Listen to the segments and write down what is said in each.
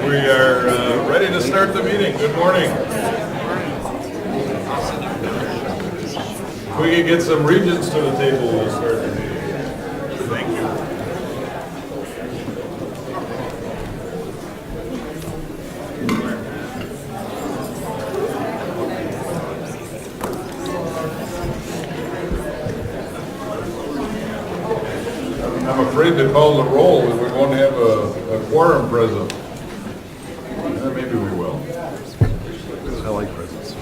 We are ready to start the meeting. Good morning. If we could get some regents to the table, we'll start the meeting. Thank you. I'm afraid to call the roll. We won't have a quorum present. Maybe we will. I like presents.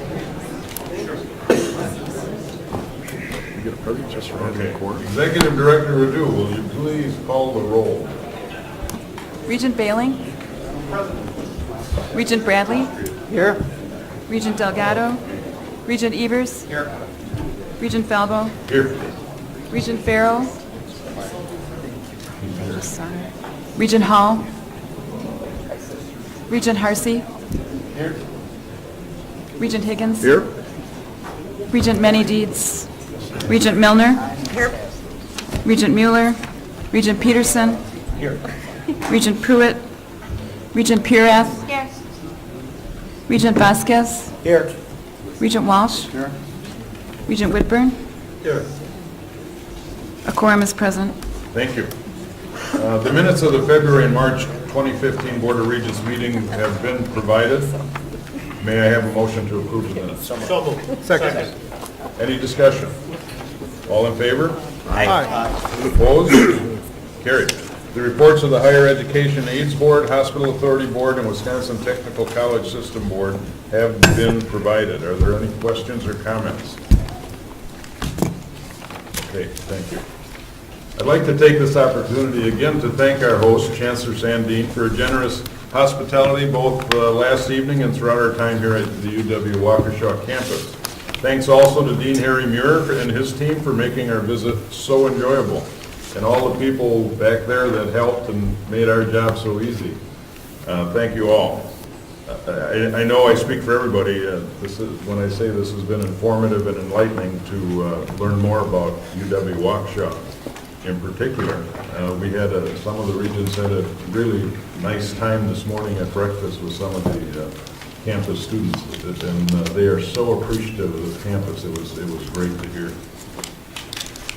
You get a present just for having a quarter. Executive Director Radu, will you please call the roll? Regent Bailing. Regent Bradley. Here. Regent Delgado. Regent Evers. Here. Regent Falbo. Here. Regent Farrell. Regent Hall. Regent Harsey. Here. Regent Higgins. Here? Regent Many Deeds. Regent Milner. Here. Regent Mueller. Regent Peterson. Here. Regent Pruitt. Regent Purath. Yes. Regent Vasquez. Here. Regent Walsh. Here. Regent Whitburn. Here. A quorum is present. Thank you. The minutes of the February and March 2015 Board of Regents meeting have been provided. May I have a motion to approve the minutes? So moved. Second. Any discussion? All in favor? Aye. Opposed? Carried. The reports of the Higher Education Aids Board, Hospital Authority Board, and Wisconsin Technical College System Board have been provided. Are there any questions or comments? Okay, thank you. I'd like to take this opportunity again to thank our host, Chancellor Sandine, for her generous hospitality both last evening and throughout our time here at the UW-Waukesha campus. Thanks also to Dean Harry Muir and his team for making our visit so enjoyable, and all the people back there that helped and made our job so easy. Thank you all. I know I speak for everybody. When I say this has been informative and enlightening to learn more about UW-Waukesha. In particular, we had some of the regents had a really nice time this morning at breakfast with some of the campus students, and they are so appreciative of the campus. It was great to hear.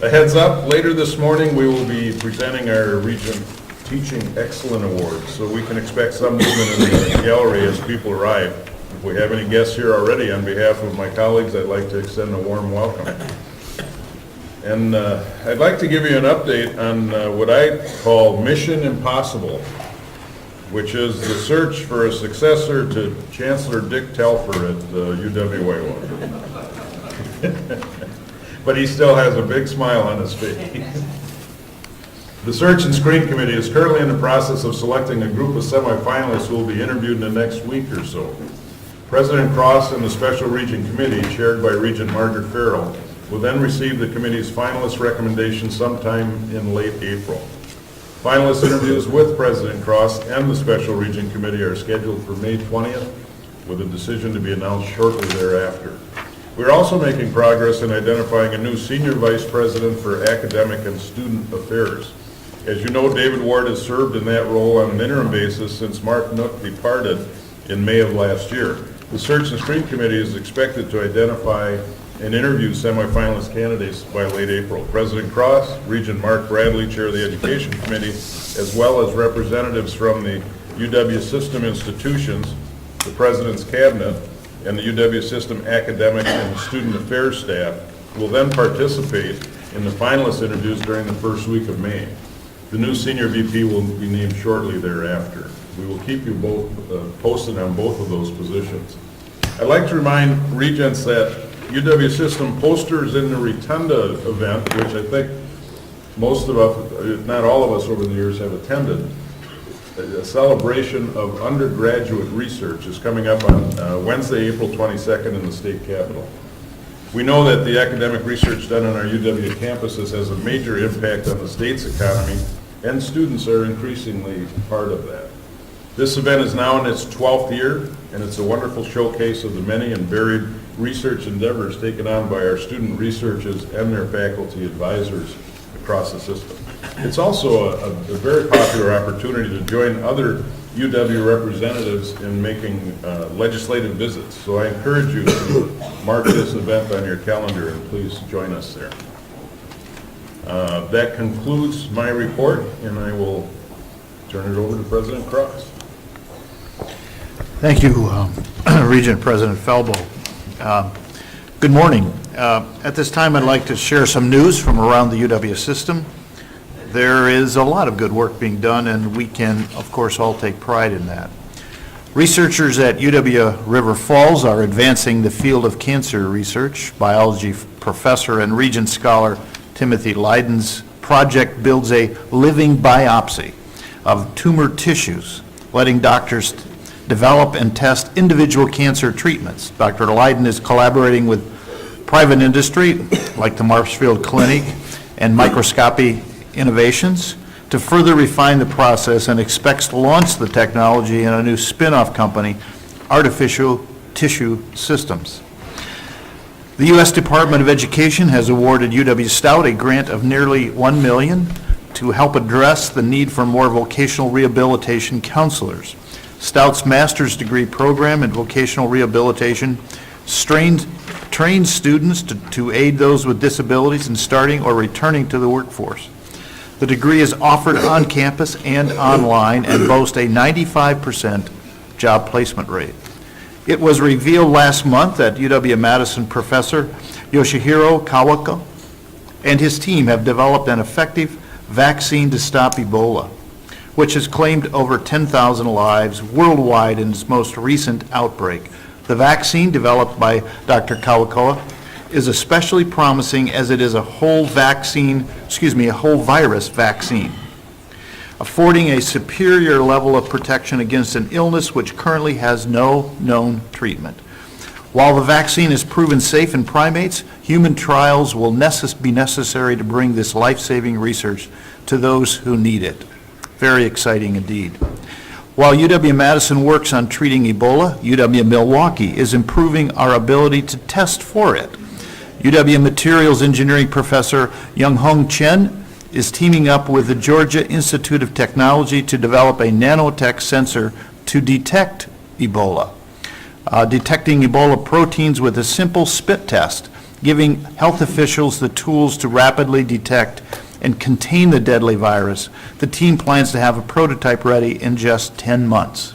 A heads up, later this morning we will be presenting our Regent Teaching Excellence Awards, so we can expect some movement in the gallery as people arrive. If we have any guests here already, on behalf of my colleagues, I'd like to extend a warm welcome. And I'd like to give you an update on what I call Mission Impossible, which is the search for a successor to Chancellor Dick Telfer at UW-Waukesha. But he still has a big smile on his face. The Search and Screen Committee is currently in the process of selecting a group of semifinalists who will be interviewed in the next week or so. President Cross and the Special Regent Committee, chaired by Regent Margaret Farrell, will then receive the committee's finalist recommendation sometime in late April. Finalist interviews with President Cross and the Special Regent Committee are scheduled for May 20th, with a decision to be announced shortly thereafter. We're also making progress in identifying a new Senior Vice President for Academic and Student Affairs. As you know, David Ward has served in that role on an interim basis since Mark Nook departed in May of last year. The Search and Screen Committee is expected to identify and interview semifinalist candidates by late April. President Cross, Regent Mark Bradley, Chair of the Education Committee, as well as representatives from the UW System institutions, the President's Cabinet, and the UW System academic and student affairs staff will then participate in the finalist interviews during the first week of May. The new Senior VP will be named shortly thereafter. We will keep you both posted on both of those positions. I'd like to remind Regents that UW System posters in the Rotunda event, which I think most of us, if not all of us over the years, have attended. A celebration of undergraduate research is coming up on Wednesday, April 22nd in the state capitol. We know that the academic research done on our UW campuses has a major impact on the state's economy, and students are increasingly part of that. This event is now in its 12th year, and it's a wonderful showcase of the many and varied research endeavors taken on by our student researchers and their faculty advisors across the system. It's also a very popular opportunity to join other UW representatives in making legislative visits. So I encourage you to mark this event on your calendar and please join us there. That concludes my report, and I will turn it over to President Cross. Thank you, Regent President Felbo. Good morning. At this time, I'd like to share some news from around the UW system. There is a lot of good work being done, and we can, of course, all take pride in that. Researchers at UW River Falls are advancing the field of cancer research. Biology professor and Regent scholar Timothy Leiden's project builds a living biopsy of tumor tissues, letting doctors develop and test individual cancer treatments. Dr. Leiden is collaborating with private industry like the Marshfield Clinic and Microscopy Innovations to further refine the process, and expects to launch the technology in a new spin-off company, Artificial Tissue Systems. The U.S. Department of Education has awarded UW-Stout a grant of nearly $1 million to help address the need for more vocational rehabilitation counselors. Stout's master's degree program in vocational rehabilitation trains students to aid those with disabilities in starting or returning to the workforce. The degree is offered on campus and online and boasts a 95% job placement rate. It was revealed last month that UW-Madison professor Yoshihiro Kawako and his team have developed an effective vaccine to stop Ebola, which has claimed over 10,000 lives worldwide in its most recent outbreak. The vaccine, developed by Dr. Kawako, is especially promising as it is a whole virus vaccine, affording a superior level of protection against an illness which currently has no known treatment. While the vaccine is proven safe in primates, human trials will be necessary to bring this life-saving research to those who need it. Very exciting indeed. While UW-Madison works on treating Ebola, UW-Milwaukee is improving our ability to test for it. UW Materials Engineering professor Young-Hong Chen is teaming up with the Georgia Institute of Technology to develop a nanotech sensor to detect Ebola. Detecting Ebola proteins with a simple spit test, giving health officials the tools to rapidly detect and contain the deadly virus. The team plans to have a prototype ready in just 10 months.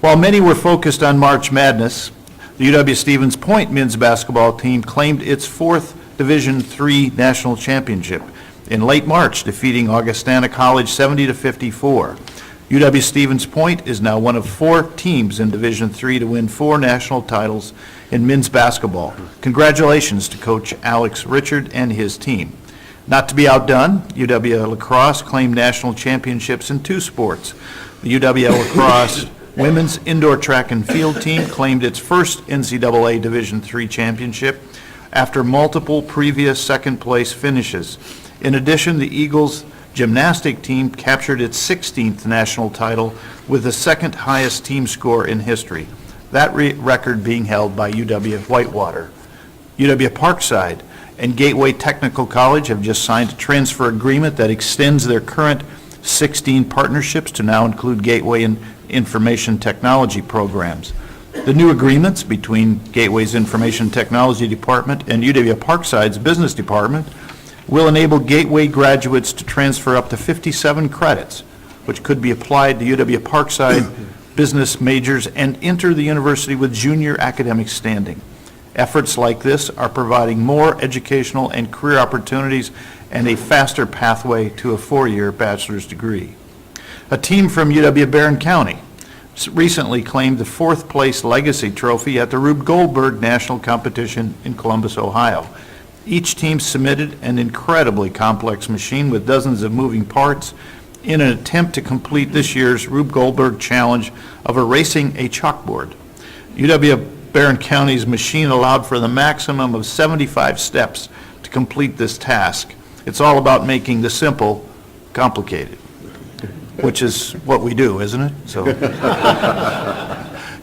While many were focused on March Madness, the UW-Stevens Point men's basketball team claimed its fourth Division III national championship in late March, defeating Augustana College 70-54. UW-Stevens Point is now one of 4 teams in Division III to win 4 national titles in men's basketball. Congratulations to Coach Alex Richard and his team. Not to be outdone, UW Lacrosse claimed national championships in 2 sports. The UW Lacrosse women's indoor track and field team claimed its first NCAA Division III championship after multiple previous second-place finishes. In addition, the Eagles gymnastic team captured its 16th national title with the second highest team score in history, that record being held by UW-Whitewater. UW-Parkside and Gateway Technical College have just signed a transfer agreement that extends their current 16 partnerships to now include Gateway and Information Technology programs. The new agreements between Gateway's Information Technology Department and UW-Parkside's Business Department will enable Gateway graduates to transfer up to 57 credits, which could be applied to UW-Parkside business majors and enter the university with junior academic standing. Efforts like this are providing more educational and career opportunities and a faster pathway to a 4-year bachelor's degree. A team from UW-Barron County recently claimed the 4th place Legacy Trophy at the Rube Goldberg National Competition in Columbus, Ohio. Each team submitted an incredibly complex machine with dozens of moving parts in an attempt to complete this year's Rube Goldberg challenge of erasing a chalkboard. UW-Barron County's machine allowed for the maximum of 75 steps to complete this task. It's all about making the simple complicated, which is what we do, isn't it? So,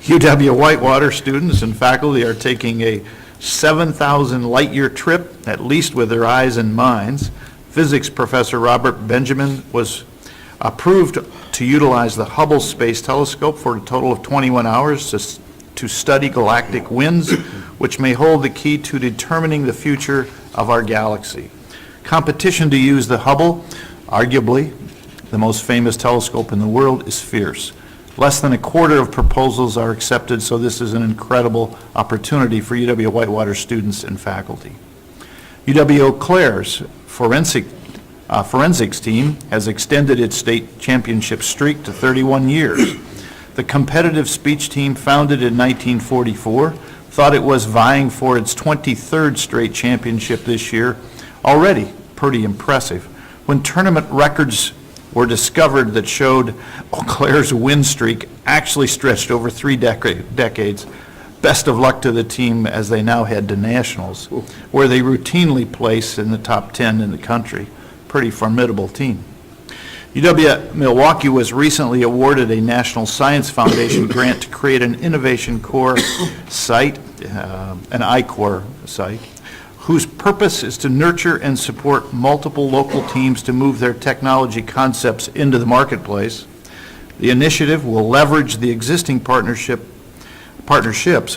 UW-Whitewater students and faculty are taking a 7,000 light-year trip, at least with their eyes and minds. Physics professor Robert Benjamin was approved to utilize the Hubble Space Telescope for a total of 21 hours to study galactic winds, which may hold the key to determining the future of our galaxy. Competition to use the Hubble, arguably the most famous telescope in the world, is fierce. Less than a quarter of proposals are accepted, so this is an incredible opportunity for UW-Whitewater students and faculty. UW-Eau Claire's forensics team has extended its state championship streak to 31 years. The competitive speech team, founded in 1944, thought it was vying for its 23rd straight championship this year. Already pretty impressive. When tournament records were discovered that showed Eau Claire's win streak actually stretched over 3 decades, best of luck to the team as they now head to nationals, where they routinely place in the top 10 in the country. Pretty formidable team. UW-Milwaukee was recently awarded a National Science Foundation grant to create an innovation core site, an I-Core site, whose purpose is to nurture and support multiple local teams to move their technology concepts into the marketplace. The initiative will leverage the existing partnerships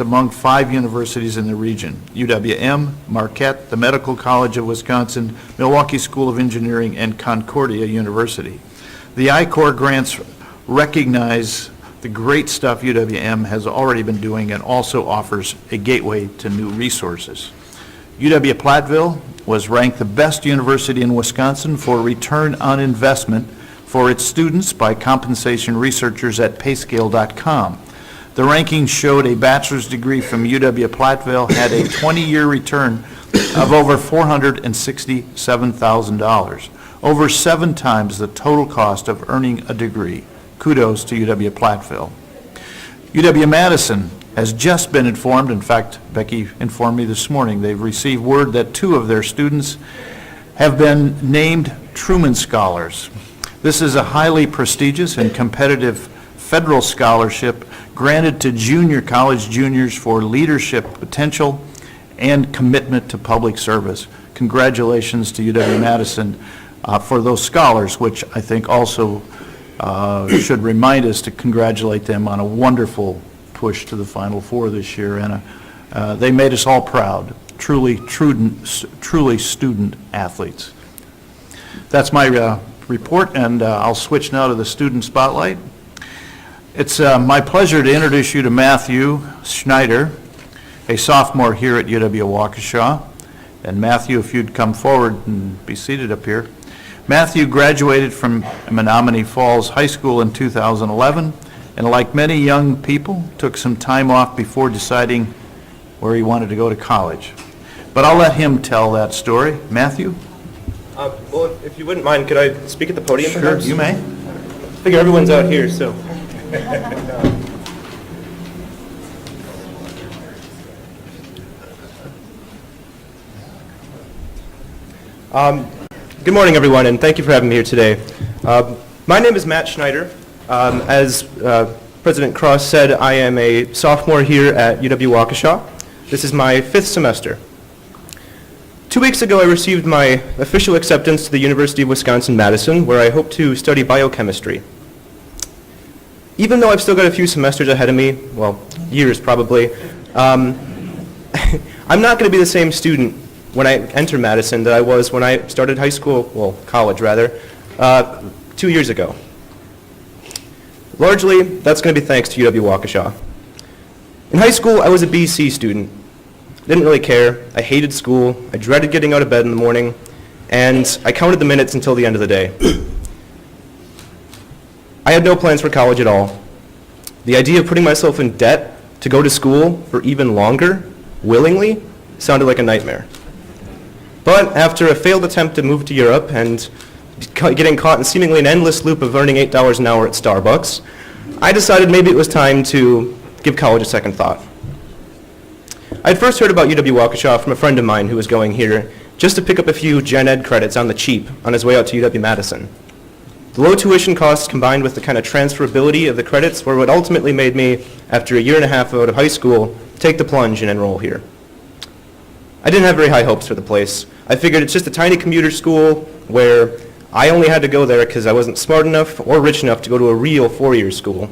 among 5 universities in the region: UWM, Marquette, the Medical College of Wisconsin, Milwaukee School of Engineering, and Concordia University. The I-Core grants recognize the great stuff UWM has already been doing and also offers a gateway to new resources. UW-Platteville was ranked the best university in Wisconsin for return on investment for its students by compensation researchers at payscale.com. The ranking showed a bachelor's degree from UW-Platteville had a 20-year return of over $467,000, over 7 times the total cost of earning a degree. Kudos to UW-Platteville. UW-Madison has just been informed, in fact, Becky informed me this morning, they've received word that 2 of their students have been named Truman Scholars. This is a highly prestigious and competitive federal scholarship granted to junior college juniors for leadership potential and commitment to public service. Congratulations to UW-Madison for those scholars, which I think also should remind us to congratulate them on a wonderful push to the Final Four this year, and they made us all proud. Truly student athletes. That's my report, and I'll switch now to the student spotlight. It's my pleasure to introduce you to Matthew Schneider, a sophomore here at UW-Waukesha. And Matthew, if you'd come forward and be seated up here. Matthew graduated from Menominee Falls High School in 2011, and like many young people, took some time off before deciding where he wanted to go to college. But I'll let him tell that story. Matthew? Well, if you wouldn't mind, could I speak at the podium perhaps? Sure, you may. I figure everyone's out here, so. Good morning, everyone, and thank you for having me here today. My name is Matt Schneider. As President Cross said, I am a sophomore here at UW-Waukesha. This is my 5th semester. 2 weeks ago, I received my official acceptance to the University of Wisconsin-Madison, where I hope to study biochemistry. Even though I've still got a few semesters ahead of me, well, years probably, I'm not going to be the same student when I enter Madison that I was when I started high school, well, college rather, 2 years ago. Largely, that's going to be thanks to UW-Waukesha. In high school, I was a BC student. Didn't really care. I hated school. I dreaded getting out of bed in the morning, and I counted the minutes until the end of the day. I had no plans for college at all. The idea of putting myself in debt to go to school for even longer, willingly, sounded like a nightmare. But after a failed attempt to move to Europe and getting caught in seemingly an endless loop of earning $8 an hour at Starbucks, I decided maybe it was time to give college a second thought. I had first heard about UW-Waukesha from a friend of mine who was going here just to pick up a few gen ed credits on the cheap on his way out to UW-Madison. The low tuition costs combined with the kind of transferability of the credits were what ultimately made me, after a year and a half out of high school, take the plunge and enroll here. I didn't have very high hopes for the place. I figured it's just a tiny commuter school where I only had to go there because I wasn't smart enough or rich enough to go to a real four-year school.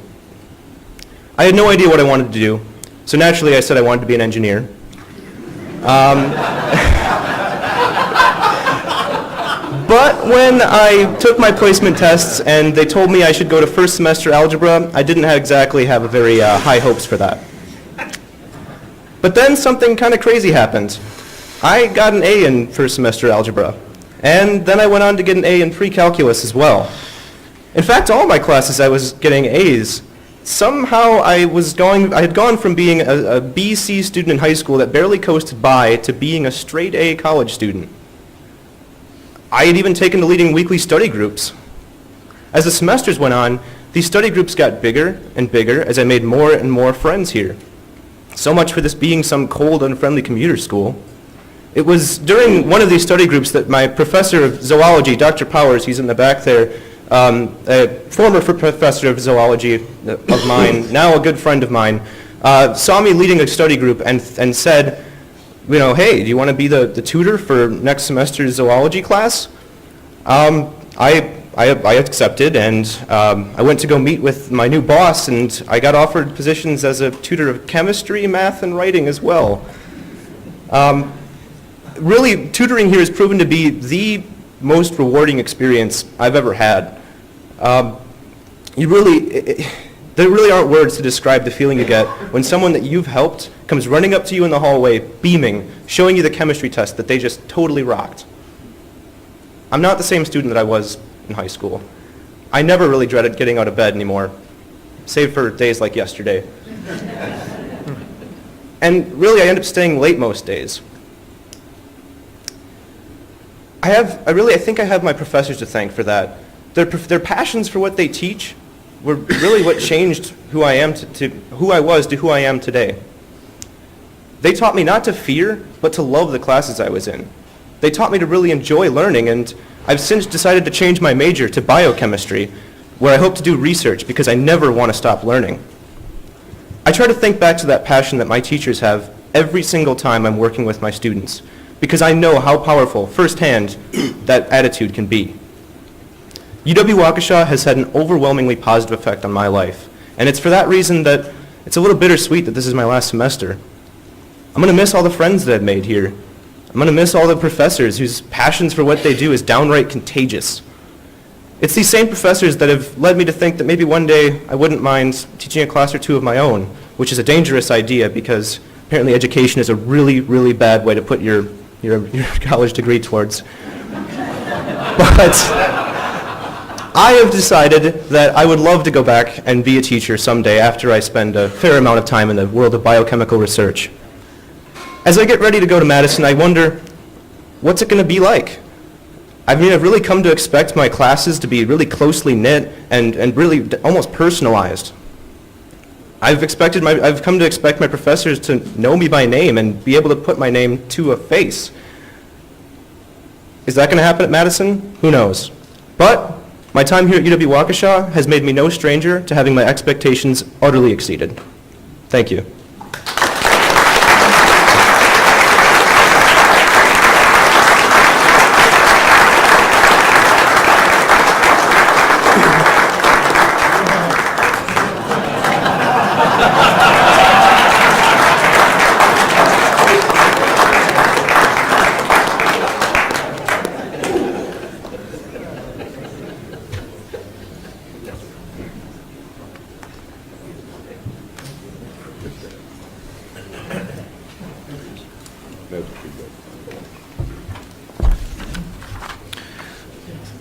I had no idea what I wanted to do, so naturally I said I wanted to be an engineer. But when I took my placement tests and they told me I should go to first semester algebra, I didn't exactly have a very high hopes for that. But then something kind of crazy happened. I got an A in first semester algebra, and then I went on to get an A in pre-calculus as well. In fact, all my classes I was getting A's. Somehow I had gone from being a BC student in high school that barely coasted by to being a straight A college student. I had even taken to leading weekly study groups. As the semesters went on, these study groups got bigger and bigger as I made more and more friends here. So much for this being some cold, unfriendly commuter school. It was during one of these study groups that my professor of zoology, Dr. Powers, he's in the back there, a former professor of zoology of mine, now a good friend of mine, saw me leading a study group and said, you know, hey, do you want to be the tutor for next semester's zoology class? I accepted, and I went to go meet with my new boss, and I got offered positions as a tutor of chemistry, math, and writing as well. Really, tutoring here has proven to be the most rewarding experience I've ever had. There really aren't words to describe the feeling you get when someone that you've helped comes running up to you in the hallway, beaming, showing you the chemistry test that they just totally rocked. I'm not the same student that I was in high school. I never really dreaded getting out of bed anymore, save for days like yesterday. And really, I end up staying late most days. I think I have my professors to thank for that. Their passions for what they teach were really what changed who I am to who I was to who I am today. They taught me not to fear, but to love the classes I was in. They taught me to really enjoy learning, and I've since decided to change my major to biochemistry, where I hope to do research because I never want to stop learning. I try to think back to that passion that my teachers have every single time I'm working with my students, because I know how powerful, firsthand, that attitude can be. UW-Waukesha has had an overwhelmingly positive effect on my life, and it's for that reason that it's a little bittersweet that this is my last semester. I'm going to miss all the friends that I've made here. I'm going to miss all the professors whose passions for what they do is downright contagious. It's these same professors that have led me to think that maybe one day I wouldn't mind teaching a class or two of my own, which is a dangerous idea because apparently education is a really, really bad way to put your college degree towards. But I have decided that I would love to go back and be a teacher someday after I spend a fair amount of time in the world of biochemical research. As I get ready to go to Madison, I wonder, what's it going to be like? I've really come to expect my classes to be really closely knit and really almost personalized. I've come to expect my professors to know me by name and be able to put my name to a face. Is that going to happen at Madison? Who knows? But my time here at UW-Waukesha has made me no stranger to having my expectations utterly exceeded. Thank you.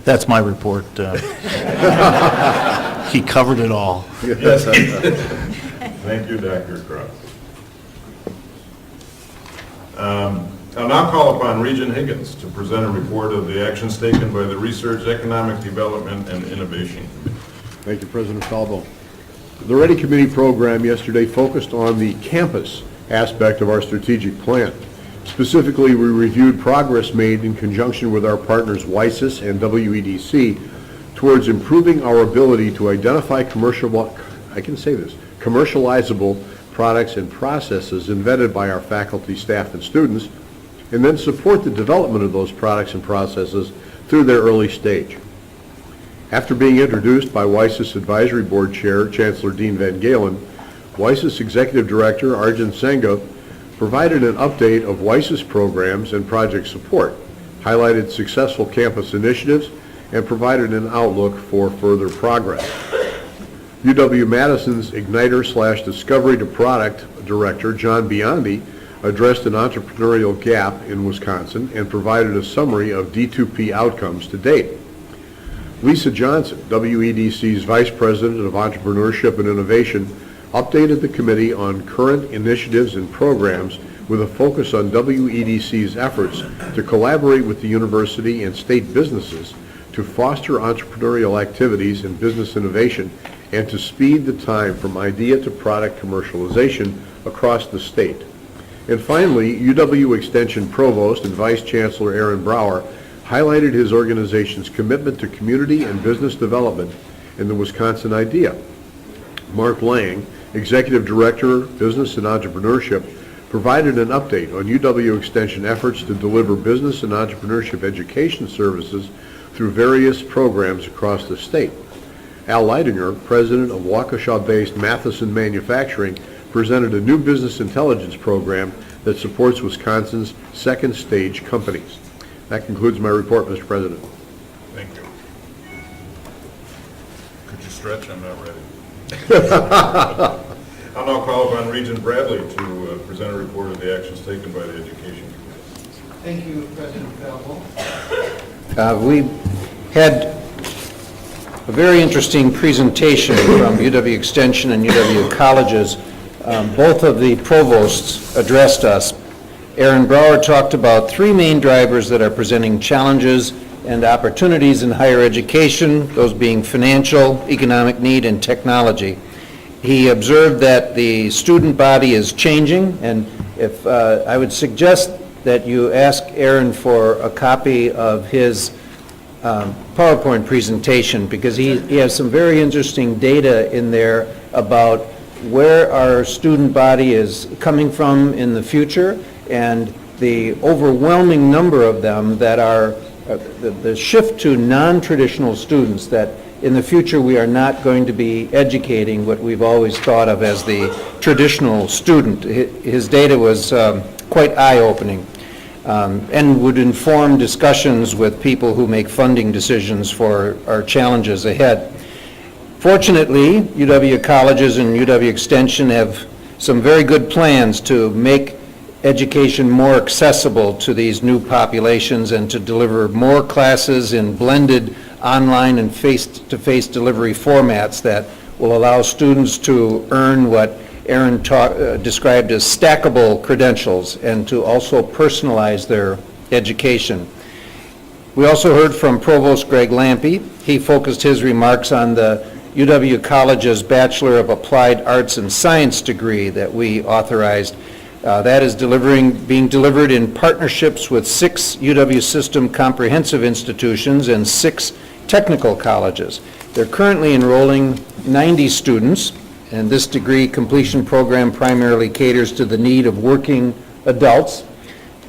That's my report. He covered it all. Yes. Thank you, Dr. Cross. I'll now call upon Regent Higgins to present a report of the actions taken by the Research, Economic Development, and Innovation Committee. Thank you, President Talbo. The Ready Committee program yesterday focused on the campus aspect of our strategic plan. Specifically, we reviewed progress made in conjunction with our partners WISIS and WEDC towards improving our ability to identify commercializable products and processes invented by our faculty, staff, and students, and then support the development of those products and processes through their early stage. After being introduced by WISIS Advisory Board Chair, Chancellor Dean Van Galen, WISIS Executive Director Arjun Sangha provided an update of WISIS programs and project support, highlighted successful campus initiatives, and provided an outlook for further progress. UW-Madison's Igniter/Discovery to Product Director, John Biondi, addressed an entrepreneurial gap in Wisconsin and provided a summary of D2P outcomes to date. Lisa Johnson, WEDC's Vice President of Entrepreneurship and Innovation, updated the committee on current initiatives and programs with a focus on WEDC's efforts to collaborate with the university and state businesses to foster entrepreneurial activities and business innovation and to speed the time from idea to product commercialization across the state. And finally, UW Extension Provost and Vice Chancellor Aaron Brower highlighted his organization's commitment to community and business development in the Wisconsin idea. Mark Lang, Executive Director, Business and Entrepreneurship, provided an update on UW Extension efforts to deliver business and entrepreneurship education services through various programs across the state. Al Leidinger, President of Waukesha-based Matheson Manufacturing, presented a new business intelligence program that supports Wisconsin's second stage companies. That concludes my report, Mr. President. Thank you. Could you stretch? I'm not ready. I'll now call upon Regent Bradley to present a report of the actions taken by the Education Committee. Thank you, President Falvo. We had a very interesting presentation from UW Extension and UW Colleges. Both of the provosts addressed us. Aaron Brower talked about three main drivers that are presenting challenges and opportunities in higher education, those being financial, economic need, and technology. He observed that the student body is changing, and if I would suggest that you ask Aaron for a copy of his PowerPoint presentation, because he has some very interesting data in there about where our student body is coming from in the future, and the overwhelming number of them that are the shift to non-traditional students, that in the future we are not going to be educating what we've always thought of as the traditional student. His data was quite eye-opening and would inform discussions with people who make funding decisions for our challenges ahead. Fortunately, UW Colleges and UW Extension have some very good plans to make education more accessible to these new populations and to deliver more classes in blended online and face-to-face delivery formats that will allow students to earn what Aaron described as stackable credentials and to also personalize their education. We also heard from Provost Greg Lampe. He focused his remarks on the UW College's Bachelor of Applied Arts and Science degree that we authorized. That is being delivered in partnerships with 6 UW System comprehensive institutions and 6 technical colleges. They're currently enrolling 90 students, and this degree completion program primarily caters to the need of working adults.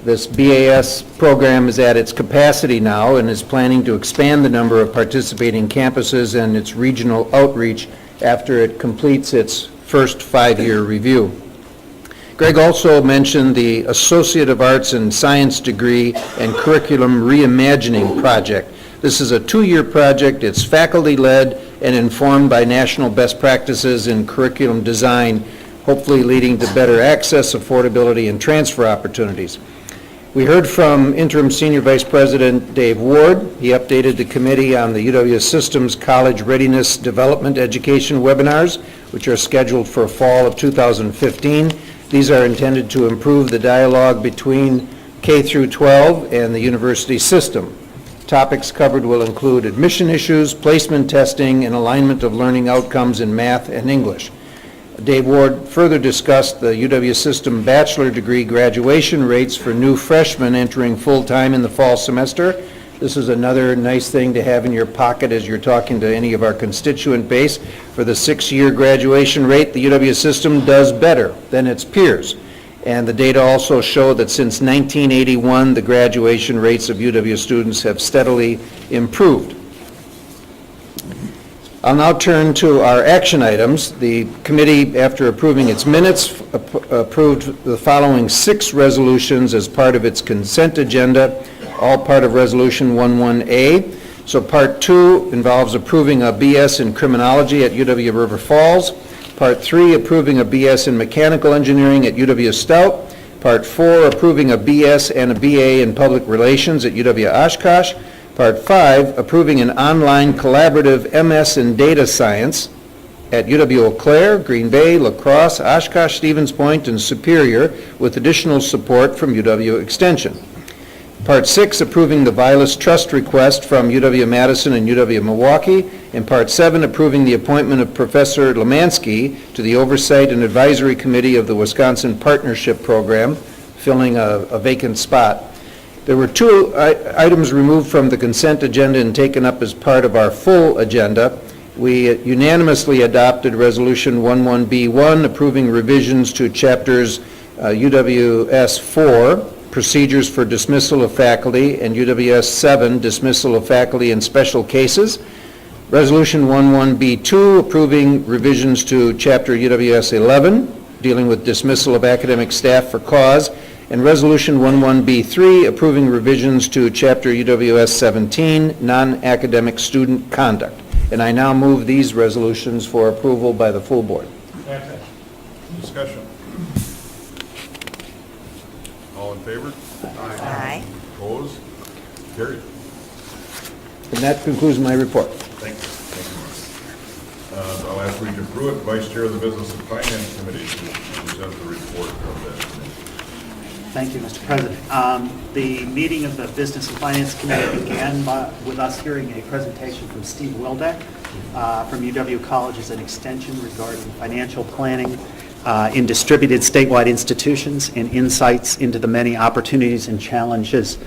This BAS program is at its capacity now and is planning to expand the number of participating campuses and its regional outreach after it completes its first 5-year review. Greg also mentioned the Associate of Arts and Science degree and Curriculum Reimagining project. This is a 2-year project. It's faculty-led and informed by national best practices in curriculum design, hopefully leading to better access, affordability, and transfer opportunities. We heard from Interim Senior Vice President Dave Ward. He updated the committee on the UW Systems College Readiness Development Education webinars, which are scheduled for fall of 2015. These are intended to improve the dialogue between K through 12 and the university system. Topics covered will include admission issues, placement testing, and alignment of learning outcomes in math and English. Dave Ward further discussed the UW System bachelor degree graduation rates for new freshmen entering full-time in the fall semester. This is another nice thing to have in your pocket as you're talking to any of our constituent base. For the 6-year graduation rate, the UW System does better than its peers. And the data also show that since 1981, the graduation rates of UW students have steadily improved. I'll now turn to our action items. The committee, after approving its minutes, approved the following 6 resolutions as part of its consent agenda, all part of Resolution 11A. So Part 2 involves approving a BS in criminology at UW River Falls. Part 3, approving a BS in mechanical engineering at UW Stout. Part 4, approving a BS and a BA in public relations at UW-Oshkosh. Part 5, approving an online collaborative MS in data science at UW-Eau Claire, Green Bay, La Crosse, Oshkosh, Stevens Point, and Superior, with additional support from UW Extension. Part 6, approving the Vilas Trust request from UW-Madison and UW-Milwaukee. And Part 7, approving the appointment of Professor Lemansky to the Oversight and Advisory Committee of the Wisconsin Partnership Program, filling a vacant spot. There were 2 items removed from the consent agenda and taken up as part of our full agenda. We unanimously adopted Resolution 11B1, approving revisions to chapters UWS 4, Procedures for Dismissal of Faculty, and UWS 7, Dismissal of Faculty in Special Cases. Resolution 11B2, approving revisions to Chapter UWS 11, dealing with dismissal of academic staff for cause, and Resolution 11B3, approving revisions to Chapter UWS 17, non-academic student conduct. And I now move these resolutions for approval by the full board. Discussion. All in favor? Aye. Opposed? Carried. And that concludes my report. Thank you. I'll ask Regent Pruitt, Vice Chair of the Business and Finance Committee, to present the report of that committee. Thank you, Mr. President. The meeting of the Business and Finance Committee began with us hearing a presentation from Steve Wildeck from UW Colleges and Extension regarding financial planning in distributed statewide institutions and insights into the many opportunities and challenges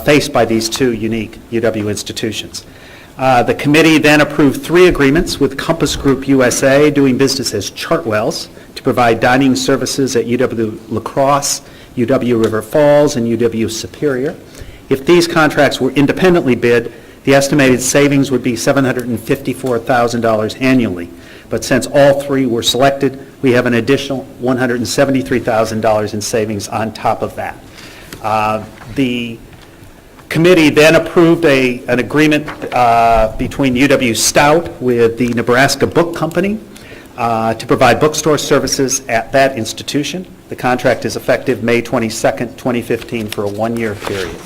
faced by these 2 unique UW institutions. The committee then approved 3 agreements with Compass Group USA, doing business as Chartwells, to provide dining services at UW La Crosse, UW River Falls, and UW Superior. If these contracts were independently bid, the estimated savings would be $754,000 annually. But since all 3 were selected, we have an additional $173,000 in savings on top of that. The committee then approved an agreement between UW Stout with the Nebraska Book Company to provide bookstore services at that institution. The contract is effective May 22nd, 2015 for a 1-year period.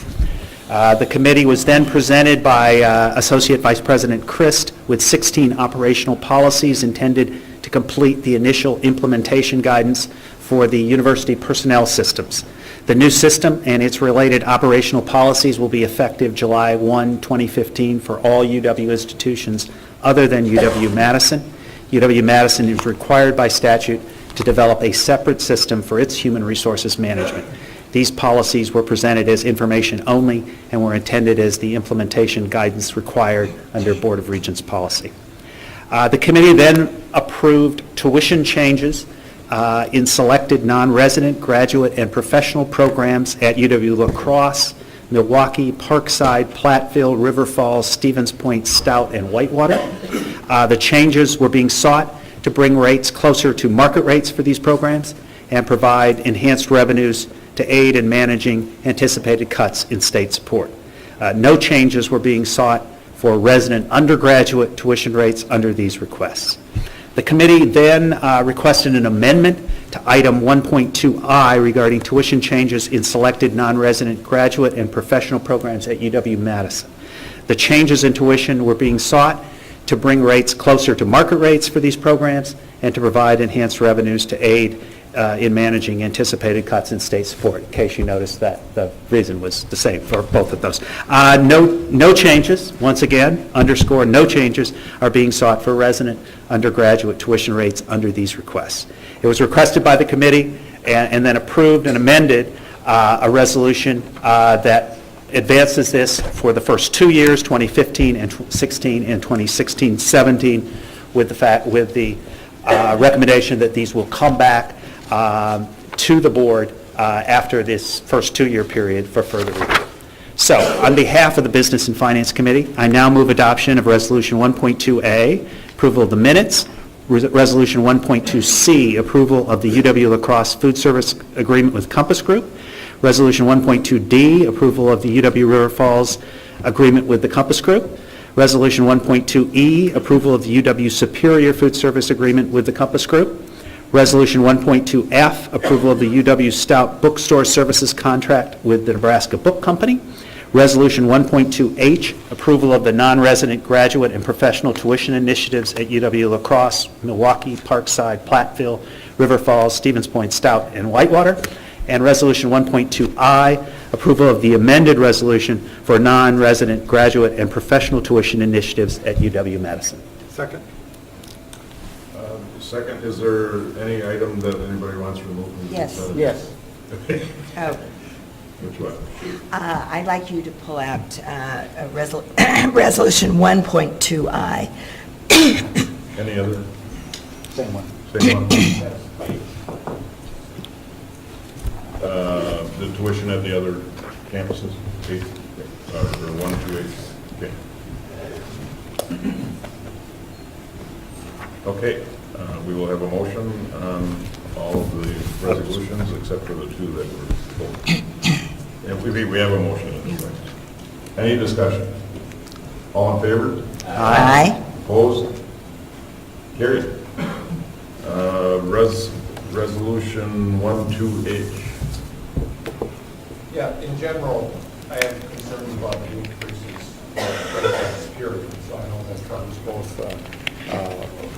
The committee was then presented by Associate Vice President Christ with 16 operational policies intended to complete the initial implementation guidance for the university personnel systems. The new system and its related operational policies will be effective July 1, 2015 for all UW institutions other than UW-Madison. UW-Madison is required by statute to develop a separate system for its human resources management. These policies were presented as information only and were intended as the implementation guidance required under Board of Regents policy. The committee then approved tuition changes in selected non-resident, graduate, and professional programs at UW-La Crosse, Milwaukee, Parkside, Platteville, River Falls, Stevens Point, Stout, and Whitewater. The changes were being sought to bring rates closer to market rates for these programs and provide enhanced revenues to aid in managing anticipated cuts in state support. No changes were being sought for resident undergraduate tuition rates under these requests. The committee then requested an amendment to item 1.2I regarding tuition changes in selected non-resident graduate and professional programs at UW-Madison. The changes in tuition were being sought to bring rates closer to market rates for these programs and to provide enhanced revenues to aid in managing anticipated cuts in state support, in case you noticed that the reason was the same for both of those. No changes, once again, underscore, no changes are being sought for resident undergraduate tuition rates under these requests. It was requested by the committee and then approved and amended a resolution that advances this for the first 2 years, 2015 and 16, and 2016-17, with the recommendation that these will come back to the board after this first 2-year period for further review. So, on behalf of the Business and Finance Committee, I now move adoption of Resolution 1.2A, approval of the minutes, Resolution 1.2C, approval of the UW-La Crosse Food Service Agreement with Compass Group, Resolution 1.2D, approval of the UW-River Falls Agreement with the Compass Group, Resolution 1.2E, approval of the UW-Superior Food Service Agreement with the Compass Group, Resolution 1.2F, approval of the UW-Stout Bookstore Services Contract with the Nebraska Book Company, Resolution 1.2H, approval of the non-resident graduate and professional tuition initiatives at UW-La Crosse, Milwaukee, Parkside, Platteville, River Falls, Stevens Point, Stout, and Whitewater, and Resolution 1.2I, approval of the amended resolution for non-resident graduate and professional tuition initiatives at UW-Madison. Second. Second, is there any item that anybody wants removed from the Yes. consent? Yes. Oh, Which one? I'd like you to pull out Resolution 1.2I. Any other? Same one. Same one? The tuition at the other campuses, or 1 through 8? Okay. Okay, we will have a motion on all of the resolutions except for the two that were pulled. And we have a motion in this place. Any discussion? All in favor? Aye. Opposed? Carried. Resolution 12H. Yeah, in general, I have concerns about the increases for this period, so I know that covers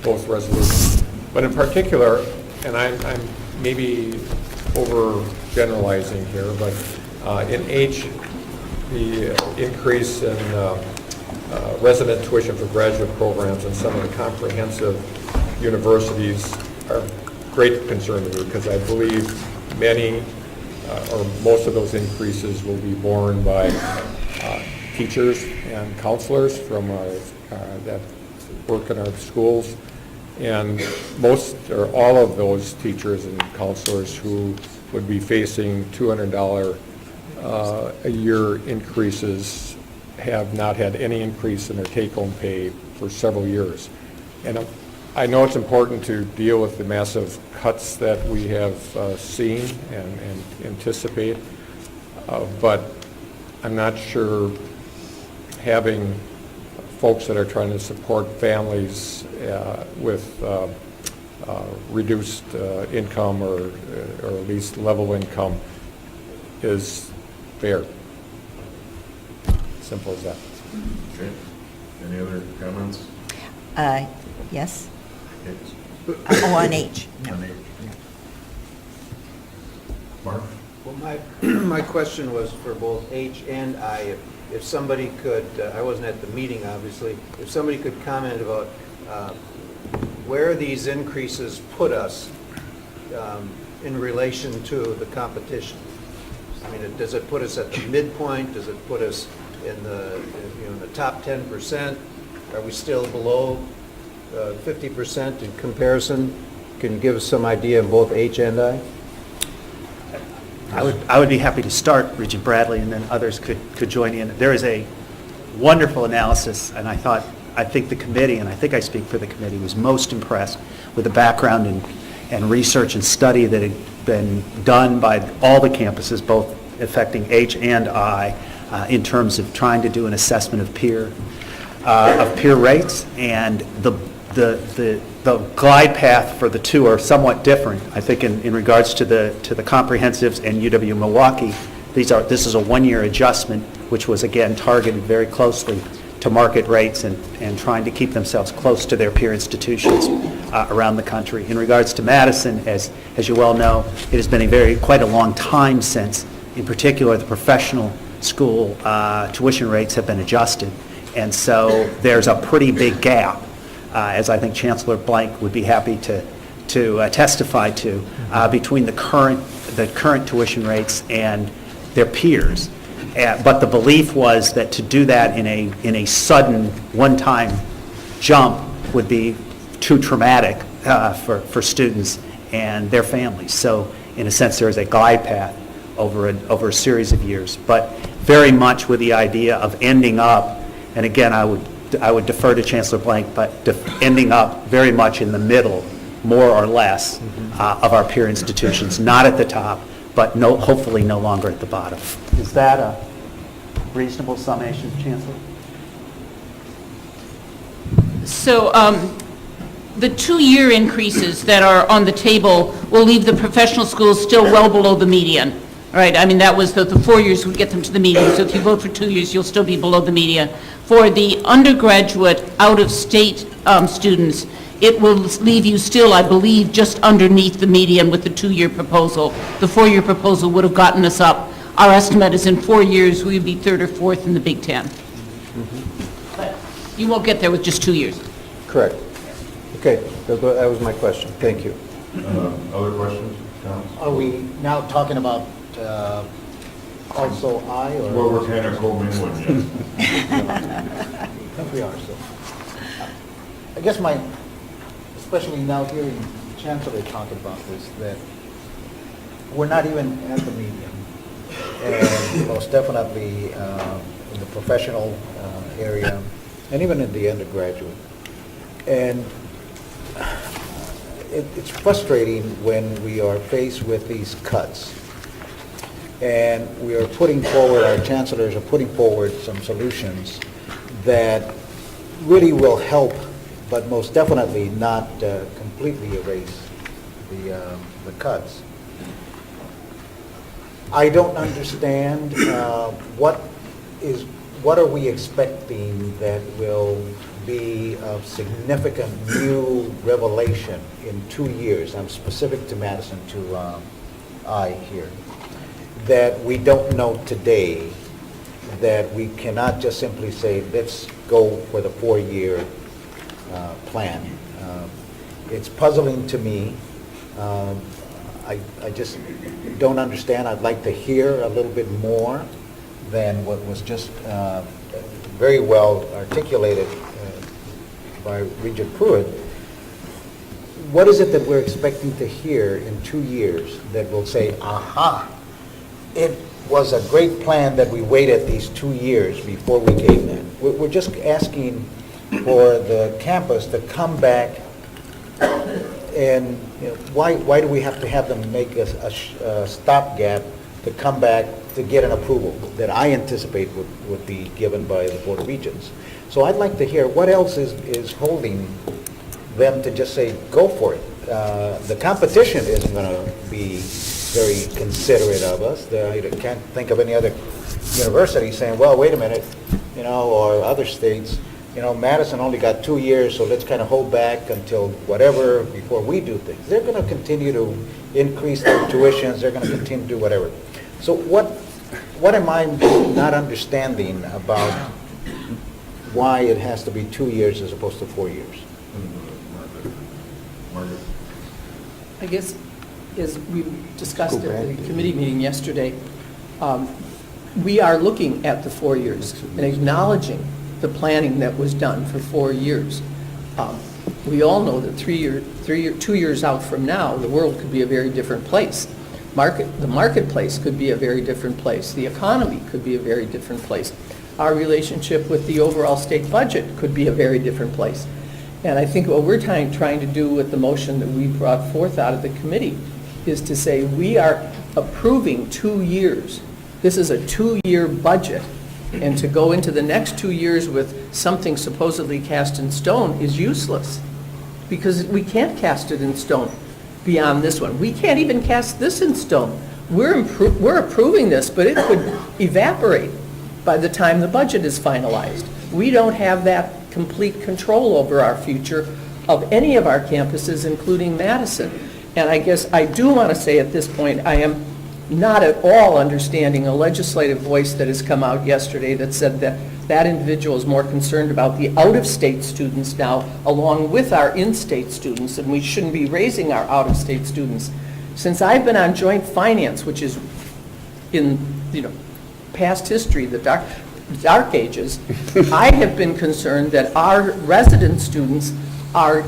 both resolutions. But in particular, and I'm maybe overgeneralizing here, but in H, the increase in resident tuition for graduate programs and some of the comprehensive universities are great concern to me because I believe many or most of those increases will be borne by teachers and counselors from that work in our schools, and most or all of those teachers and counselors who would be facing $200 a year increases have not had any increase in their take-home pay for several years. And I know it's important to deal with the massive cuts that we have seen and anticipate, but I'm not sure having folks that are trying to support families with reduced income or at least level income is fair. Simple as that. Okay. Any other comments? Yes. Yes. On H. Mark? Well, my question was for both H and I. If somebody could, I wasn't at the meeting, obviously, if somebody could comment about where these increases put us in relation to the competition. I mean, does it put us at the midpoint? Does it put us in the, in the top 10%? Are we still below 50% in comparison? Can you give us some idea of both H and I? I would be happy to start, Regent Bradley, and then others could join in. There is a wonderful analysis, and I think the committee, and I think I speak for the committee, was most impressed with the background and research and study that had been done by all the campuses, both affecting H and I, in terms of trying to do an assessment of peer rates, and the glide path for the two are somewhat different. I think in regards to the comprehensives and UW-Milwaukee, this is a one-year adjustment, which was again targeted very closely to market rates and trying to keep themselves close to their peer institutions around the country. In regards to Madison, as you well know, it has been quite a long time since, in particular, the professional school tuition rates have been adjusted, and so there's a pretty big gap. As I think Chancellor Blank would be happy to testify to, between the current tuition rates and their peers. But the belief was that to do that in a sudden, one-time jump would be too traumatic for students and their families. So, in a sense, there is a glide path over a series of years. But very much with the idea of ending up, and again, I would defer to Chancellor Blank, but ending up very much in the middle, more or less, of our peer institutions, not at the top, but hopefully no longer at the bottom. Is that a reasonable summation, Chancellor? So the 2-year increases that are on the table will leave the professional schools still well below the median, right? I mean, that was the 4 years would get them to the median. So if you vote for 2 years, you'll still be below the median. For the undergraduate out-of-state students, it will leave you still, I believe, just underneath the median with the 2-year proposal. The 4-year proposal would have gotten us up. Our estimate is in 4 years, we would be 3rd or 4th in the Big Ten. But you won't get there with just 2 years. Correct. Okay, that was my question. Thank you. Other questions, comments? Are we now talking about also I, or? Well, we're kind of co-mingling, yes. I think we are, so. I guess especially now hearing Chancellor talk about this, that we're not even at the median. And most definitely in the professional area, and even in the undergraduate. And it's frustrating when we are faced with these cuts. And we are putting forward, our chancellors are putting forward some solutions that really will help, but most definitely not completely erase the cuts. I don't understand what are we expecting that will be of significant new revelation in 2 years. I'm specific to Madison, to I here, that we don't know today, that we cannot just simply say, let's go for the 4-year plan. It's puzzling to me. I just don't understand. I'd like to hear a little bit more than what was just very well articulated by Regent Pruitt. What is it that we're expecting to hear in 2 years that will say, aha, it was a great plan that we waited these 2 years before we gave them? We're just asking for the campus to come back, and why do we have to have them make a stopgap to come back to get an approval that I anticipate would be given by the Board of Regents? So I'd like to hear what else is holding them to just say, go for it. The competition isn't going to be very considerate of us. I can't think of any other university saying, well, wait a minute, or other states, Madison only got 2 years, so let's kind of hold back until whatever before we do things. They're going to continue to increase their tuitions. They're going to continue to do whatever. So what am I not understanding about why it has to be 2 years as opposed to 4 years? Margaret? I guess, as we discussed at the committee meeting yesterday, we are looking at the 4 years and acknowledging the planning that was done for 4 years. We all know that 2 years out from now, the world could be a very different place. The marketplace could be a very different place. The economy could be a very different place. Our relationship with the overall state budget could be a very different place. And I think what we're trying to do with the motion that we brought forth out of the committee is to say we are approving 2 years. This is a 2-year budget. And to go into the next 2 years with something supposedly cast in stone is useless, because we can't cast it in stone beyond this one. We can't even cast this in stone. We're approving this, but it could evaporate by the time the budget is finalized. We don't have that complete control over our future of any of our campuses, including Madison. And I guess I do want to say at this point, I am not at all understanding a legislative voice that has come out yesterday that said that that individual is more concerned about the out-of-state students now, along with our in-state students, and we shouldn't be raising our out-of-state students. Since I've been on joint finance, which is in past history, the dark ages, I have been concerned that our resident students are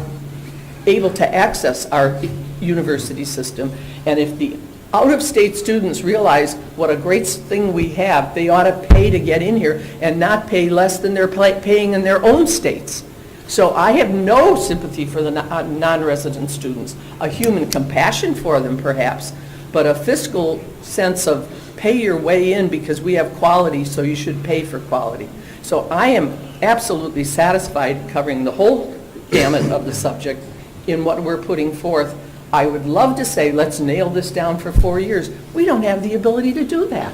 able to access our university system, and if the Out-of-state students realize what a great thing we have. They ought to pay to get in here and not pay less than they're paying in their own states. So I have no sympathy for the non-resident students, a human compassion for them perhaps, but a fiscal sense of pay your way in because we have quality, so you should pay for quality. So I am absolutely satisfied covering the whole gamut of the subject in what we're putting forth. I would love to say, let's nail this down for 4 years. We don't have the ability to do that.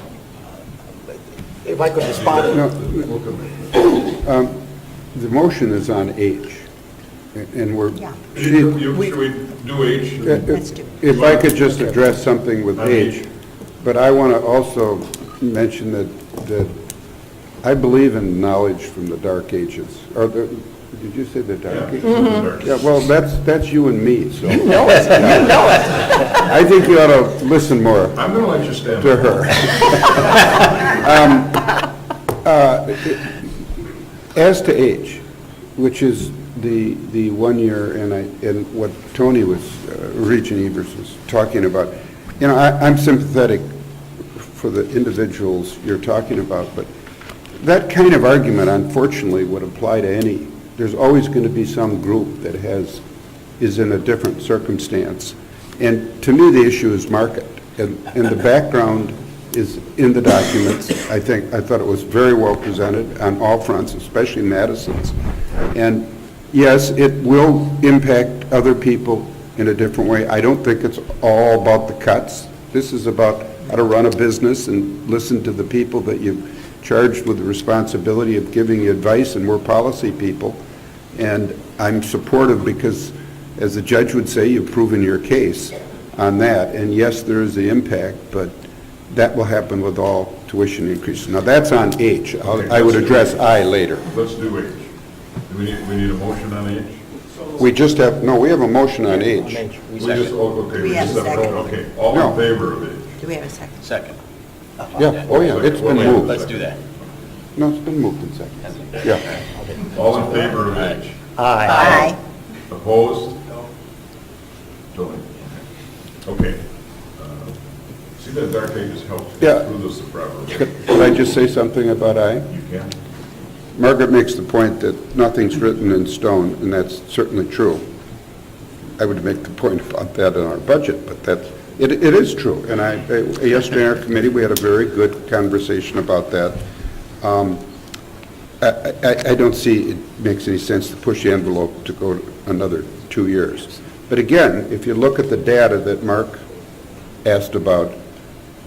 If I could respond. The motion is on H, and we're... Yeah. Should we do H? Let's do it. If I could just address something with On H, H. but I want to also mention that I believe in knowledge from the dark ages. Did you say the dark ages? Yeah, well, that's you and me, so... You know it, you know it. I think you ought to listen more I'm going to let you stand. to her. As to H, which is the 1 year, and what Tony was, Regent Evers was talking about, I'm sympathetic for the individuals you're talking about, but that kind of argument, unfortunately, would apply to any. There's always going to be some group that is in a different circumstance. And to me, the issue is market. And the background is in the documents. I thought it was very well presented on all fronts, especially Madison's. And yes, it will impact other people in a different way. I don't think it's all about the cuts. This is about how to run a business and listen to the people that you've charged with the responsibility of giving you advice, and we're policy people. And I'm supportive because, as the judge would say, you've proven your case on that. And yes, there is the impact, but that will happen with all tuition increases. Now, that's on H. I would address I later. Let's do H. Do we need a motion on H? We just have, no, we have a motion on H. Okay. We have a second. Okay, all No. in favor of H? Do we have a second? Second. Yeah, oh yeah, it's been moved. Let's do that. No, it's been moved in second. Yeah. All in favor of H? Aye. Opposed? Tony? Okay. See, that dark ages helps Yeah. through this the proper way. Could I just say something about I? You can. Margaret makes the point that nothing's written in stone, and that's certainly true. I would make the point about that in our budget, but it is true. And yesterday in our committee, we had a very good conversation about that. I don't see it makes any sense to push the envelope to go another 2 years. But again, if you look at the data that Mark asked about,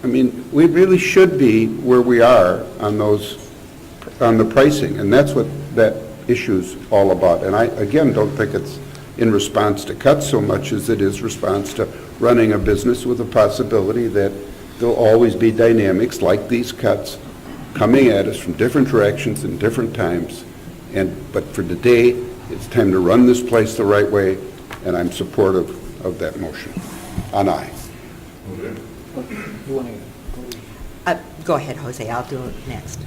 I mean, we really should be where we are on the pricing, and that's what that issue's all about. And I, again, don't think it's in response to cuts so much as it is response to running a business with a possibility that there'll always be dynamics like these cuts coming at us from different directions and different times. But for today, it's time to run this place the right way, and I'm supportive of that motion. On I. Go ahead, Jose, I'll do it next.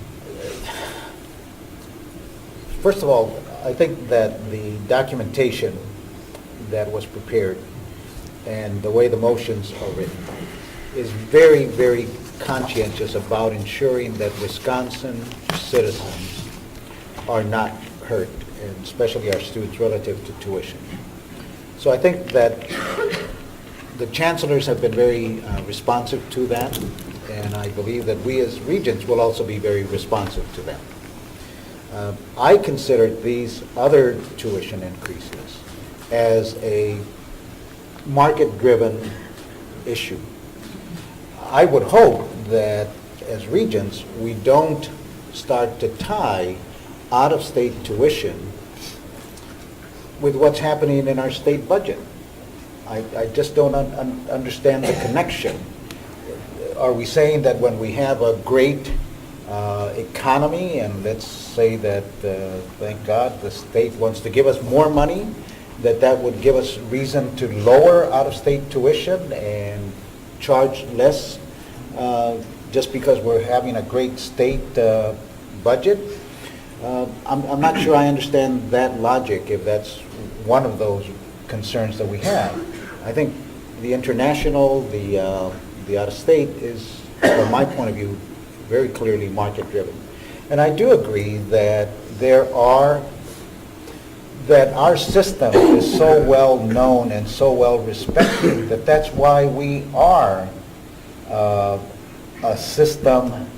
First of all, I think that the documentation that was prepared and the way the motions are written is very, very conscientious about ensuring that Wisconsin citizens are not hurt, and especially our students relative to tuition. So I think that the chancellors have been very responsive to that, and I believe that we as regents will also be very responsive to them. I consider these other tuition increases as a market-driven issue. I would hope that as regents, we don't start to tie out-of-state tuition with what's happening in our state budget. I just don't understand the connection. Are we saying that when we have a great economy, and let's say that, thank God, the state wants to give us more money, that would give us reason to lower out-of-state tuition and charge less just because we're having a great state budget? I'm not sure I understand that logic, if that's one of those concerns that we have. I think the international, the the out-of-state is, from my point of view, very clearly market-driven. And I do agree that that our system is so well known and so well respected that that's why we are a system,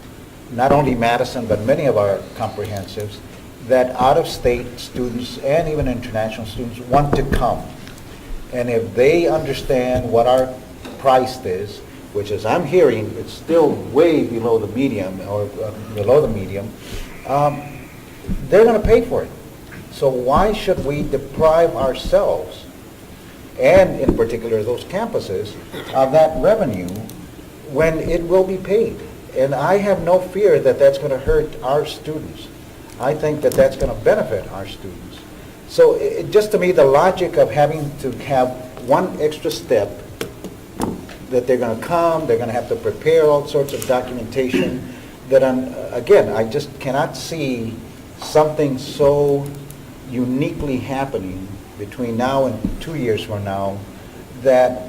not only Madison, but many of our comprehensives, that out-of-state students and even international students want to come. And if they understand what our price is, which as I'm hearing, it's still way below the medium, or below the medium, they're going to pay for it. So why should we deprive ourselves, and in particular those campuses, of that revenue when it will be paid? And I have no fear that that's going to hurt our students. I think that that's going to benefit our students. So just to me, the logic of having to have one extra step, that they're going to come, they're going to have to prepare all sorts of documentation, that again, I just cannot see something so uniquely happening between now and 2 years from now that,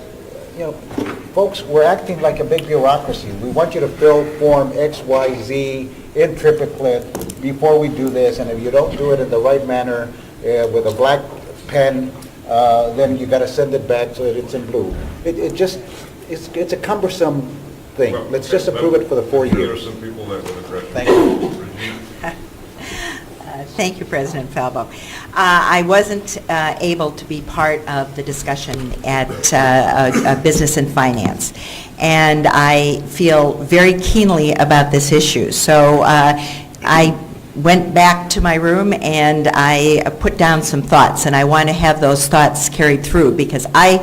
folks, we're acting like a big bureaucracy. We want you to fill form X, Y, Z in triplicate before we do this, and if you don't do it in the right manner with a black pen, then you got to send it back so that it's in blue. It's a cumbersome thing. Well, Let's just approve it for the 4 There are years. some people that would address. Thank you. Thank you, President Falbo. I wasn't able to be part of the discussion at Business and Finance, and I feel very keenly about this issue. So I went back to my room and I put down some thoughts, and I want to have those thoughts carried through because I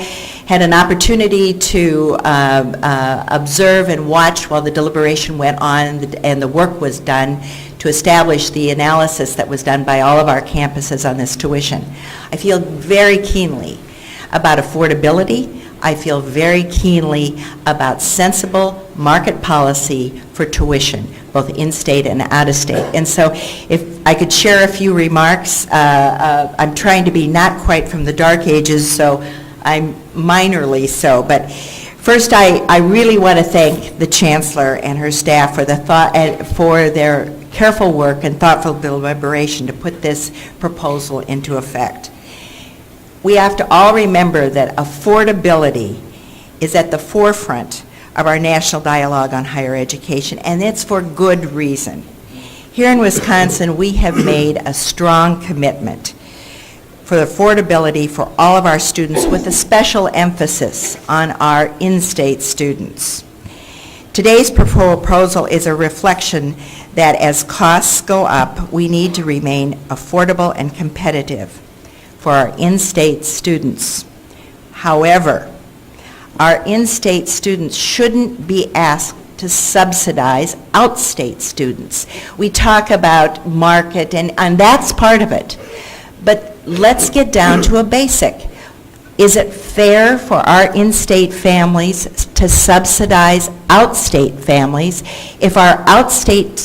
had an opportunity to observe and watch while the deliberation went on and the work was done to establish the analysis that was done by all of our campuses on this tuition. I feel very keenly about affordability. I feel very keenly about sensible market policy for tuition, both in-state and out-of-state. And so if I could share a few remarks, I'm trying to be not quite from the dark ages, so I'm minorly so. But first, I really want to thank the Chancellor and her staff for for their careful work and thoughtful deliberation to put this proposal into effect. We have to all remember that affordability is at the forefront of our national dialogue on higher education, and it's for good reason. Here in Wisconsin, we have made a strong commitment for affordability for all of our students, with a special emphasis on our in-state students. Today's proposal is a reflection that as costs go up, we need to remain affordable and competitive for our in-state students. However, our in-state students shouldn't be asked to subsidize out-state students. We talk about market, and that's part of it. But let's get down to a basic. Is it fair for our in-state families to subsidize out-state families if our out-state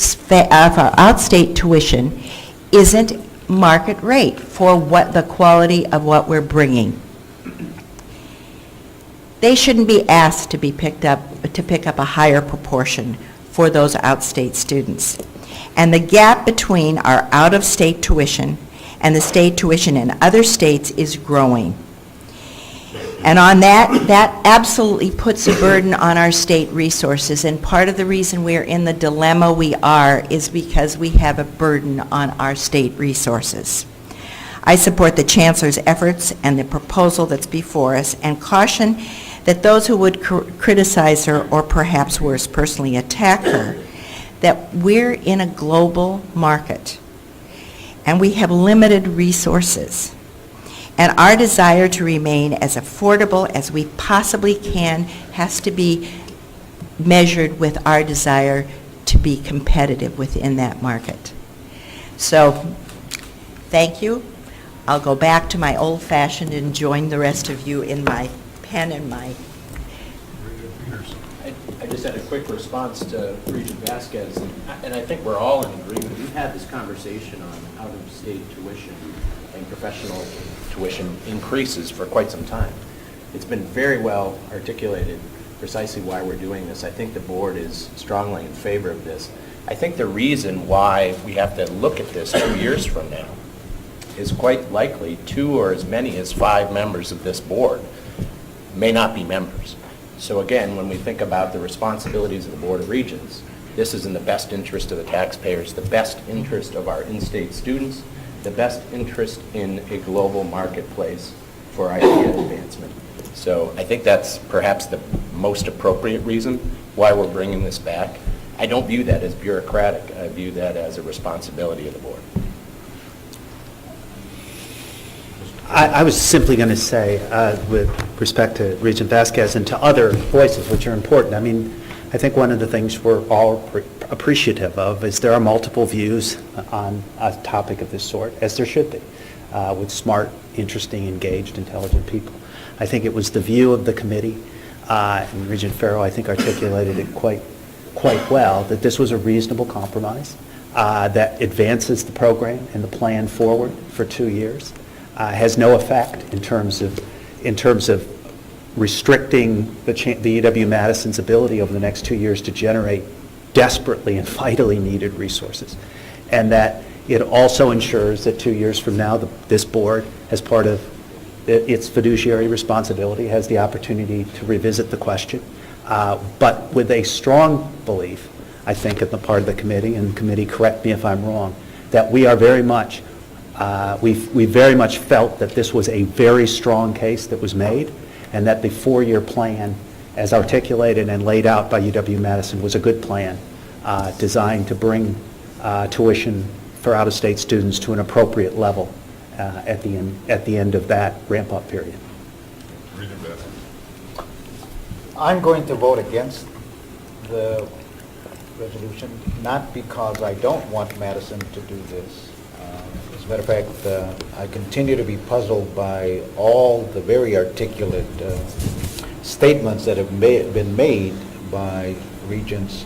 tuition isn't market rate for what the quality of what we're bringing? They shouldn't be asked to pick up a higher proportion for those out-state students. And the gap between our out-of-state tuition and the state tuition in other states is growing. And on that absolutely puts a burden on our state resources, and part of the reason we're in the dilemma we are is because we have a burden on our state resources. I support the Chancellor's efforts and the proposal that's before us, and caution that those who would criticize her, or perhaps worse, personally attack her, that we're in a global market, and we have limited resources. And our desire to remain as affordable as we possibly can has to be measured with our desire to be competitive within that market. So, thank you. I'll go back to my old-fashioned and join the rest of you in my pen and my... I just had a quick response to Regent Vasquez, and I think we're all in agreement. We've had this conversation on out-of-state tuition and professional tuition increases for quite some time. It's been very well articulated precisely why we're doing this. I think the board is strongly in favor of this. I think the reason why we have to look at this 2 years from now is quite likely 2 or as many as 5 members of this board may not be members. So again, when we think about the responsibilities of the Board of Regents, this is in the best interest of the taxpayers, the best interest of our in-state students, the best interest in a global marketplace for idea advancement. So I think that's perhaps the most appropriate reason why we're bringing this back. I don't view that as bureaucratic. I view that as a responsibility of the board. I was simply going to say, with respect to Regent Vasquez and to other voices, which are important, I mean, I think one of the things we're all appreciative of is there are multiple views on a topic of this sort, as there should be, with smart, interesting, engaged, intelligent people. I think it was the view of the committee, and Regent Farrow, I think, articulated it quite well, that this was a reasonable compromise that advances the program and the plan forward for 2 years. Has no effect in terms of restricting the UW-Madison's ability over the next 2 years to generate desperately and vitally needed resources. And that it also ensures that 2 years from now, this board, as part of its fiduciary responsibility, has the opportunity to revisit the question, but with a strong belief, I think, on the part of the committee, and the committee, correct me if I'm wrong, that we are very much we very much felt that this was a very strong case that was made, and that the 4-year plan, as articulated and laid out by UW-Madison, was a good plan designed to bring tuition for out-of-state students to an appropriate level at the end of that ramp-up period. I'm going to vote against the resolution, not because I don't want Madison to do this. As a matter of fact, I continue to be puzzled by all the very articulate statements that have been made by Regents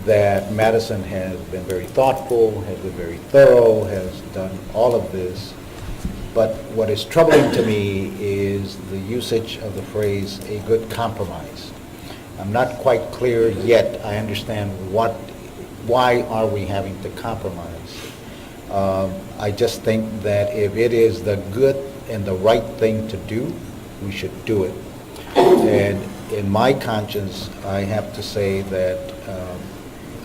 that Madison has been very thoughtful, has been very thorough, has done all of this. But what is troubling to me is the usage of the phrase, a good compromise. I'm not quite clear yet. I understand why are we having to compromise. I just think that if it is the good and the right thing to do, we should do it. And in my conscience, I have to say that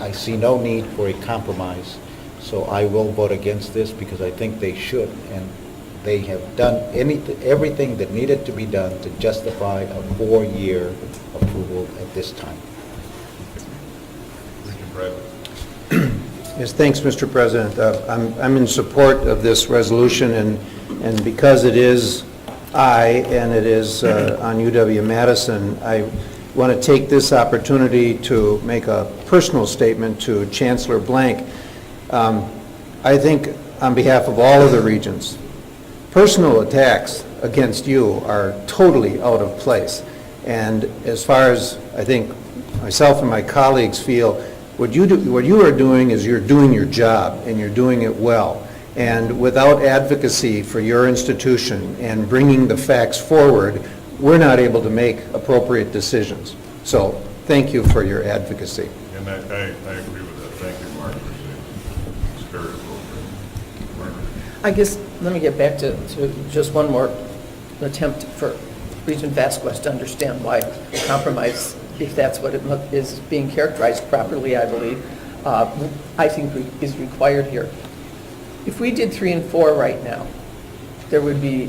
I see no need for a compromise. So I will vote against this because I think they should, and they have done everything that needed to be done to justify a 4-year approval at this time. Yes, thanks, Mr. President. I'm in support of this resolution, and because it is and it is on UW-Madison, I want to take this opportunity to make a personal statement to Chancellor Blank. I think on behalf of all of the regents, personal attacks against you are totally out of place. And as far as I think myself and my colleagues feel, what you are doing is you're doing your job, and you're doing it well. And without advocacy for your institution and bringing the facts forward, we're not able to make appropriate decisions. So thank you for your advocacy. And I agree with that. Thank you, Mark, for saying it's very appropriate. Margaret. I guess, let me get back to just one more attempt for Regent Vasquez to understand why compromise, if that's what it is being characterized properly, I believe, I think is required here. If we did 3 and 4 right now, there would be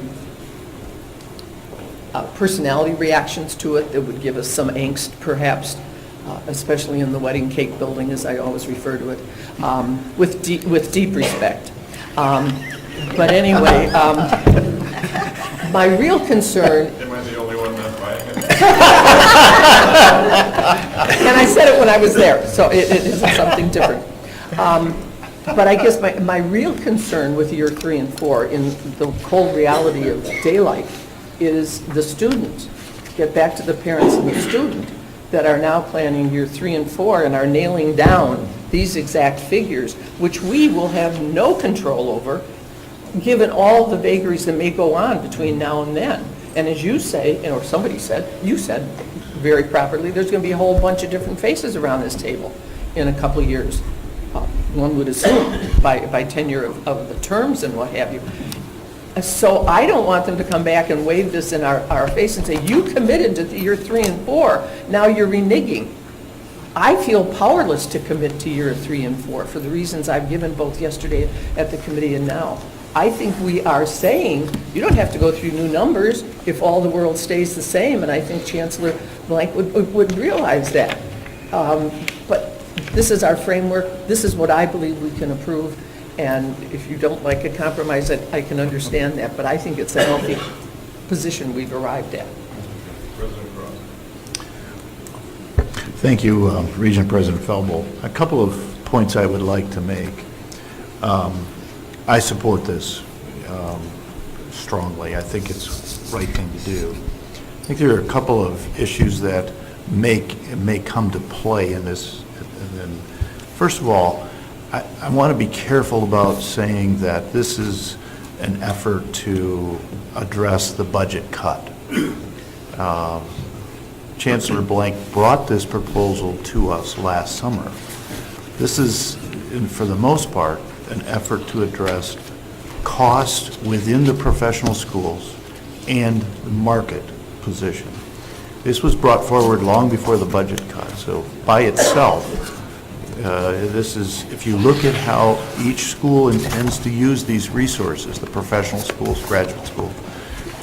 personality reactions to it that would give us some angst, perhaps, especially in the wedding cake building, as I always refer to it, with deep respect. But anyway, my real concern... Am I the only one not buying it? And I said it when I was there, so it isn't something different. But I guess my real concern with year 3 and 4 in the cold reality of daylight is the student. Get back to the parents and the student that are now planning year 3 and 4 and are nailing down these exact figures, which we will have no control over, given all the vagaries that may go on between now and then. And as you say, or somebody said, you said, very properly, there's going to be a whole bunch of different faces around this table in a couple of years. One would assume by tenure of the terms and what have you. So I don't want them to come back and wave this in our face and say, you committed to year 3 and 4, now you're reneging. I feel powerless to commit to year 3 and 4 for the reasons I've given both yesterday at the committee and now. I think we are saying you don't have to go through new numbers if all the world stays the same, and I think Chancellor Blank would realize that. But this is our framework. This is what I believe we can approve, and if you don't like a compromise, I can understand that, but I think it's a healthy position we've arrived at. President Cross. Thank you, Regent President Felbold. A couple of points I would like to make. I support this strongly. I think it's the right thing to do. I think there are a couple of issues that may come to play in this. And first of all, I want to be careful about saying that this is an effort to address the budget cut. Chancellor Blank brought this proposal to us last summer. This is, for the most part, an effort to address cost within the professional schools and the market position. This was brought forward long before the budget cut, so by itself, this is, if you look at how each school intends to use these resources, the professional schools, graduate schools,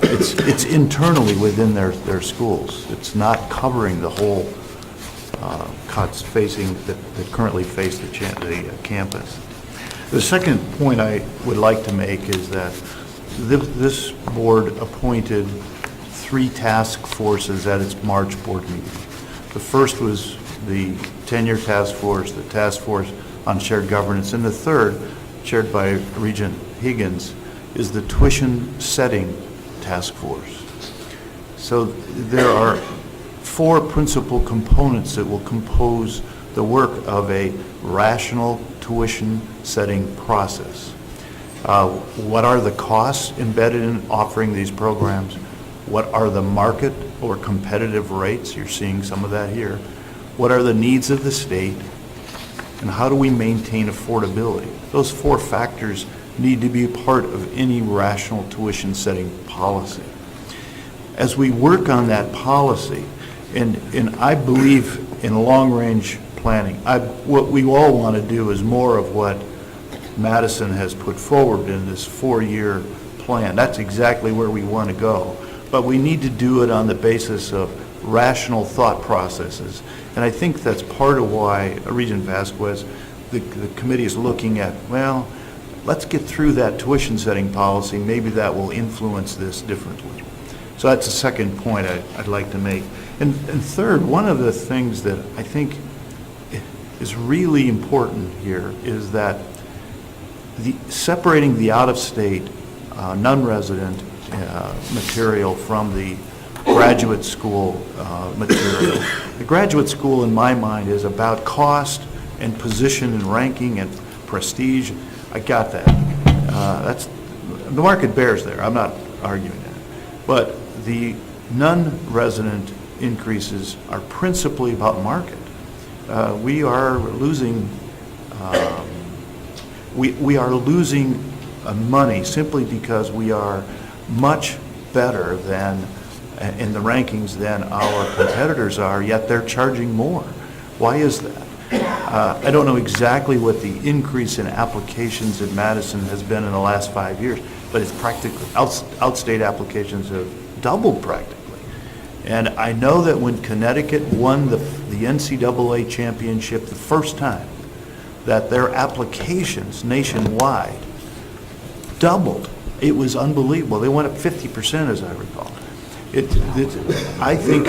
it's internally within their schools. It's not covering the whole cuts that currently face the campus. The second point I would like to make is that this board appointed 3 task forces at its March board meeting. The first was the tenure task force, the task force on shared governance, and the third, chaired by Regent Higgins, is the tuition setting task force. So there are 4 principal components that will compose the work of a rational tuition setting process. What are the costs embedded in offering these programs? What are the market or competitive rates? You're seeing some of that here. What are the needs of the state? And how do we maintain affordability? Those 4 factors need to be part of any rational tuition setting policy. As we work on that policy, and I believe in long-range planning, what we all want to do is more of what Madison has put forward in this 4-year plan. That's exactly where we want to go. But we need to do it on the basis of rational thought processes. And I think that's part of why Regent Vasquez, the committee is looking at, well, let's get through that tuition setting policy. Maybe that will influence this differently. So that's the second point I'd like to make. And third, one of the things that I think is really important here is that separating the out-of-state, non-resident material from the graduate school material. The graduate school, in my mind, is about cost and position and ranking and prestige. I got that. That's the market bears there. I'm not arguing that. But the non-resident increases are principally about market. We are losing. We are losing money simply because we are much better than in the rankings than our competitors are, yet they're charging more. Why is that? I don't know exactly what the increase in applications at Madison has been in the last 5 years, but it's practically, outstate applications have doubled practically. And I know that when Connecticut won the NCAA championship the first time, that their applications nationwide doubled. It was unbelievable. They went up 50%, as I recall. I think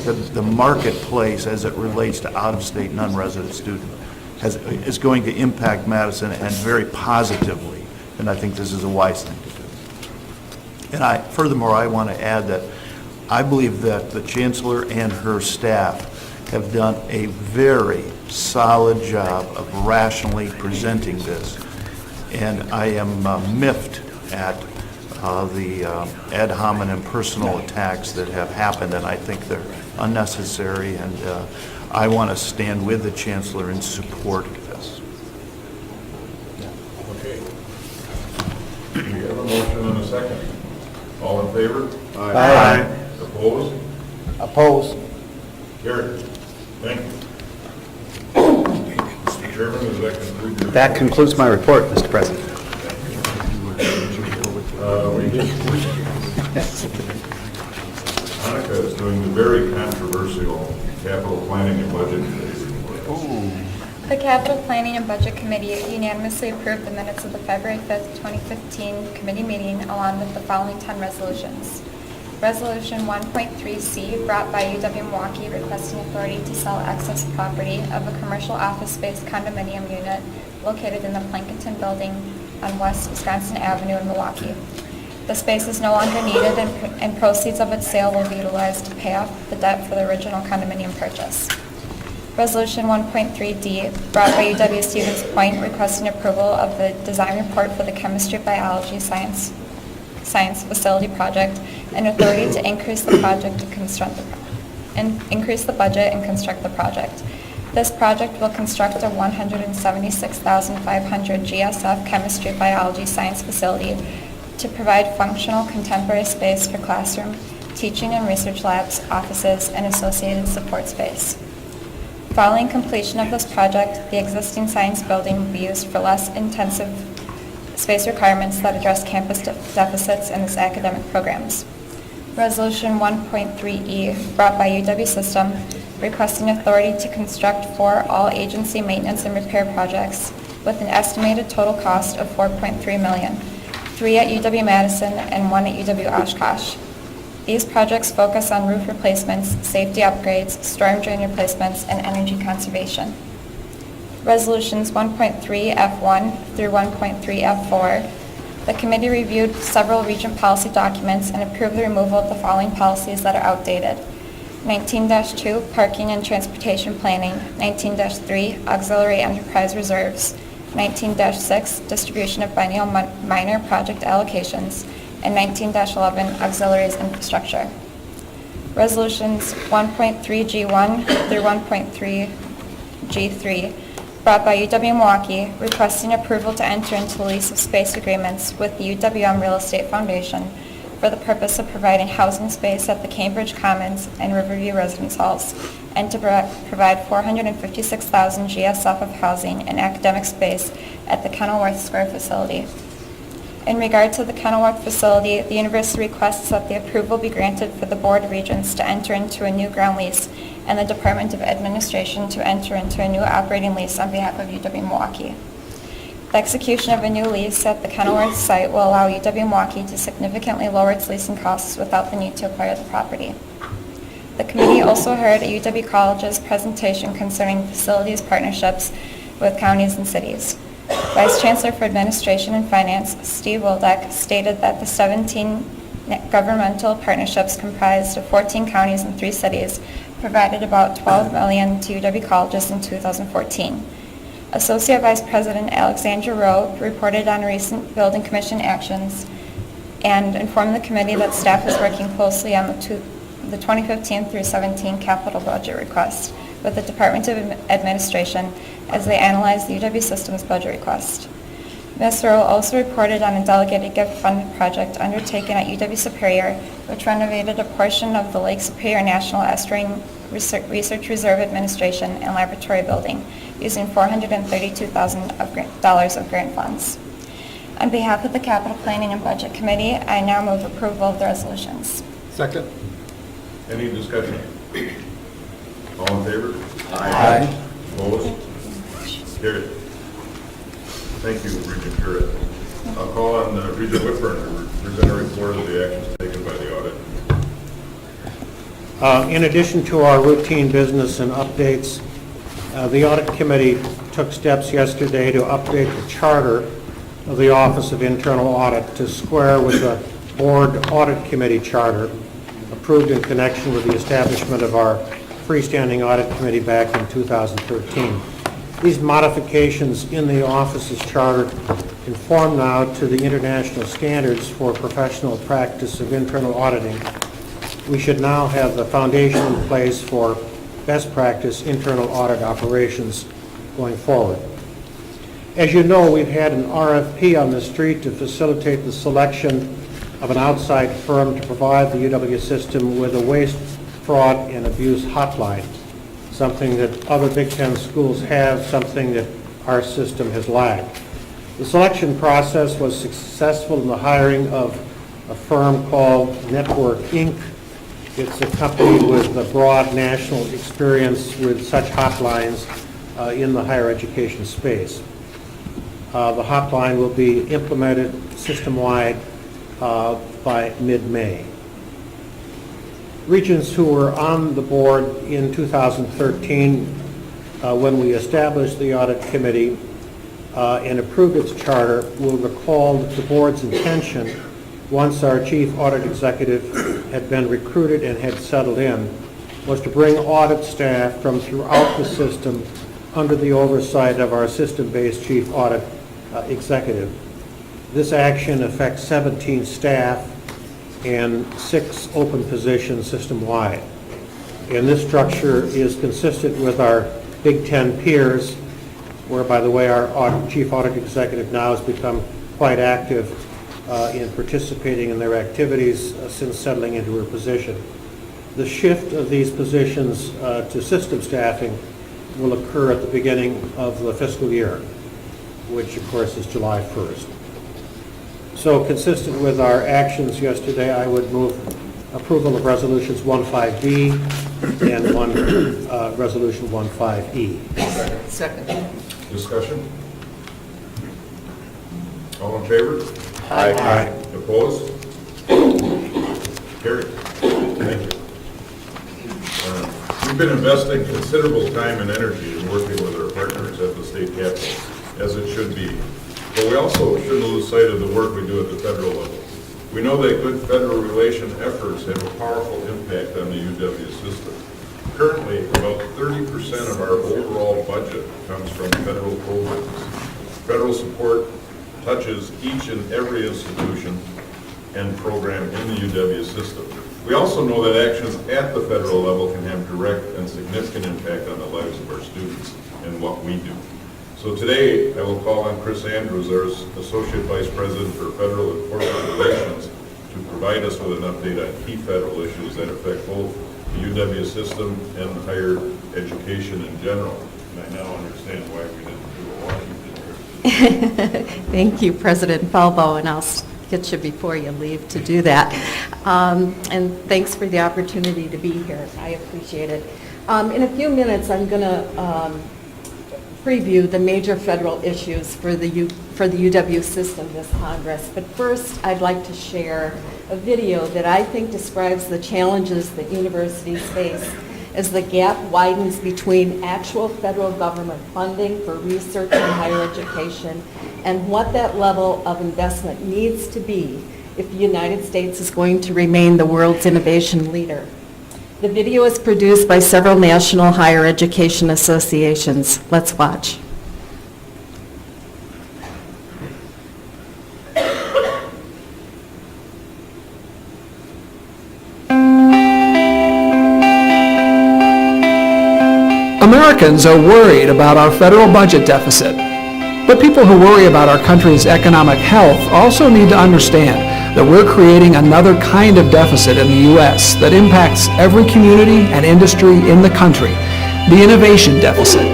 that the marketplace, as it relates to out-of-state non-resident students, is going to impact Madison and very positively. And I think this is a wise thing to do. And furthermore, I want to add that I believe that the Chancellor and her staff have done a very solid job of rationally presenting this. And I am miffed at the ad hominem personal attacks that have happened, and I think they're unnecessary, and I want to stand with the chancellor in support of this. Okay. We have a motion and a second. All in favor? Aye. Opposed? Opposed? Carried. Thank you. Mr. Chairman, does that conclude your... That concludes my report, Mr. President. Monica is doing the very controversial capital planning and budget committee report. The Capital Planning and Budget Committee unanimously approved the minutes of the February 5th, 2015 committee meeting along with the following 10 resolutions. Resolution 1.3C brought by UW-Milwaukee requesting authority to sell excess property of a commercial office space condominium unit located in the Plankinton Building on West Wisconsin Avenue in Milwaukee. The space is no longer needed and proceeds of its sale will be utilized to pay off the debt for the original condominium purchase. Resolution 1.3D brought by UW Stevens Point requesting approval of the design report for the chemistry biology science facility project and authority to increase the project and increase the budget and construct the project. This project will construct a 176,500 GSF chemistry biology science facility to provide functional contemporary space for classroom, teaching and research labs, offices, and associated support space. Following completion of this project, the existing science building will be used for less intensive space requirements that address campus deficits in its academic programs. Resolution 1.3E brought by UW System requesting authority to construct 4 all-agency maintenance and repair projects with an estimated total cost of $4.3 million, 3 at UW-Madison and 1 at UW-Oshkosh. These projects focus on roof replacements, safety upgrades, storm drain replacements, and energy conservation. Resolutions 1.3F1 through 1.3F4. The committee reviewed several Regent policy documents and approved the removal of the following policies that are outdated. 19-2, Parking and Transportation Planning. 19-3, Auxiliary Enterprise Reserves. 19-6, Distribution of Biennial Minor Project Allocations. And 19-11, Auxiliaries Infrastructure. Resolutions 1.3G1 through 1.3G3, brought by UW-Milwaukee, requesting approval to enter into lease of space agreements with the UWM Real Estate Foundation for the purpose of providing housing space at the Cambridge Commons and Riverview Residence Halls, and to provide 456,000 GSF of housing and academic space at the Kenilworth Square facility. In regard to the Kenilworth facility, the university requests that the approval be granted for the Board of Regents to enter into a new ground lease and the Department of Administration to enter into a new operating lease on behalf of UW-Milwaukee. The execution of a new lease at the Kenilworth site will allow UW-Milwaukee to significantly lower its leasing costs without the need to acquire the property. The committee also heard a UW College's presentation concerning facilities partnerships with counties and cities. Vice Chancellor for Administration and Finance, Steve Wildeck, stated that the 17 governmental partnerships comprised of 14 counties and 3 cities provided about $12 million to UW colleges in 2014. Associate Vice President Alexandra Rowe reported on recent building commission actions and informed the committee that staff is working closely on the 2015 through 17 capital budget request with the Department of Administration as they analyze the UW Systems budget request. Ms. Rowe also reported on a delegated gift fund project undertaken at UW Superior, which renovated a portion of the Lake Superior National Estuarine Research Reserve Administration and Laboratory Building, using $432,000 of grant funds. On behalf of the Capital Planning and Budget Committee, I now move approval of the resolutions. Second. Any discussion? All in favor? Aye. Opposed? Carried. Thank you, Regent Curran. I'll call on Regent Whitburn to present a report of the actions taken by the audit. In addition to our routine business and updates, the Audit Committee took steps yesterday to update the charter of the Office of Internal Audit to square with the Board Audit Committee charter approved in connection with the establishment of our freestanding Audit Committee back in 2013. These modifications in the office's charter conform now to the international standards for professional practice of internal auditing, we should now have the foundation in place for best practice internal audit operations going forward. As you know, we've had an RFP on the street to facilitate the selection of an outside firm to provide the UW system with a waste, fraud, and abuse hotline, something that other Big Ten schools have, something that our system has lacked. The selection process was successful in the hiring of a firm called Network Inc. It's a company with a broad national experience with such hotlines in the higher education space. The hotline will be implemented system-wide by mid-May. Regents who were on the board in 2013 when we established the audit committee and approved its charter will recall that the board's intention, once our chief audit executive had been recruited and had settled in, was to bring audit staff from throughout the system under the oversight of our system-based chief audit executive. This action affects 17 staff and 6 open positions system-wide. And this structure is consistent with our Big Ten peers, where, by the way, our chief audit executive now has become quite active in participating in their activities since settling into her position. The shift of these positions to system staffing will occur at the beginning of the fiscal year, which of course is July 1st. So consistent with our actions yesterday, I would move approval of resolutions 15B and resolution 15E. Second. Discussion? All in favor? Aye. Opposed? Carried. Thank you. We've been investing considerable time and energy in working with our partners at the state capitol, as it should be. But we also shouldn't lose sight of the work we do at the federal level. We know that good federal relation efforts have a powerful impact on the UW system. Currently, about 30% of our overall budget comes from federal programs. Federal support touches each and every institution and program in the UW system. We also know that actions at the federal level can have direct and significant impact on the lives of our students and what we do. So today, I will call on Chris Andrews, our Associate Vice President for Federal and Corporate Relations, to provide us with an update on key federal issues that affect both the UW system and higher education in general. And I now understand why we didn't do a Washington trip. Thank you, President Falbo, and I'll get you before you leave to do that. And thanks for the opportunity to be here. I appreciate it. In a few minutes, I'm going to preview the major federal issues for the UW system this Congress. But first, I'd like to share a video that I think describes the challenges that universities face as the gap widens between actual federal government funding for research and higher education and what that level of investment needs to be if the United States is going to remain the world's innovation leader. The video is produced by several national higher education associations. Let's watch. Americans are worried about our federal budget deficit. But people who worry about our country's economic health also need to understand that we're creating another kind of deficit in the U.S. that impacts every community and industry in the country, the innovation deficit.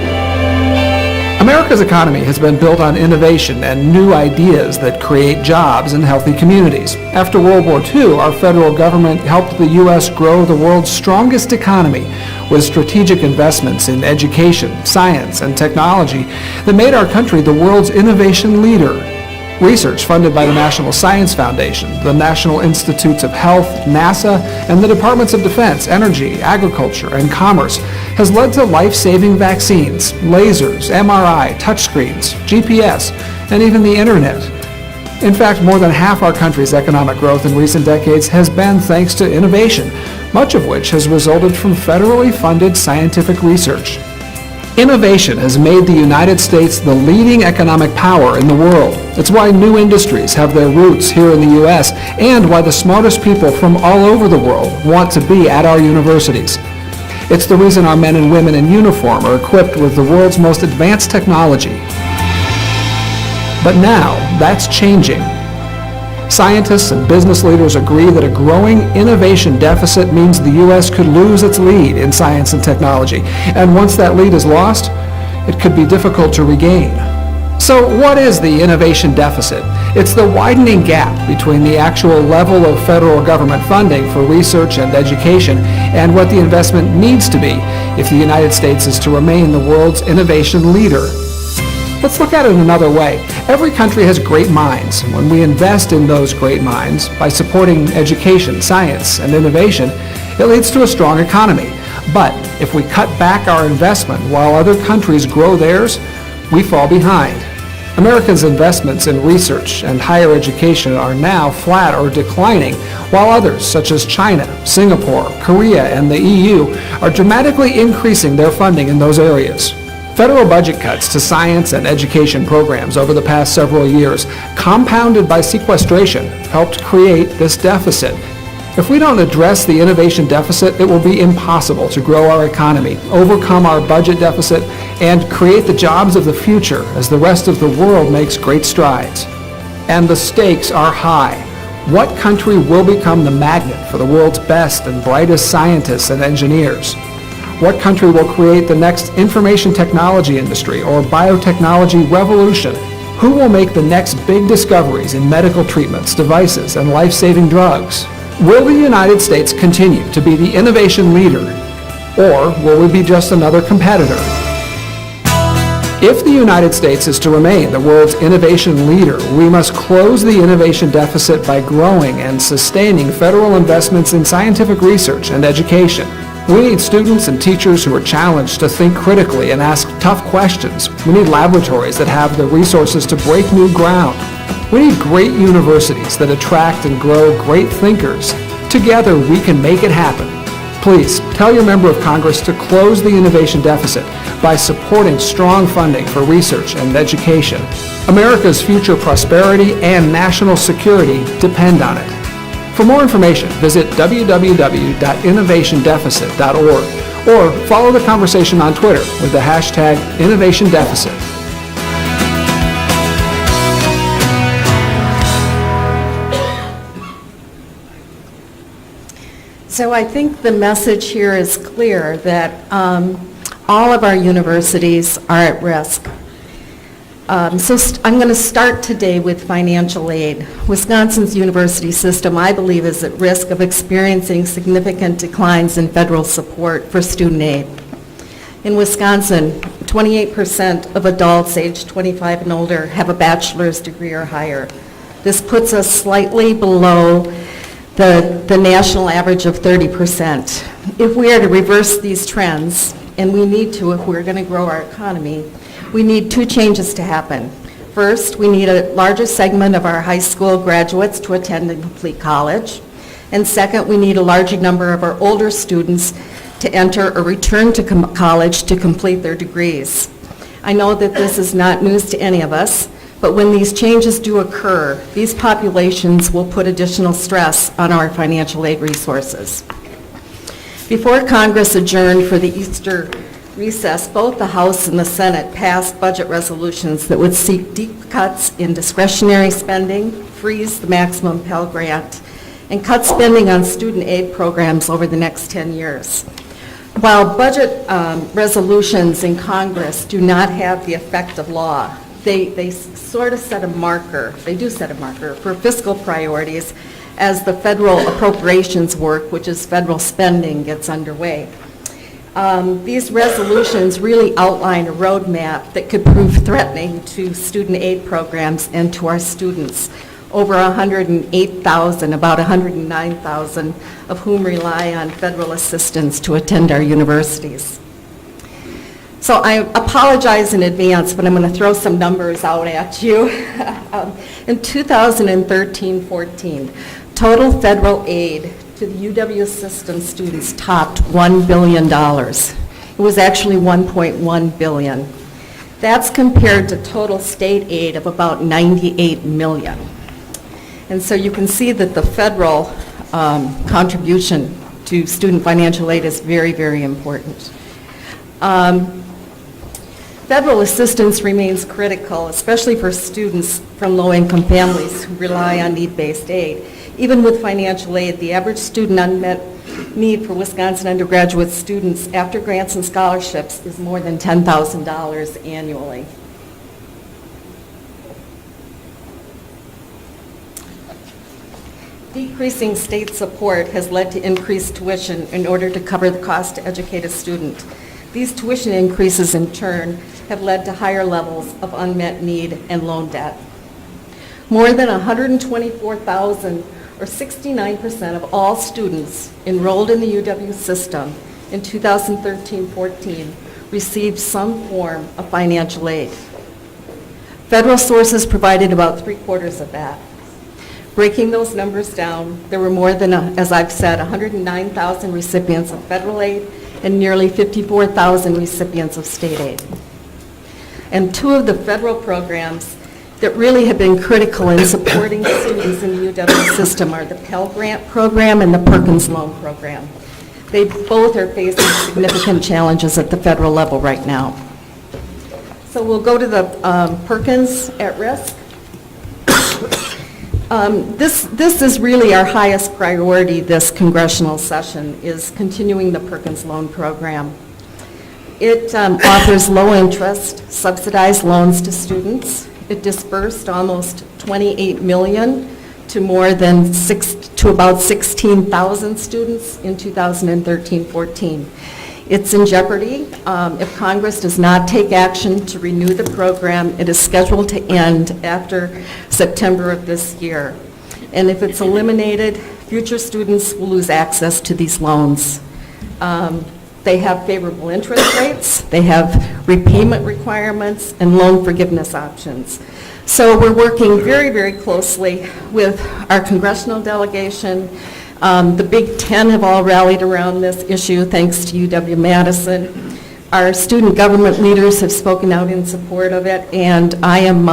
America's economy has been built on innovation and new ideas that create jobs and healthy communities. After World War II, our federal government helped the U.S. grow the world's strongest economy with strategic investments in education, science, and technology that made our country the world's innovation leader. Research funded by the National Science Foundation, the National Institutes of Health, NASA, and the Departments of Defense, Energy, Agriculture, and Commerce has led to life-saving vaccines, lasers, MRI, touchscreens, GPS, and even the Internet. In fact, more than half our country's economic growth in recent decades has been thanks to innovation, much of which has resulted from federally funded scientific research. Innovation has made the United States the leading economic power in the world. It's why new industries have their roots here in the U.S. and why the smartest people from all over the world want to be at our universities. It's the reason our men and women in uniform are equipped with the world's most advanced technology. But now, that's changing. Scientists and business leaders agree that a growing innovation deficit means the U.S. could lose its lead in science and technology, and once that lead is lost, it could be difficult to regain. So what is the innovation deficit? It's the widening gap between the actual level of federal government funding for research and education and what the investment needs to be if the United States is to remain the world's innovation leader. Let's look at it another way. Every country has great minds. When we invest in those great minds by supporting education, science, and innovation, it leads to a strong economy. But if we cut back our investment while other countries grow theirs, we fall behind. Americans' investments in research and higher education are now flat or declining, while others, such as China, Singapore, Korea, and the EU, are dramatically increasing their funding in those areas. Federal budget cuts to science and education programs over the past several years, compounded by sequestration, helped create this deficit. If we don't address the innovation deficit, it will be impossible to grow our economy, overcome our budget deficit, and create the jobs of the future as the rest of the world makes great strides. And the stakes are high. What country will become the magnet for the world's best and brightest scientists and engineers? What country will create the next information technology industry or biotechnology revolution? Who will make the next big discoveries in medical treatments, devices, and life-saving drugs? Will the United States continue to be the innovation leader, or will we be just another competitor? If the United States is to remain the world's innovation leader, we must close the innovation deficit by growing and sustaining federal investments in scientific research and education. We need students and teachers who are challenged to think critically and ask tough questions. We need laboratories that have the resources to break new ground. We need great universities that attract and grow great thinkers. Together, we can make it happen. Please, tell your member of Congress to close the innovation deficit by supporting strong funding for research and education. America's future prosperity and national security depend on it. For more information, visit www.innovationdeficit.org or follow the conversation on Twitter with the hashtag InnovationDeficit. So I think the message here is clear that all of our universities are at risk. I'm going to start today with financial aid. Wisconsin's university system, I believe, is at risk of experiencing significant declines in federal support for student aid. In Wisconsin, 28% of adults aged 25 and older have a bachelor's degree or higher. This puts us slightly below the national average of 30%. If we are to reverse these trends, and we need to if we're going to grow our economy, we need two changes to happen. First, we need a larger segment of our high school graduates to attend and complete college. And second, we need a larger number of our older students to enter or return to college to complete their degrees. I know that this is not news to any of us, but when these changes do occur, these populations will put additional stress on our financial aid resources. Before Congress adjourned for the Easter recess, both the House and the Senate passed budget resolutions that would seek deep cuts in discretionary spending, freeze the maximum Pell Grant, and cut spending on student aid programs over the next 10 years. While budget resolutions in Congress do not have the effect of law, they sort of set a marker, for fiscal priorities as the federal appropriations work, which is federal spending, gets underway. These resolutions really outline a roadmap that could prove threatening to student aid programs and to our students. Over 108,000, about 109,000 of whom rely on federal assistance to attend our universities. So I apologize in advance, but I'm going to throw some numbers out at you. In 2013-14, total federal aid to the UW system students topped $1 billion. It was actually 1.1 billion. That's compared to total state aid of about 98 million. And so you can see that the federal contribution to student financial aid is very, very important. Federal assistance remains critical, especially for students from low-income families who rely on need-based aid. Even with financial aid, the average student unmet need for Wisconsin undergraduate students after grants and scholarships is more than $10,000 annually. Decreasing state support has led to increased tuition in order to cover the cost to educate a student. These tuition increases, in turn, have led to higher levels of unmet need and loan debt. More than 124,000, or 69% of all students enrolled in the UW system in 2013-14 received some form of financial aid. Federal sources provided about 3/4 of that. Breaking those numbers down, there were more than, as I've said, 109,000 recipients of federal aid and nearly 54,000 recipients of state aid. And two of the federal programs that really have been critical in supporting students in the UW system are the Pell Grant Program and the Perkins Loan Program. They both are facing significant challenges at the federal level right now. So we'll go to the Perkins at risk. This is really our highest priority this congressional session, is continuing the Perkins Loan Program. It offers low-interest, subsidized loans to students. It dispersed almost $28 million to about 16,000 students in 2013-14. It's in jeopardy. If Congress does not take action to renew the program, it is scheduled to end after September of this year. And if it's eliminated, future students will lose access to these loans. They have favorable interest rates, they have repayment requirements, and loan forgiveness options. So we're working very, very closely with our congressional delegation. The Big Ten have all rallied around this issue, thanks to UW-Madison. Our student government leaders have spoken out in support of it, and I am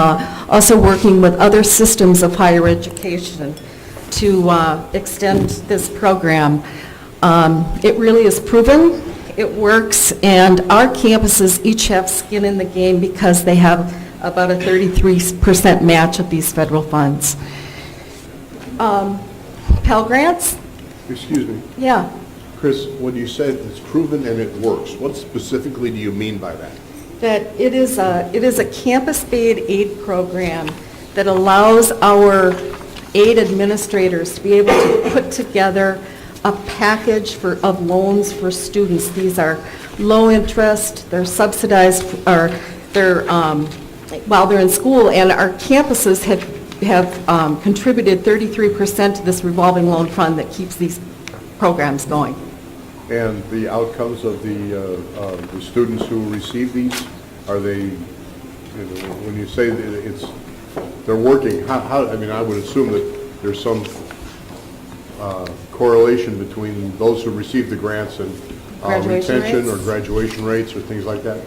also working with other systems of higher education to extend this program. It really is proven, it works, and our campuses each have skin in the game because they have about a 33% match of these federal funds. Pell Grants? Excuse me. Yeah. Chris, when you said it's proven and it works, what specifically do you mean by that? That it is a campus aid program that allows our aid administrators to be able to put together a package of loans for students. These are low interest, they're subsidized, or they're while they're in school, and our campuses have contributed 33% to this revolving loan fund that keeps these programs going. And the outcomes of the students who receive these, are they, when you say that they're working, how, I mean, I would assume that there's some correlation between those who receive the grants and retention or graduation rates or things like that?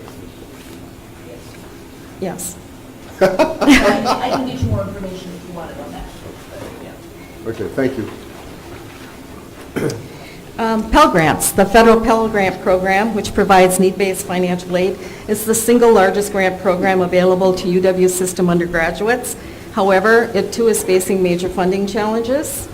Yes. I can get you more information if you want it on that. Okay, thank you. Pell Grants, the federal Pell Grant Program, which provides need-based financial aid, is the single largest grant program available to UW system undergraduates. However, it too is facing major funding challenges.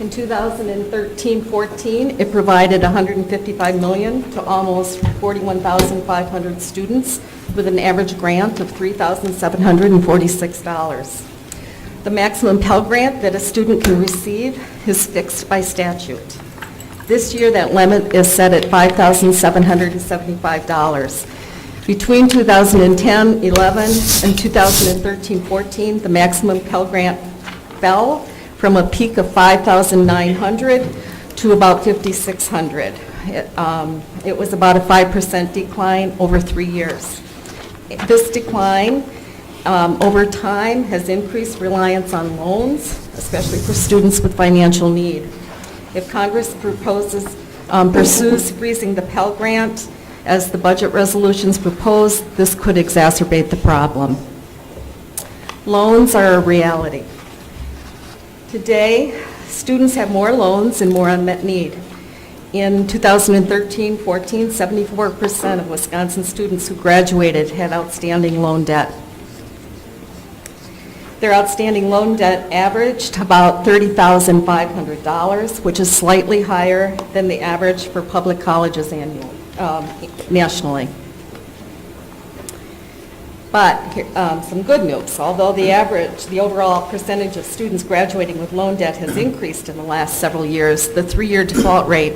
In 2013-14, it provided $155 million to almost 41,500 students with an average grant of $3,746. The maximum Pell Grant that a student can receive is fixed by statute. This year, that limit is set at $5,775. Between 2010-11 and 2013-14, the maximum Pell Grant fell from a peak of $5,900 to about $5,600. It was about a 5% decline over 3 years. This decline over time has increased reliance on loans, especially for students with financial need. If Congress proposes pursues freezing the Pell Grant, as the budget resolutions propose, this could exacerbate the problem. Loans are a reality. Today, students have more loans and more unmet need. In 2013-14, 74% of Wisconsin students who graduated had outstanding loan debt. Their outstanding loan debt averaged about $30,500, which is slightly higher than the average for public colleges nationally. But some good news. Although the overall percentage of students graduating with loan debt has increased in the last several years, the 3-year default rate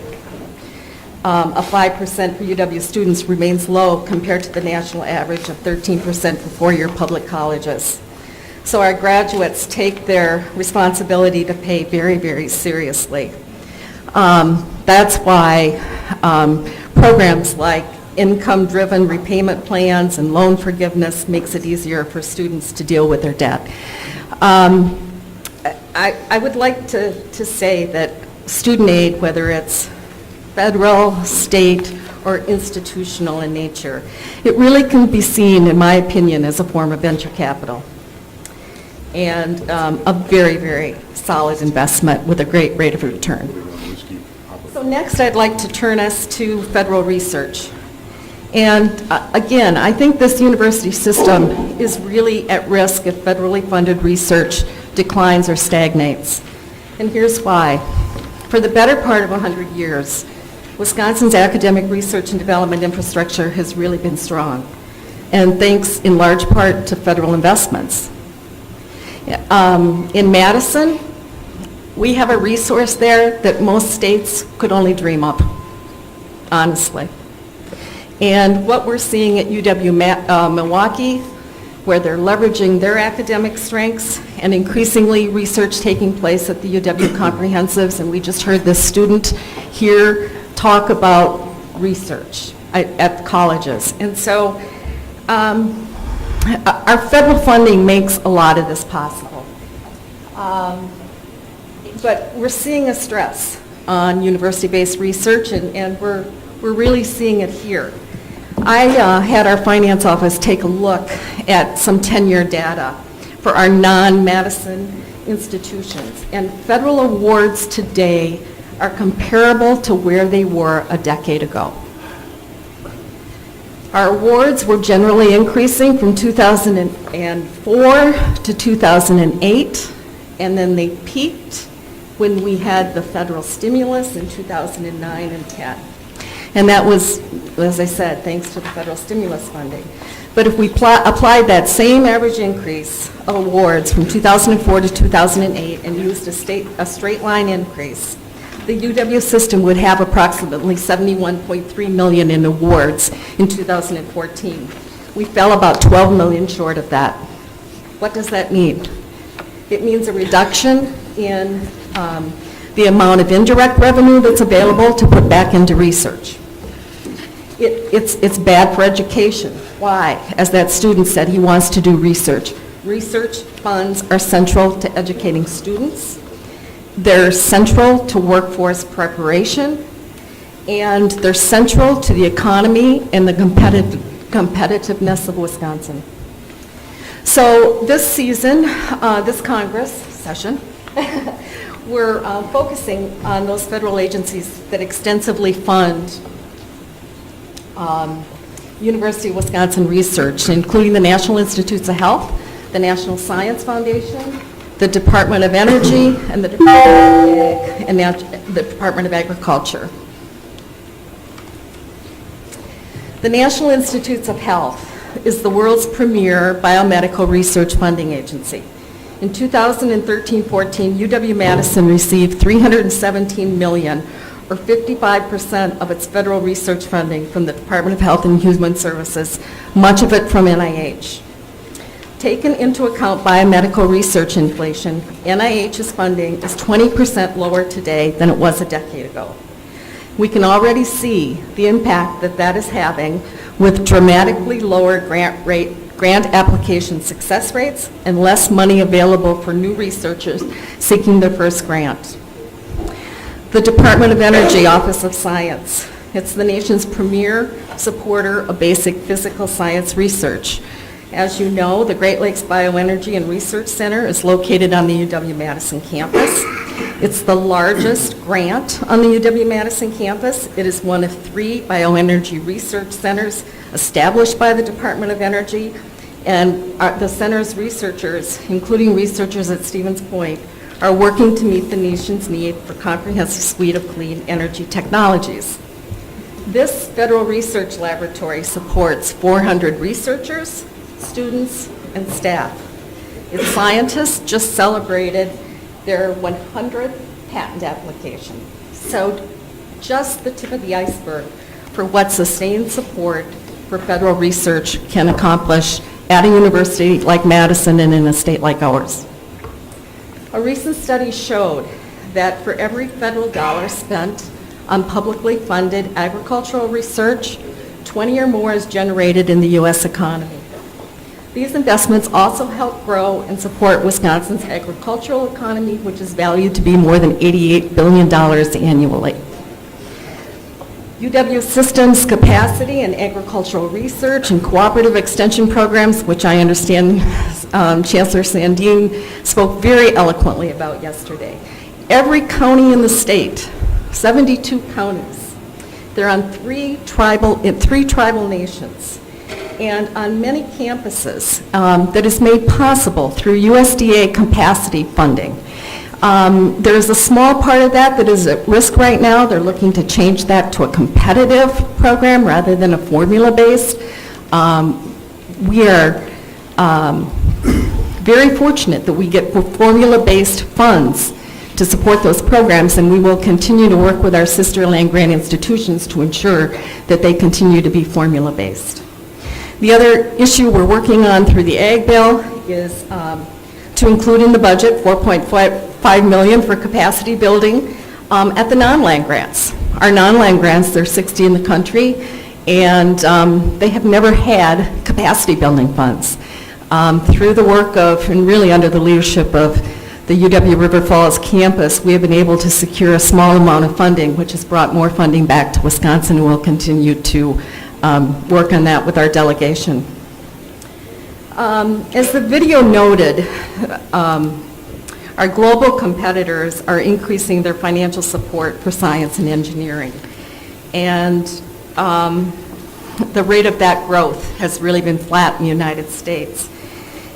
of 5% for UW students remains low compared to the national average of 13% for 4-year public colleges. So our graduates take their responsibility to pay very, very seriously. That's why programs like income-driven repayment plans and loan forgiveness makes it easier for students to deal with their debt. I would like to say that student aid, whether it's federal, state, or institutional in nature, it really can be seen, in my opinion, as a form of venture capital and a very, very solid investment with a great rate of return. So next, I'd like to turn us to federal research. And again, I think this university system is really at risk if federally funded research declines or stagnates. And here's why. For the better part of 100 years, Wisconsin's academic research and development infrastructure has really been strong, and thanks in large part to federal investments. In Madison, we have a resource there that most states could only dream of, honestly. And what we're seeing at UW-Milwaukee, where they're leveraging their academic strengths and increasingly research taking place at the UW Comprehensives, and we just heard this student here talk about research at the colleges. And so our federal funding makes a lot of this possible. But we're seeing a stress on university-based research, and we're really seeing it here. I had our finance office take a look at some tenure data for our non-Madison institutions, and federal awards today are comparable to where they were a decade ago. Our awards were generally increasing from 2004 to 2008, and then they peaked when we had the federal stimulus in 2009 and 10. And that was, as I said, thanks to the federal stimulus funding. But if we applied that same average increase of awards from 2004 to 2008 and used a straight line increase, the UW system would have approximately $71.3 million in awards in 2014. We fell about $12 million short of that. What does that mean? It means a reduction in the amount of indirect revenue that's available to put back into research. It's bad for education. Why? As that student said, he wants to do research. Research funds are central to educating students. They're central to workforce preparation, and they're central to the economy and the competitiveness of Wisconsin. So this season, this Congress session, we're focusing on those federal agencies that extensively fund University of Wisconsin research, including the National Institutes of Health, the National Science Foundation, the Department of Energy, and the Department of Agriculture. The National Institutes of Health is the world's premier biomedical research funding agency. In 2013-14, UW-Madison received $317 million, or 55% of its federal research funding from the Department of Health and Human Services, much of it from NIH. Taken into account biomedical research inflation, NIH's funding is 20% lower today than it was a decade ago. We can already see the impact that that is having with dramatically lower grant application success rates and less money available for new researchers seeking their first grant. The Department of Energy Office of Science. It's the nation's premier supporter of basic physical science research. As you know, the Great Lakes Bioenergy and Research Center is located on the UW-Madison campus. It's the largest grant on the UW-Madison campus. It is one of 3 bioenergy research centers established by the Department of Energy, and the center's researchers, including researchers at Stevens Point, are working to meet the nation's need for a comprehensive suite of clean energy technologies. This federal research laboratory supports 400 researchers, students, and staff. Its scientists just celebrated their 100th patent application. So just the tip of the iceberg for what sustained support for federal research can accomplish at a university like Madison and in a state like ours. A recent study showed that for every federal dollar spent on publicly funded agricultural research, 20 or more is generated in the U.S. economy. These investments also help grow and support Wisconsin's agricultural economy, which is valued to be more than $88 billion annually. UW System's capacity in agricultural research and cooperative extension programs, which I understand Chancellor Sandine spoke very eloquently about yesterday. Every county in the state, 72 counties, they're on 3 tribal nations. And on many campuses, that is made possible through USDA capacity funding. There's a small part of that is at risk right now. They're looking to change that to a competitive program rather than a formula-based. We are very fortunate that we get formula-based funds to support those programs, and we will continue to work with our sister land-grant institutions to ensure that they continue to be formula-based. The other issue we're working on through the Ag Bill is to include in the budget $4.5 million for capacity building at the non-land grants. Our non-land grants, there are 60 in the country, and they have never had capacity building funds. Through the work of, and really under the leadership of the UW River Falls campus, we have been able to secure a small amount of funding, which has brought more funding back to Wisconsin, and we'll continue to work on that with our delegation. As the video noted, our global competitors are increasing their financial support for science and engineering. And the rate of that growth has really been flat in the United States.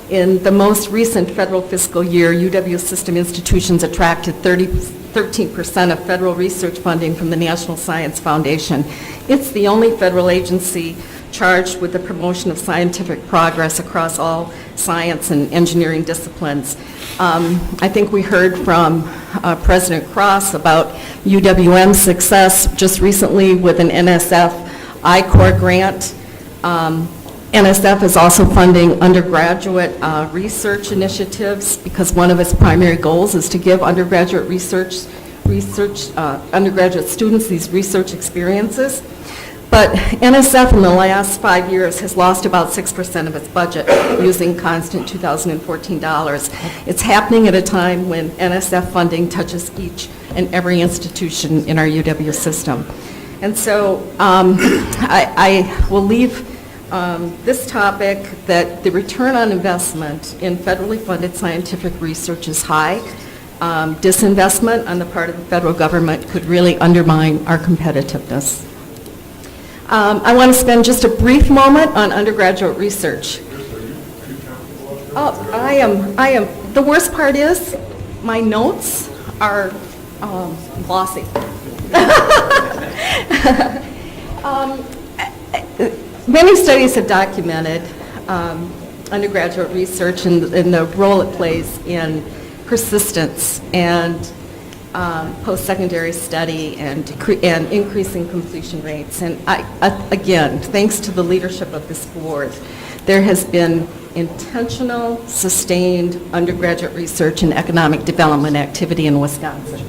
In the most recent federal fiscal year, UW System institutions attracted 13% of federal research funding from the National Science Foundation. It's the only federal agency charged with the promotion of scientific progress across all science and engineering disciplines. I think we heard from President Cross about UWM's success just recently with an NSF I-Corps grant. NSF is also funding undergraduate research initiatives because one of its primary goals is to give undergraduate undergraduate students these research experiences. But NSF in the last 5 years has lost about 6% of its budget using constant 2014 dollars. It's happening at a time when NSF funding touches each and every institution in our UW system. And so I will leave this topic that the return on investment in federally funded scientific research is high. Disinvestment on the part of the federal government could really undermine our competitiveness. I want to spend just a brief moment on undergraduate research. Oh, I am. The worst part is my notes are glossy. Many studies have documented undergraduate research and the role it plays in persistence and post-secondary study and increasing completion rates. And again, thanks to the leadership of this board, there has been intentional, sustained undergraduate research and economic development activity in Wisconsin.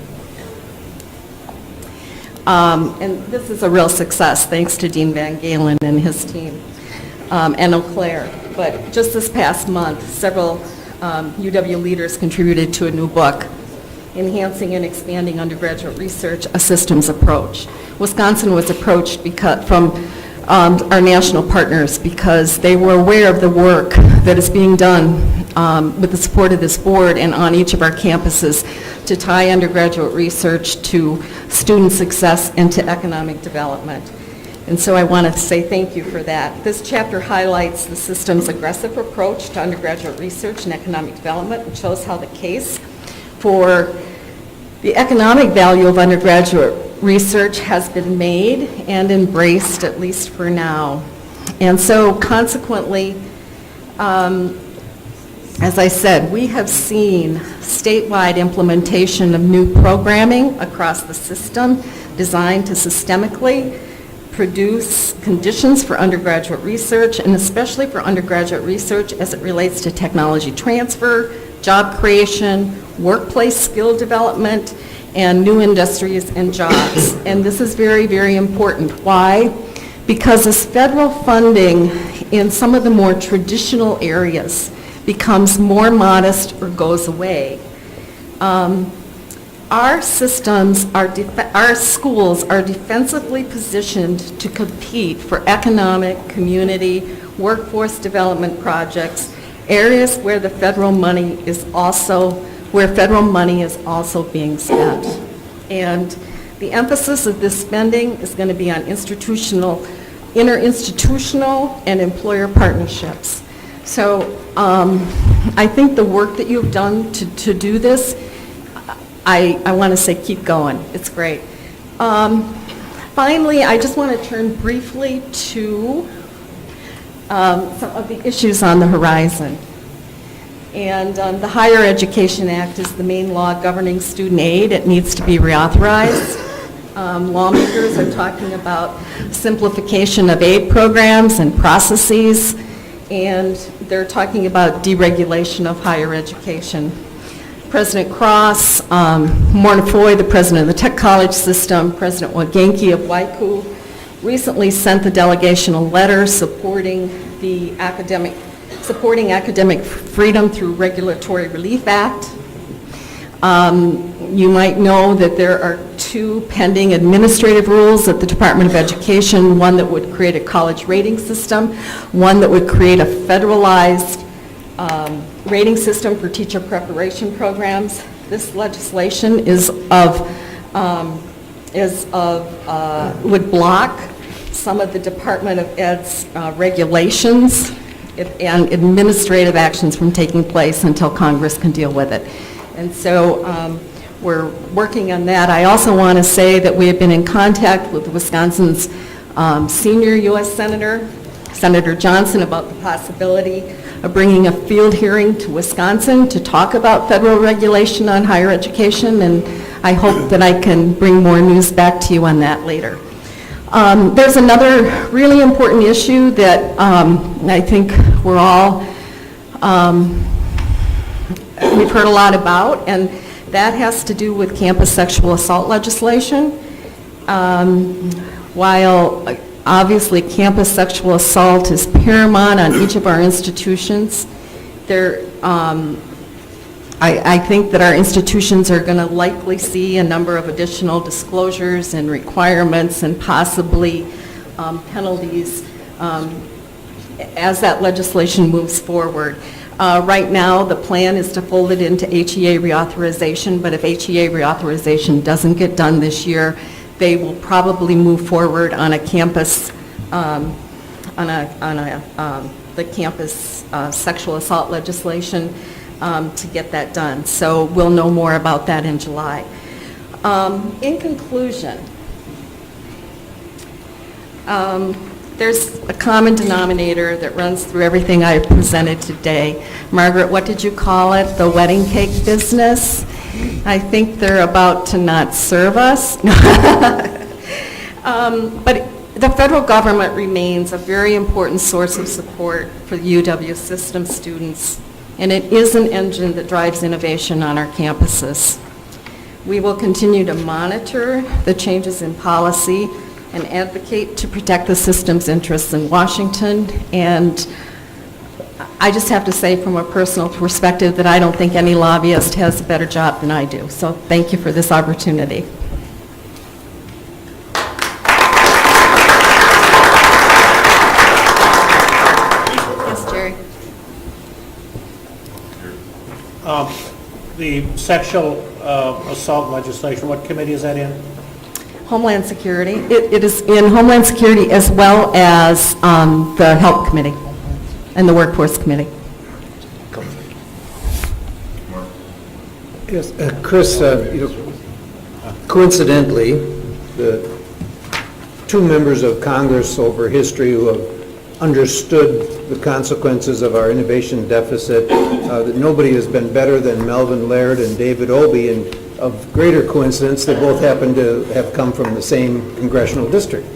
And this is a real success, thanks to Dean Van Galen and his team, and Eau Claire. But just this past month, several UW leaders contributed to a new book enhancing and expanding undergraduate research, a systems approach. Wisconsin was approached from our national partners because they were aware of the work that is being done with the support of this board and on each of our campuses to tie undergraduate research to student success and to economic development. And so I want to say thank you for that. This chapter highlights the system's aggressive approach to undergraduate research and economic development and shows how the case for the economic value of undergraduate research has been made and embraced, at least for now. And so consequently, as I said, we have seen statewide implementation of new programming across the system designed to systemically produce conditions for undergraduate research, and especially for undergraduate research as it relates to technology transfer, job creation, workplace skill development, and new industries and jobs. And this is very, very important. Why? Because as federal funding in some of the more traditional areas becomes more modest or goes away, our systems, our schools are defensively positioned to compete for economic, community, workforce development projects, areas where the federal money is also being spent. And the emphasis of this spending is going to be on interinstitutional and employer partnerships. So I think the work that you've done to do this, I want to say keep going. It's great. Finally, I just want to turn briefly to some of the issues on the horizon. And the Higher Education Act is the main law governing student aid. It needs to be reauthorized. Lawmakers are talking about simplification of aid programs and processes, and they're talking about deregulation of higher education. President Cross, Morna Foy, the president of the Tech College System, President Wagenke of WICU, recently sent the delegation a letter supporting academic freedom through Regulatory Relief Act. You might know that there are 2 pending administrative rules at the Department of Education, one that would create a college rating system, one that would create a federalized rating system for teacher preparation programs. This legislation would block some of the Department of Ed's regulations and administrative actions from taking place until Congress can deal with it. And so we're working on that. I also want to say that we have been in contact with Wisconsin's senior U.S. Senator, Senator Johnson, about the possibility of bringing a field hearing to Wisconsin to talk about federal regulation on higher education, and I hope that I can bring more news back to you on that later. There's another really important issue that I think we're all, we've heard a lot about, and that has to do with campus sexual assault legislation. While obviously campus sexual assault is paramount on each of our institutions, I think that our institutions are going to likely see a number of additional disclosures and requirements and possibly penalties as that legislation moves forward. Right now, the plan is to fold it into HEA reauthorization, but if HEA reauthorization doesn't get done this year, they will probably move forward on a campus, the campus sexual assault legislation to get that done. So we'll know more about that in July. In conclusion, there's a common denominator that runs through everything I've presented today. Margaret, what did you call it? The wedding cake business? I think they're about to not serve us. But the federal government remains a very important source of support for the UW system students, and it is an engine that drives innovation on our campuses. We will continue to monitor the changes in policy and advocate to protect the system's interests in Washington, and I just have to say from a personal perspective that I don't think any lobbyist has a better job than I do. So thank you for this opportunity. Yes, Jerry. The sexual assault legislation, what committee is that in? Homeland Security. It is in Homeland Security as well as the Health Committee and the Workforce Committee. Yes, Chris, coincidentally, the two members of Congress over history who have understood the consequences of our innovation deficit, that nobody has been better than Melvin Laird and David Obey, and of greater coincidence, they both happen to have come from the same congressional district.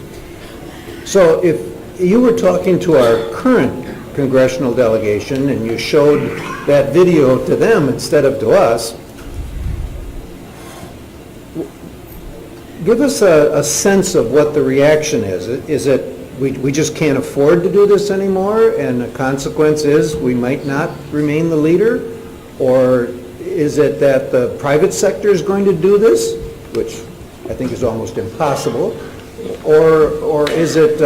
So if you were talking to our current congressional delegation and you showed that video to them instead of to us, give us a sense of what the reaction is. Is it we just can't afford to do this anymore, and the consequence is we might not remain the leader? Or is it that the private sector is going to do this, which I think is almost impossible? Or is it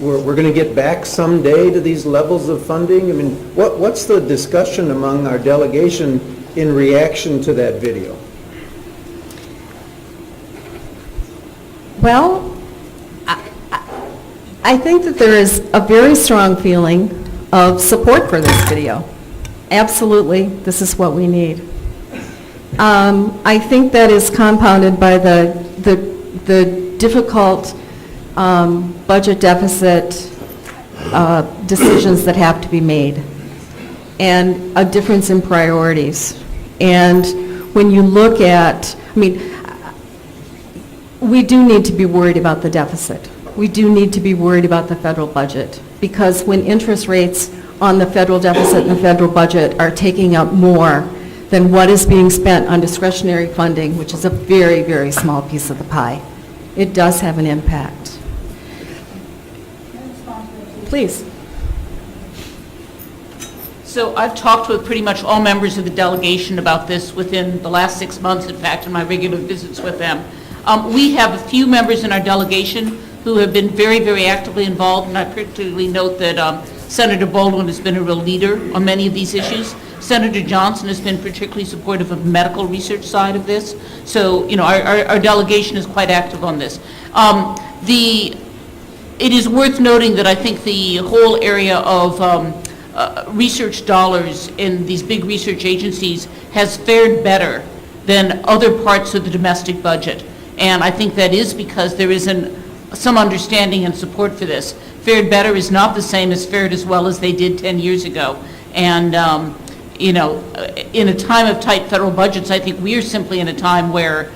we're going to get back someday to these levels of funding? I mean, what's the discussion among our delegation in reaction to that video? Well, I think that there is a very strong feeling of support for this video. Absolutely, this is what we need. I think that is compounded by the difficult budget deficit decisions that have to be made, and a difference in priorities. And when you look at, I mean, we do need to be worried about the deficit. We do need to be worried about the federal budget, because when interest rates on the federal deficit and the federal budget are taking up more than what is being spent on discretionary funding, which is a very, very small piece of the pie, it does have an impact. Please. So I've talked with pretty much all members of the delegation about this within the last 6 months, in fact, in my regular visits with them. We have a few members in our delegation who have been very, very actively involved, and I particularly note that Senator Baldwin has been a real leader on many of these issues. Senator Johnson has been particularly supportive of the medical research side of this. So, our delegation is quite active on this. It is worth noting that I think the whole area of research dollars in these big research agencies has fared better than other parts of the domestic budget. And I think that is because there is some understanding and support for this. Fared better is not the same as fared as well as they did 10 years ago. And, in a time of tight federal budgets, I think we are simply in a time where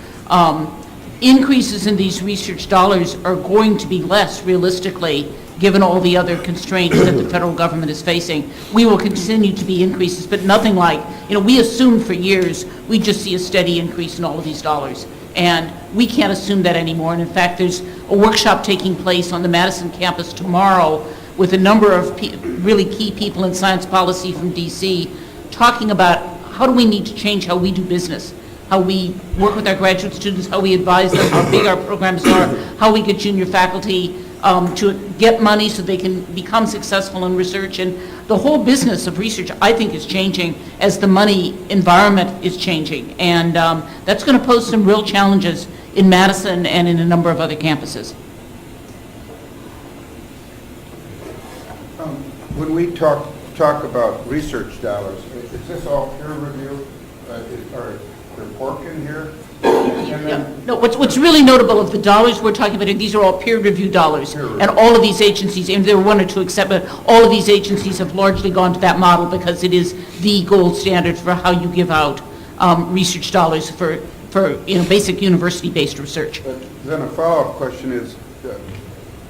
increases in these research dollars are going to be less realistically, given all the other constraints that the federal government is facing. We will continue to be increases, but nothing like, we assumed for years we'd just see a steady increase in all of these dollars. And we can't assume that anymore. And in fact, there's a workshop taking place on the Madison campus tomorrow with a number of really key people in science policy from DC talking about how do we need to change how we do business, how we work with our graduate students, how we advise them, how big our programs are, how we get junior faculty to get money so they can become successful in research. And the whole business of research, I think, is changing as the money environment is changing. And that's going to pose some real challenges in Madison and in a number of other campuses. When we talk about research dollars, is this all peer review? Are there pork in here? No, what's really notable of the dollars we're talking about, these are all peer-reviewed dollars. And all of these agencies, and there are one or two except, but all of these agencies have largely gone to that model because it is the gold standard for how you give out research dollars for basic university-based research. But then a follow-up question is,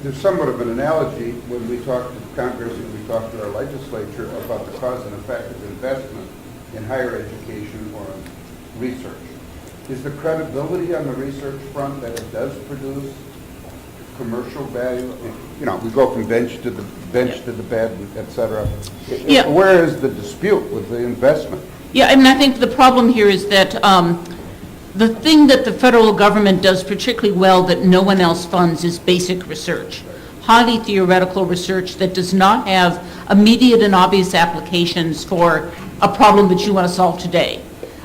there's somewhat of an analogy when we talk to Congress and we talk to our legislature about the cause and effect of investment in higher education or in research. Is the credibility on the research front that it does produce commercial value? You know, we go from bench to the bed, et cetera. Yeah. Where is the dispute with the investment? Yeah, I mean, I think the problem here is that the thing that the federal government does particularly well that no one else funds is basic research. Highly theoretical research that does not have immediate and obvious applications for a problem that you want to solve today.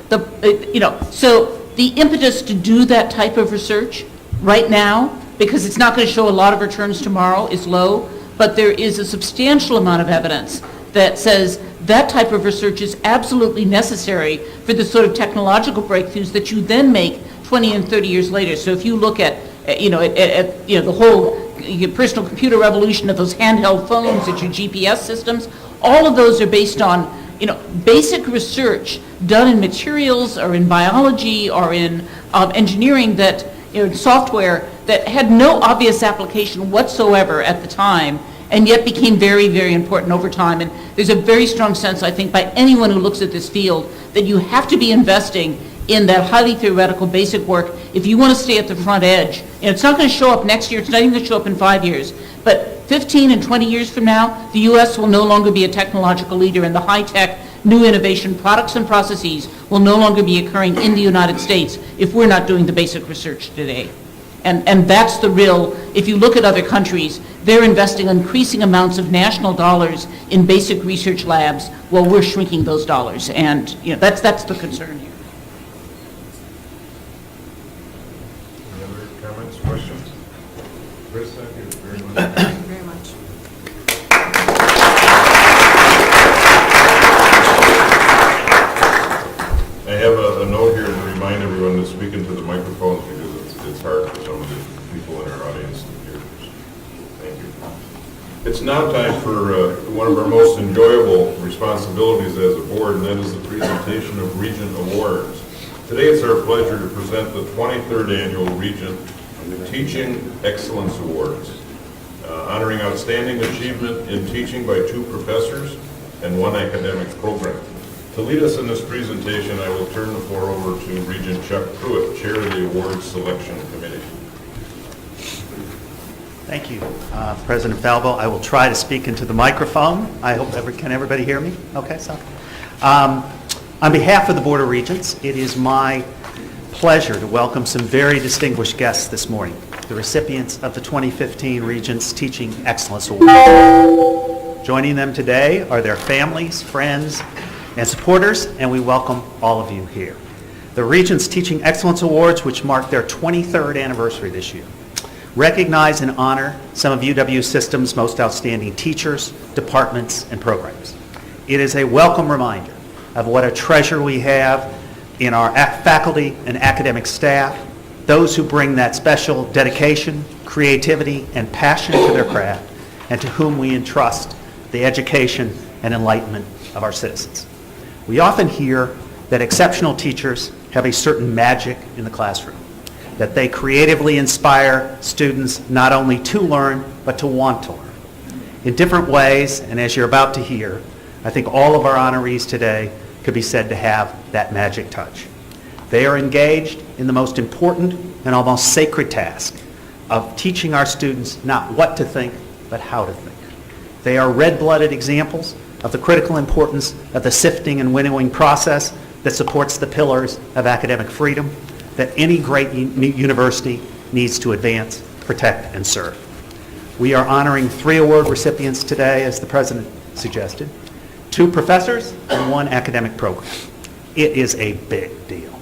So the impetus to do that type of research right now, because it's not going to show a lot of returns tomorrow, is low, but there is a substantial amount of evidence that says that type of research is absolutely necessary for the sort of technological breakthroughs that you then make 20 and 30 years later. So if you look at the whole personal computer revolution of those handheld phones, at your GPS systems, all of those are based on basic research done in materials or in biology or in engineering that software that had no obvious application whatsoever at the time, and yet became very, very important over time. And there's a very strong sense, I think, by anyone who looks at this field, that you have to be investing in that highly theoretical basic work if you want to stay at the front edge. And it's not going to show up next year, it's not even going to show up in 5 years, but 15 and 20 years from now, the U.S. will no longer be a technological leader, and the high-tech, new innovation products and processes will no longer be occurring in the United States if we're not doing the basic research today. And that's the real, if you look at other countries, they're investing increasing amounts of national dollars in basic research labs while we're shrinking those dollars. And that's the concern here. Any other comments, questions? Chris, thank you very much. Thank you very much. I have a note here to remind everyone to speak into the microphones because it's hard for some of the people in our audience to hear. Thank you. It's now time for one of our most enjoyable responsibilities as a board, and that is the presentation of Regent Awards. Today it's our pleasure to present the 23rd Annual Regent Teaching Excellence Awards, honoring outstanding achievement in teaching by 2 professors and 1 academic program. To lead us in this presentation, I will turn the floor over to Regent Chuck Pruitt, Chair of the Awards Selection Committee. Thank you, President Falbo. I will try to speak into the microphone. I hope can everybody hear me? Okay, so. On behalf of the Board of Regents, it is my pleasure to welcome some very distinguished guests this morning, the recipients of the 2015 Regents Teaching Excellence Awards. Joining them today are their families, friends, and supporters, and we welcome all of you here. The Regents Teaching Excellence Awards, which mark their 23rd anniversary this year, recognize and honor some of UW system's most outstanding teachers, departments, and programs. It is a welcome reminder of what a treasure we have in our faculty and academic staff, those who bring that special dedication, creativity, and passion to their craft, and to whom we entrust the education and enlightenment of our citizens. We often hear that exceptional teachers have a certain magic in the classroom, that they creatively inspire students not only to learn, but to want to learn. In different ways, and as you're about to hear, I think all of our honorees today could be said to have that magic touch. They are engaged in the most important and almost sacred task of teaching our students not what to think, but how to think. They are red-blooded examples of the critical importance of the sifting and winnowing process that supports the pillars of academic freedom that any great university needs to advance, protect, and serve. We are honoring 3 award recipients today, as the President suggested, 2 professors and 1 academic program. It is a big deal.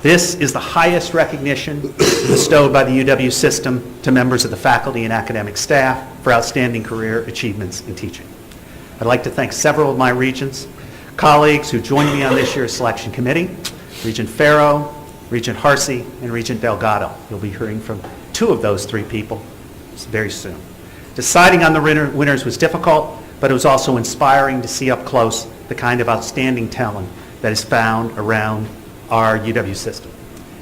This is the highest recognition bestowed by the UW system to members of the faculty and academic staff for outstanding career achievements in teaching. I'd like to thank several of my Regents, colleagues who joined me on this year's selection committee, Regent Farrow, Regent Harsey, and Regent Delgado. You'll be hearing from 2 of those 3 people very soon. Deciding on the winners was difficult, but it was also inspiring to see up close the kind of outstanding talent that is found around our UW system.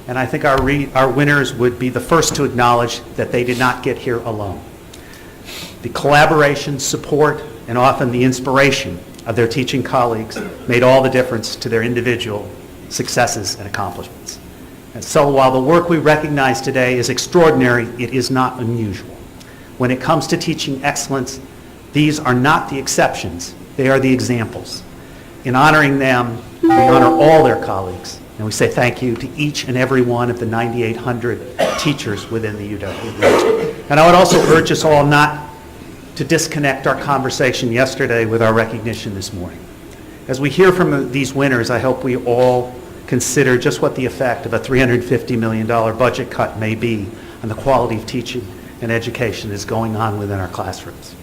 And I think our winners would be the first to acknowledge that they did not get here alone. The collaboration, support, and often the inspiration of their teaching colleagues made all the difference to their individual successes and accomplishments. And so while the work we recognize today is extraordinary, it is not unusual. When it comes to teaching excellence, these are not the exceptions, they are the examples. In honoring them, we honor all their colleagues, and we say thank you to each and every one of the 9,800 teachers within the UW region. And I would also urge us all not to disconnect our conversation yesterday with our recognition this morning. As we hear from these winners, I hope we all consider just what the effect of a $350 million budget cut may be on the quality of teaching and education that's going on within our classrooms.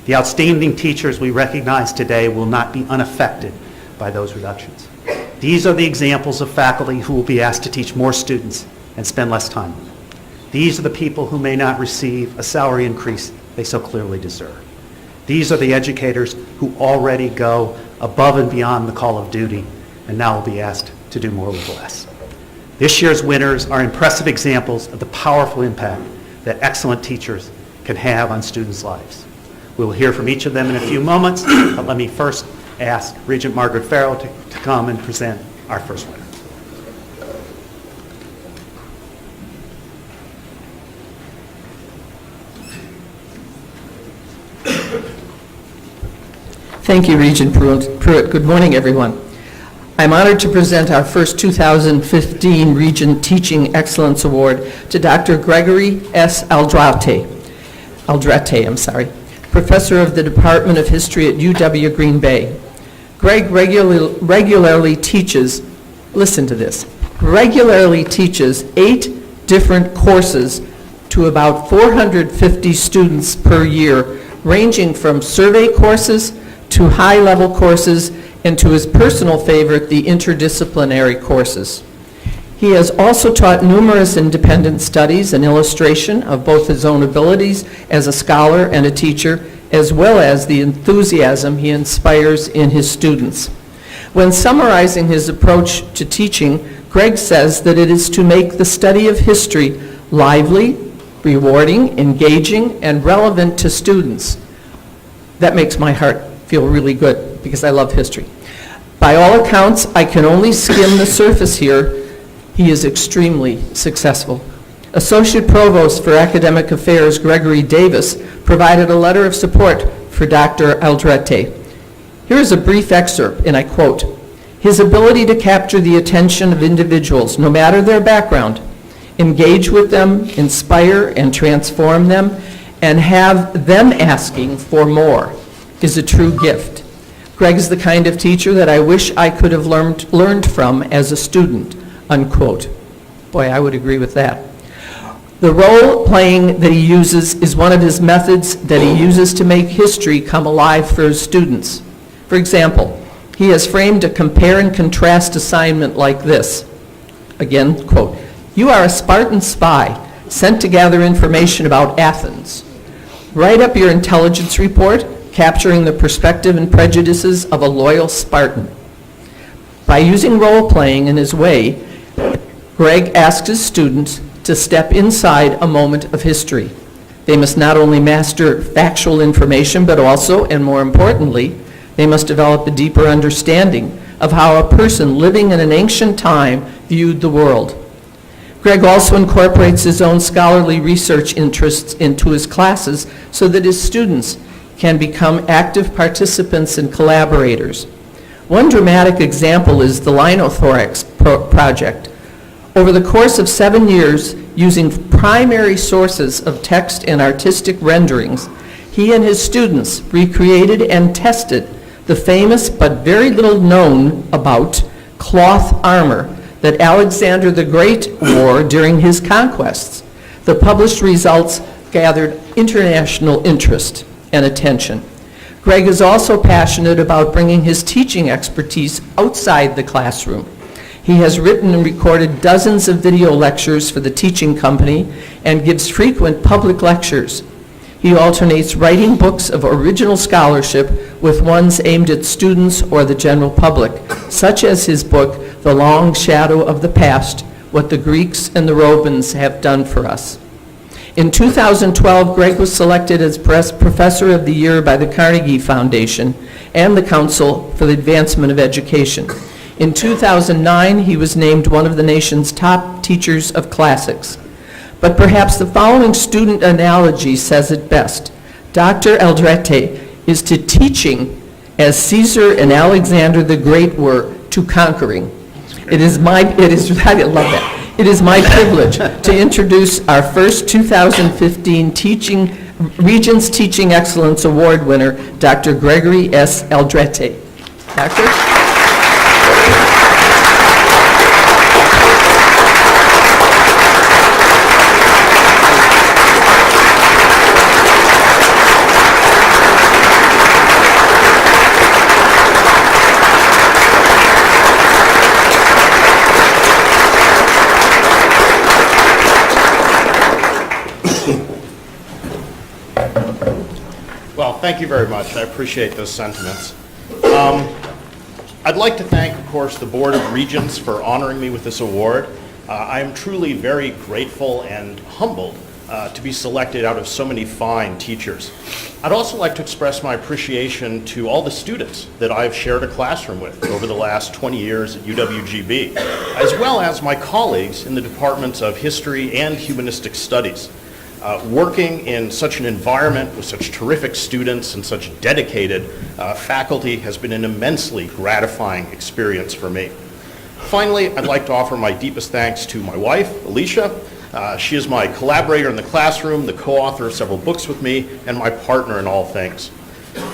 The outstanding teachers we recognize today will not be unaffected by those reductions. These are the examples of faculty who will be asked to teach more students and spend less time with them. These are the people who may not receive a salary increase they so clearly deserve. These are the educators who already go above and beyond the call of duty and now will be asked to do more with less. This year's winners are impressive examples of the powerful impact that excellent teachers can have on students' lives. We will hear from each of them in a few moments, but let me first ask Regent Margaret Farrell to come and present our first winner. Thank you, Regent Pruitt. Good morning, everyone. I'm honored to present our first 2015 Regent Teaching Excellence Award to Dr. Gregory S. Aldrate, Professor of the Department of History at UW Green Bay. Greg regularly teaches, listen to this, regularly teaches 8 different courses to about 450 students per year, ranging from survey courses to high-level courses and to his personal favorite, the interdisciplinary courses. He has also taught numerous independent studies and illustration of both his own abilities as a scholar and a teacher, as well as the enthusiasm he inspires in his students. When summarizing his approach to teaching, Greg says that it is to make the study of history lively, rewarding, engaging, and relevant to students. That makes my heart feel really good because I love history. By all accounts, I can only skim the surface here. He is extremely successful. Associate Provost for Academic Affairs Gregory Davis provided a letter of support for Dr. Aldrate. Here is a brief excerpt, and I quote, "His ability to capture the attention of individuals, no matter their background, engage with them, inspire and transform them, and have them asking for more is a true gift. Greg is the kind of teacher that I wish I could have learned from as a student," unquote. Boy, I would agree with that. The role playing that he uses is one of his methods that he uses to make history come alive for his students. For example, he has framed a compare and contrast assignment like this. Again, quote, "You are a Spartan spy sent to gather information about Athens. Write up your intelligence report, capturing the perspective and prejudices of a loyal Spartan." By using role-playing in his way, Greg asks his students to step inside a moment of history. They must not only master factual information, but also, and more importantly, they must develop a deeper understanding of how a person living in an ancient time viewed the world. Greg also incorporates his own scholarly research interests into his classes so that his students can become active participants and collaborators. One dramatic example is the Linothorax project. Over the course of 7 years, using primary sources of text and artistic renderings, he and his students recreated and tested the famous but very little known about cloth armor that Alexander the Great wore during his conquests. The published results gathered international interest and attention. Greg is also passionate about bringing his teaching expertise outside the classroom. He has written and recorded dozens of video lectures for the teaching company and gives frequent public lectures. He alternates writing books of original scholarship with ones aimed at students or the general public, such as his book, The Long Shadow of the Past, What the Greeks and the Romans Have Done for Us. In 2012, Greg was selected as Professor of the Year by the Carnegie Foundation and the Council for the Advancement of Education. In 2009, he was named one of the nation's top teachers of classics. But perhaps the following student analogy says it best. Dr. Aldrete is to teaching as Caesar and Alexander the Great were to conquering. I love that. It is my privilege to introduce our first 2015 Regents Teaching Excellence Award winner, Dr. Gregory S. Aldrete. Doctor? Well, thank you very much. I appreciate those sentiments. I'd like to thank, of course, the Board of Regents for honoring me with this award. I am truly very grateful and humbled to be selected out of so many fine teachers. I'd also like to express my appreciation to all the students that I've shared a classroom with over the last 20 years at UWGB, as well as my colleagues in the departments of History and Humanistic Studies. Working in such an environment with such terrific students and such dedicated faculty has been an immensely gratifying experience for me. Finally, I'd like to offer my deepest thanks to my wife, Alicia. She is my collaborator in the classroom, the co-author of several books with me, and my partner in all things.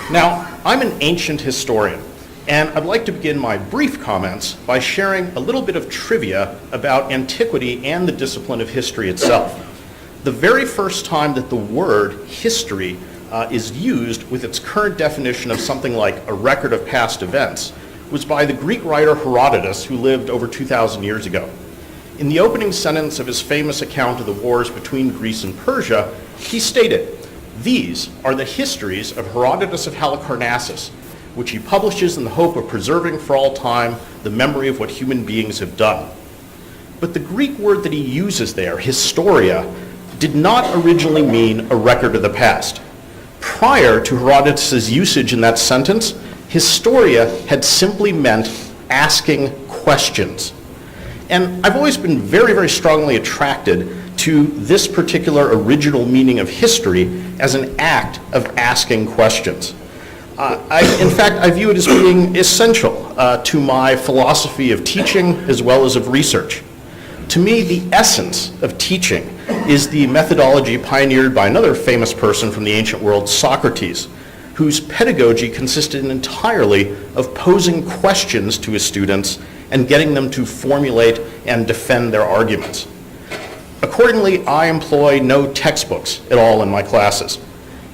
Now, I'm an ancient historian, and I'd like to begin my brief comments by sharing a little bit of trivia about antiquity and the discipline of history itself. The very first time that the word history is used with its current definition of something like a record of past events was by the Greek writer Herodotus, who lived over 2,000 years ago. In the opening sentence of his famous account of the wars between Greece and Persia, he stated, "These are the histories of Herodotus of Halicarnassus, which he publishes in the hope of preserving for all time the memory of what human beings have done." But the Greek word that he uses there, historia, did not originally mean a record of the past. Prior to Herodotus' usage in that sentence, historia had simply meant asking questions. And I've always been very, very strongly attracted to this particular original meaning of history as an act of asking questions. In fact, I view it as being essential to my philosophy of teaching as well as of research. To me, the essence of teaching is the methodology pioneered by another famous person from the ancient world, Socrates, whose pedagogy consisted entirely of posing questions to his students and getting them to formulate and defend their arguments. Accordingly, I employ no textbooks at all in my classes.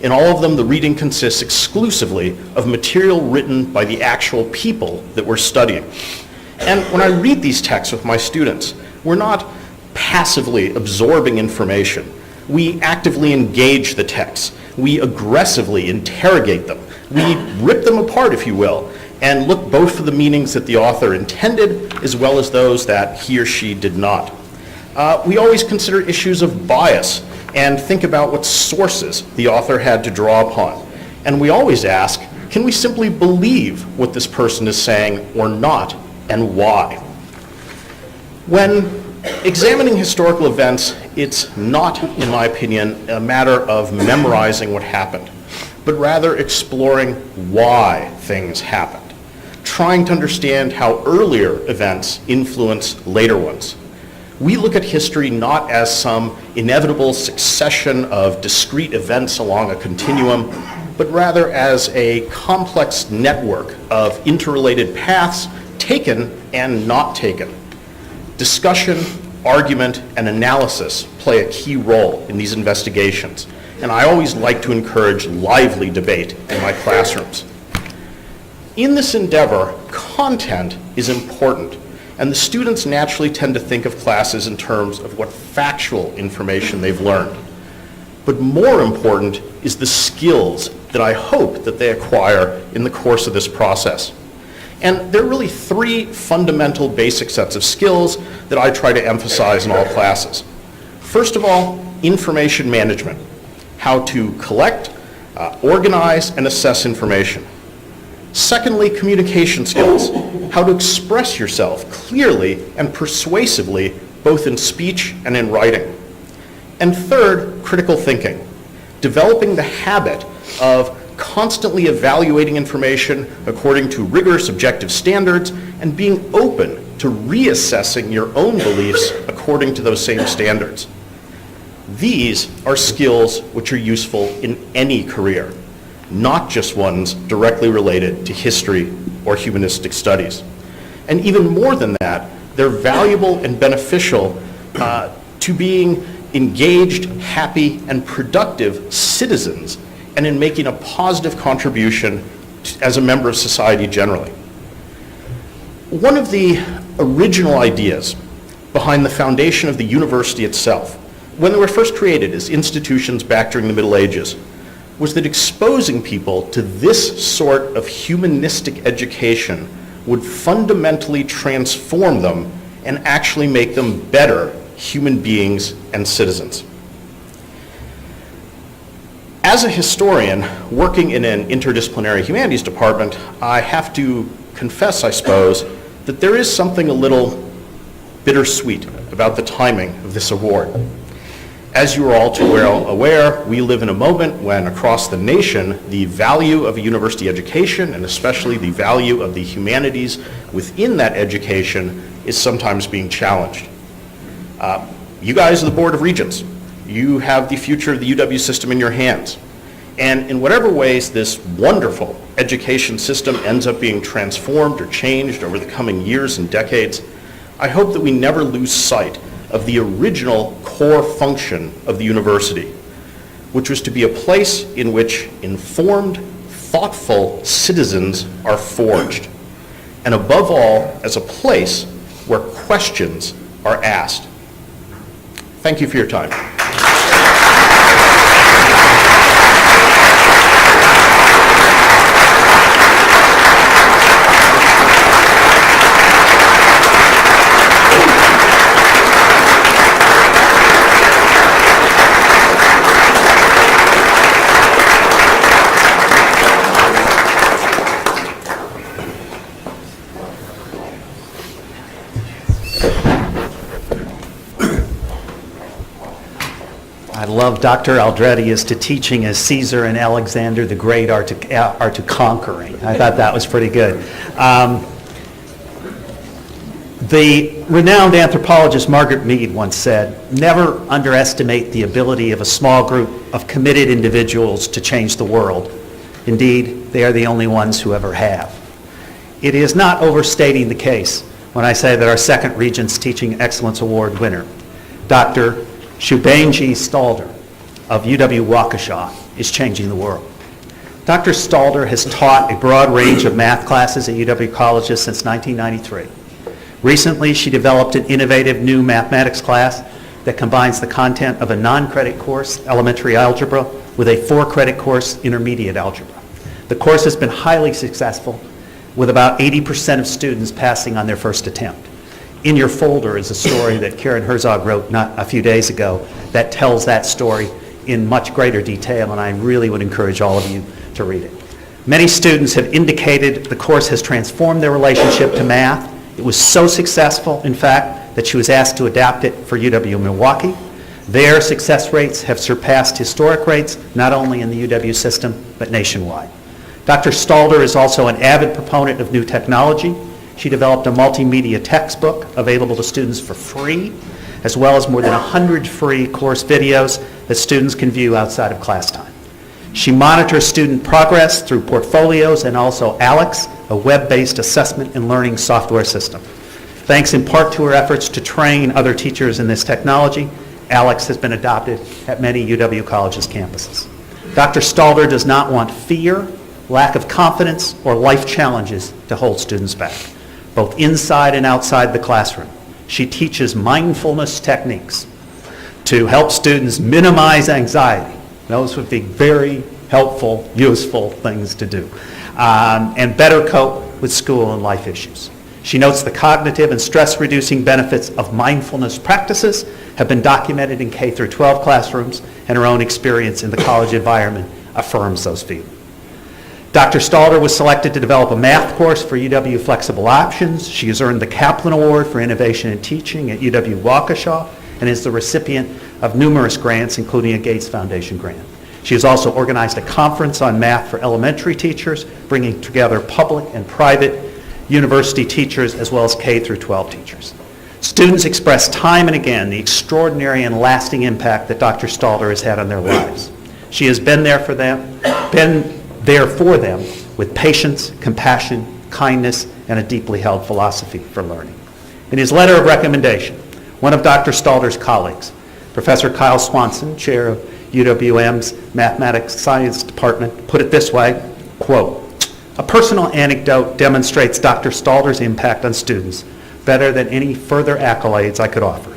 In all of them, the reading consists exclusively of material written by the actual people that we're studying. And when I read these texts with my students, we're not passively absorbing information. We actively engage the texts. We aggressively interrogate them. We rip them apart, if you will, and look both for the meanings that the author intended as well as those that he or she did not. We always consider issues of bias and think about what sources the author had to draw upon. And we always ask, can we simply believe what this person is saying or not, and why? When examining historical events, it's not, in my opinion, a matter of memorizing what happened, but rather exploring why things happened, trying to understand how earlier events influence later ones. We look at history not as some inevitable succession of discrete events along a continuum, but rather as a complex network of interrelated paths taken and not taken. Discussion, argument, and analysis play a key role in these investigations, and I always like to encourage lively debate in my classrooms. In this endeavor, content is important, and the students naturally tend to think of classes in terms of what factual information they've learned. But more important is the skills that I hope that they acquire in the course of this process. And there are really three fundamental basic sets of skills that I try to emphasize in all classes. First of all, information management, how to collect, organize, and assess information. Secondly, communication skills, how to express yourself clearly and persuasively, both in speech and in writing. And third, critical thinking, developing the habit of constantly evaluating information according to rigorous objective standards and being open to reassessing your own beliefs according to those same standards. These are skills which are useful in any career, not just ones directly related to history or humanistic studies. And even more than that, they're valuable and beneficial to being engaged, happy, and productive citizens, and in making a positive contribution as a member of society generally. One of the original ideas behind the foundation of the university itself, when they were first created as institutions back during the Middle Ages, was that exposing people to this sort of humanistic education would fundamentally transform them and actually make them better human beings and citizens. As a historian working in an interdisciplinary humanities department, I have to confess, I suppose, that there is something a little bittersweet about the timing of this award. As you are all too well aware, we live in a moment when across the nation, the value of a university education, and especially the value of the humanities within that education, is sometimes being challenged. You guys are the Board of Regents. You have the future of the UW system in your hands. And in whatever ways this wonderful education system ends up being transformed or changed over the coming years and decades, I hope that we never lose sight of the original core function of the university, which was to be a place in which informed, thoughtful citizens are forged, and above all, as a place where questions are asked. Thank you for your time. I love Dr. Aldretti as to teaching as Caesar and Alexander the Great are to conquering. I thought that was pretty good. The renowned anthropologist Margaret Mead once said, "Never underestimate the ability of a small group of committed individuals to change the world. Indeed, they are the only ones who ever have." It is not overstating the case when I say that our second Regents Teaching Excellence Award winner, Dr. Shubhengi Stalder of UW-Waukesha, is changing the world. Dr. Stalder has taught a broad range of math classes at UW colleges since 1993. Recently, she developed an innovative new mathematics class that combines the content of a non-credit course, elementary algebra, with a 4-credit course, intermediate algebra. The course has been highly successful, with about 80% of students passing on their first attempt. In your folder is a story that Karen Herzog wrote not a few days ago that tells that story in much greater detail, and I really would encourage all of you to read it. Many students have indicated the course has transformed their relationship to math. It was so successful, in fact, that she was asked to adapt it for UW-Milwaukee. Their success rates have surpassed historic rates, not only in the UW system, but nationwide. Dr. Stalder is also an avid proponent of new technology. She developed a multimedia textbook available to students for free, as well as more than 100 free course videos that students can view outside of class time. She monitors student progress through portfolios and also ALEX, a web-based assessment and learning software system. Thanks in part to her efforts to train other teachers in this technology, ALEX has been adopted at many UW colleges' campuses. Dr. Stalder does not want fear, lack of confidence, or life challenges to hold students back, both inside and outside the classroom. She teaches mindfulness techniques to help students minimize anxiety. Those would be very helpful, useful things to do, and better cope with school and life issues. She notes the cognitive and stress-reducing benefits of mindfulness practices have been documented in K through 12 classrooms, and her own experience in the college environment affirms those feelings. Dr. Stalder was selected to develop a math course for UW Flexible Options. She has earned the Kaplan Award for Innovation in Teaching at UW-Waukesha and is the recipient of numerous grants, including a Gates Foundation grant. She has also organized a conference on math for elementary teachers, bringing together public and private university teachers as well as K through 12 teachers. Students express time and again the extraordinary and lasting impact that Dr. Stalder has had on their lives. She has been there for them with patience, compassion, kindness, and a deeply held philosophy for learning. In his letter of recommendation, one of Dr. Stalder's colleagues, Professor Kyle Swanson, chair of UWM's Mathematics Science Department, put it this way, quote, "A personal anecdote demonstrates Dr. Stalder's impact on students better than any further accolades I could offer.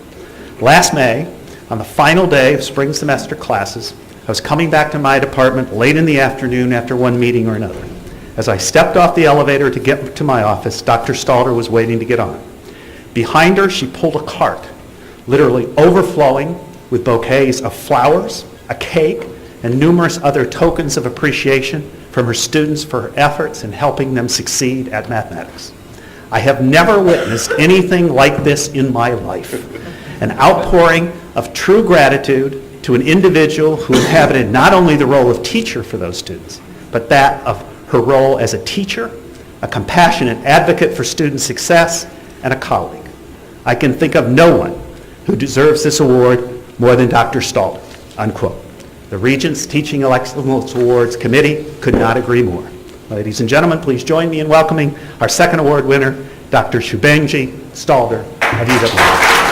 Last May, on the final day of spring semester classes, I was coming back to my department late in the afternoon after one meeting or another. As I stepped off the elevator to get to my office, Dr. Stalder was waiting to get on. Behind her, she pulled a cart, literally overflowing with bouquets of flowers, a cake, and numerous other tokens of appreciation from her students for her efforts in helping them succeed at mathematics. I have never witnessed anything like this in my life. An outpouring of true gratitude to an individual who inhabited not only the role of teacher for those students, but that of her role as a teacher, a compassionate advocate for student success, and a colleague. I can think of no one who deserves this award more than Dr. Stalder," unquote. The Regents Teaching Excellence Awards Committee could not agree more. Ladies and gentlemen, please join me in welcoming our second award winner, Dr. Shubhengi Stalder of UW.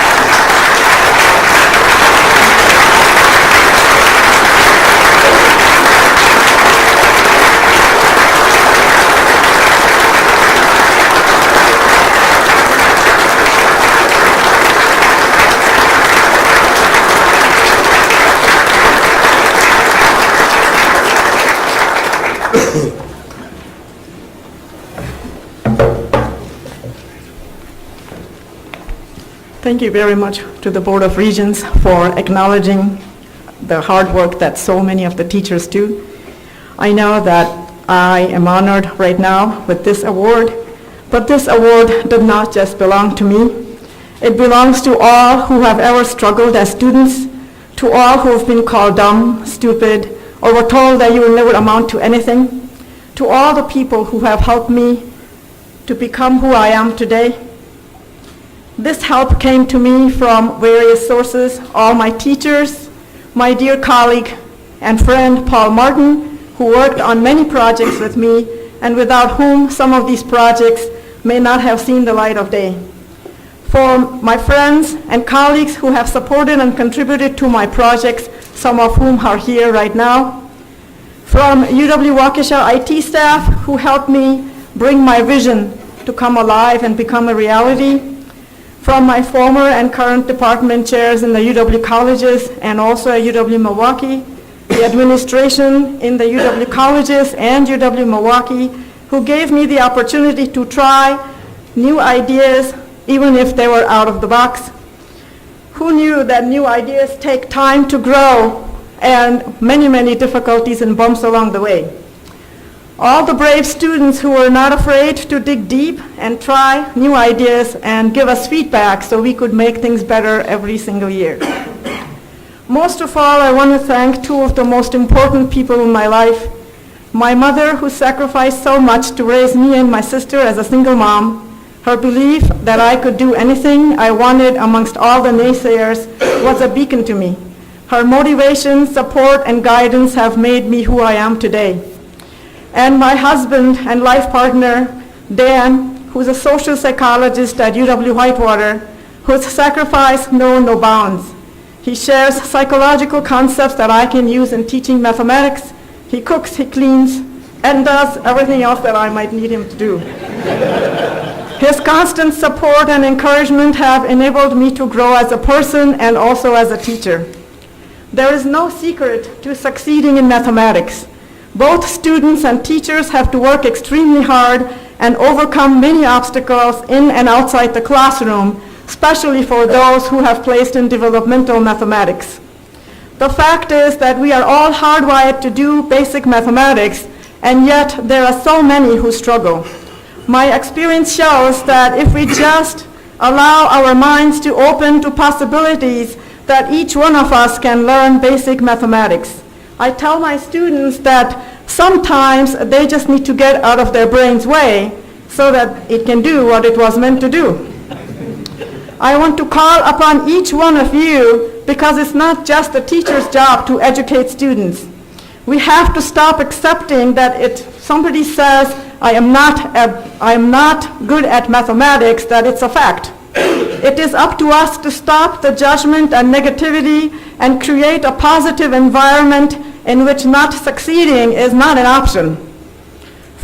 Thank you very much to the Board of Regents for acknowledging the hard work that so many of the teachers do. I know that I am honored right now with this award, but this award does not just belong to me. It belongs to all who have ever struggled as students, to all who have been called dumb, stupid, or were told that you will never amount to anything, to all the people who have helped me to become who I am today. This help came to me from various sources, all my teachers, my dear colleague and friend Paul Martin, who worked on many projects with me and without whom some of these projects may not have seen the light of day. For my friends and colleagues who have supported and contributed to my projects, some of whom are here right now. From UW-Waukesha IT staff who helped me bring my vision to come alive and become a reality. From my former and current department chairs in the UW colleges and also at UW-Milwaukee, the administration in the UW colleges and UW-Milwaukee, who gave me the opportunity to try new ideas even if they were out of the box. Who knew that new ideas take time to grow and many, many difficulties and bumps along the way. All the brave students who were not afraid to dig deep and try new ideas and give us feedback so we could make things better every single year. Most of all, I want to thank two of the most important people in my life. My mother, who sacrificed so much to raise me and my sister as a single mom. Her belief that I could do anything I wanted amongst all the naysayers was a beacon to me. Her motivation, support, and guidance have made me who I am today. And my husband and life partner, Dan, who's a social psychologist at UW-Whitewater, whose sacrifice knows no bounds. He shares psychological concepts that I can use in teaching mathematics. He cooks, he cleans, and does everything else that I might need him to do. His constant support and encouragement have enabled me to grow as a person and also as a teacher. There is no secret to succeeding in mathematics. Both students and teachers have to work extremely hard and overcome many obstacles in and outside the classroom, especially for those who have placed in developmental mathematics. The fact is that we are all hardwired to do basic mathematics, and yet there are so many who struggle. My experience shows that if we just allow our minds to open to possibilities, that each one of us can learn basic mathematics. I tell my students that sometimes they just need to get out of their brain's way so that it can do what it was meant to do. I want to call upon each one of you, because it's not just the teacher's job to educate students. We have to stop accepting that somebody says, I am not good at mathematics, that it's a fact. It is up to us to stop the judgment and negativity and create a positive environment in which not succeeding is not an option.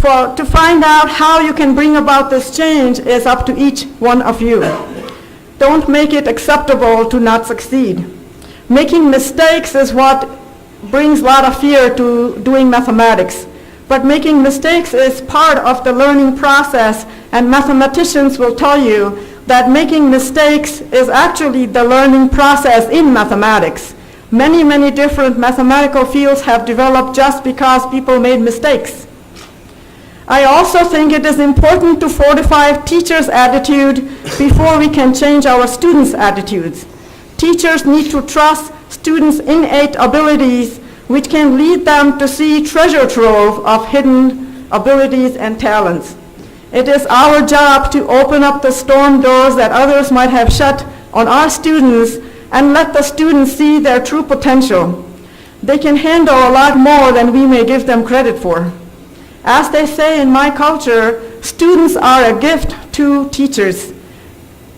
To find out how you can bring about this change is up to each one of you. Don't make it acceptable to not succeed. Making mistakes is what brings a lot of fear to doing mathematics. But making mistakes is part of the learning process, and mathematicians will tell you that making mistakes is actually the learning process in mathematics. Many, many different mathematical fields have developed just because people made mistakes. I also think it is important to fortify teachers' attitude before we can change our students' attitudes. Teachers need to trust students' innate abilities, which can lead them to see treasure trove of hidden abilities and talents. It is our job to open up the storm doors that others might have shut on our students and let the students see their true potential. They can handle a lot more than we may give them credit for. As they say in my culture, students are a gift to teachers.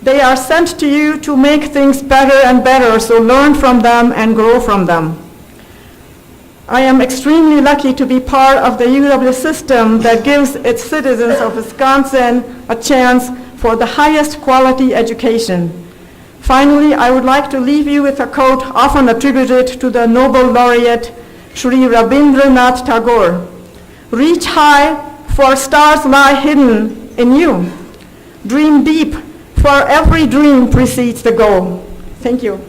They are sent to you to make things better and better, so learn from them and grow from them. I am extremely lucky to be part of the UW system that gives its citizens of Wisconsin a chance for the highest quality education. Finally, I would like to leave you with a quote often attributed to the Nobel laureate Sri Rabindranath Tagore. Reach high, for stars lie hidden in you. Dream deep, for every dream precedes the goal. Thank you.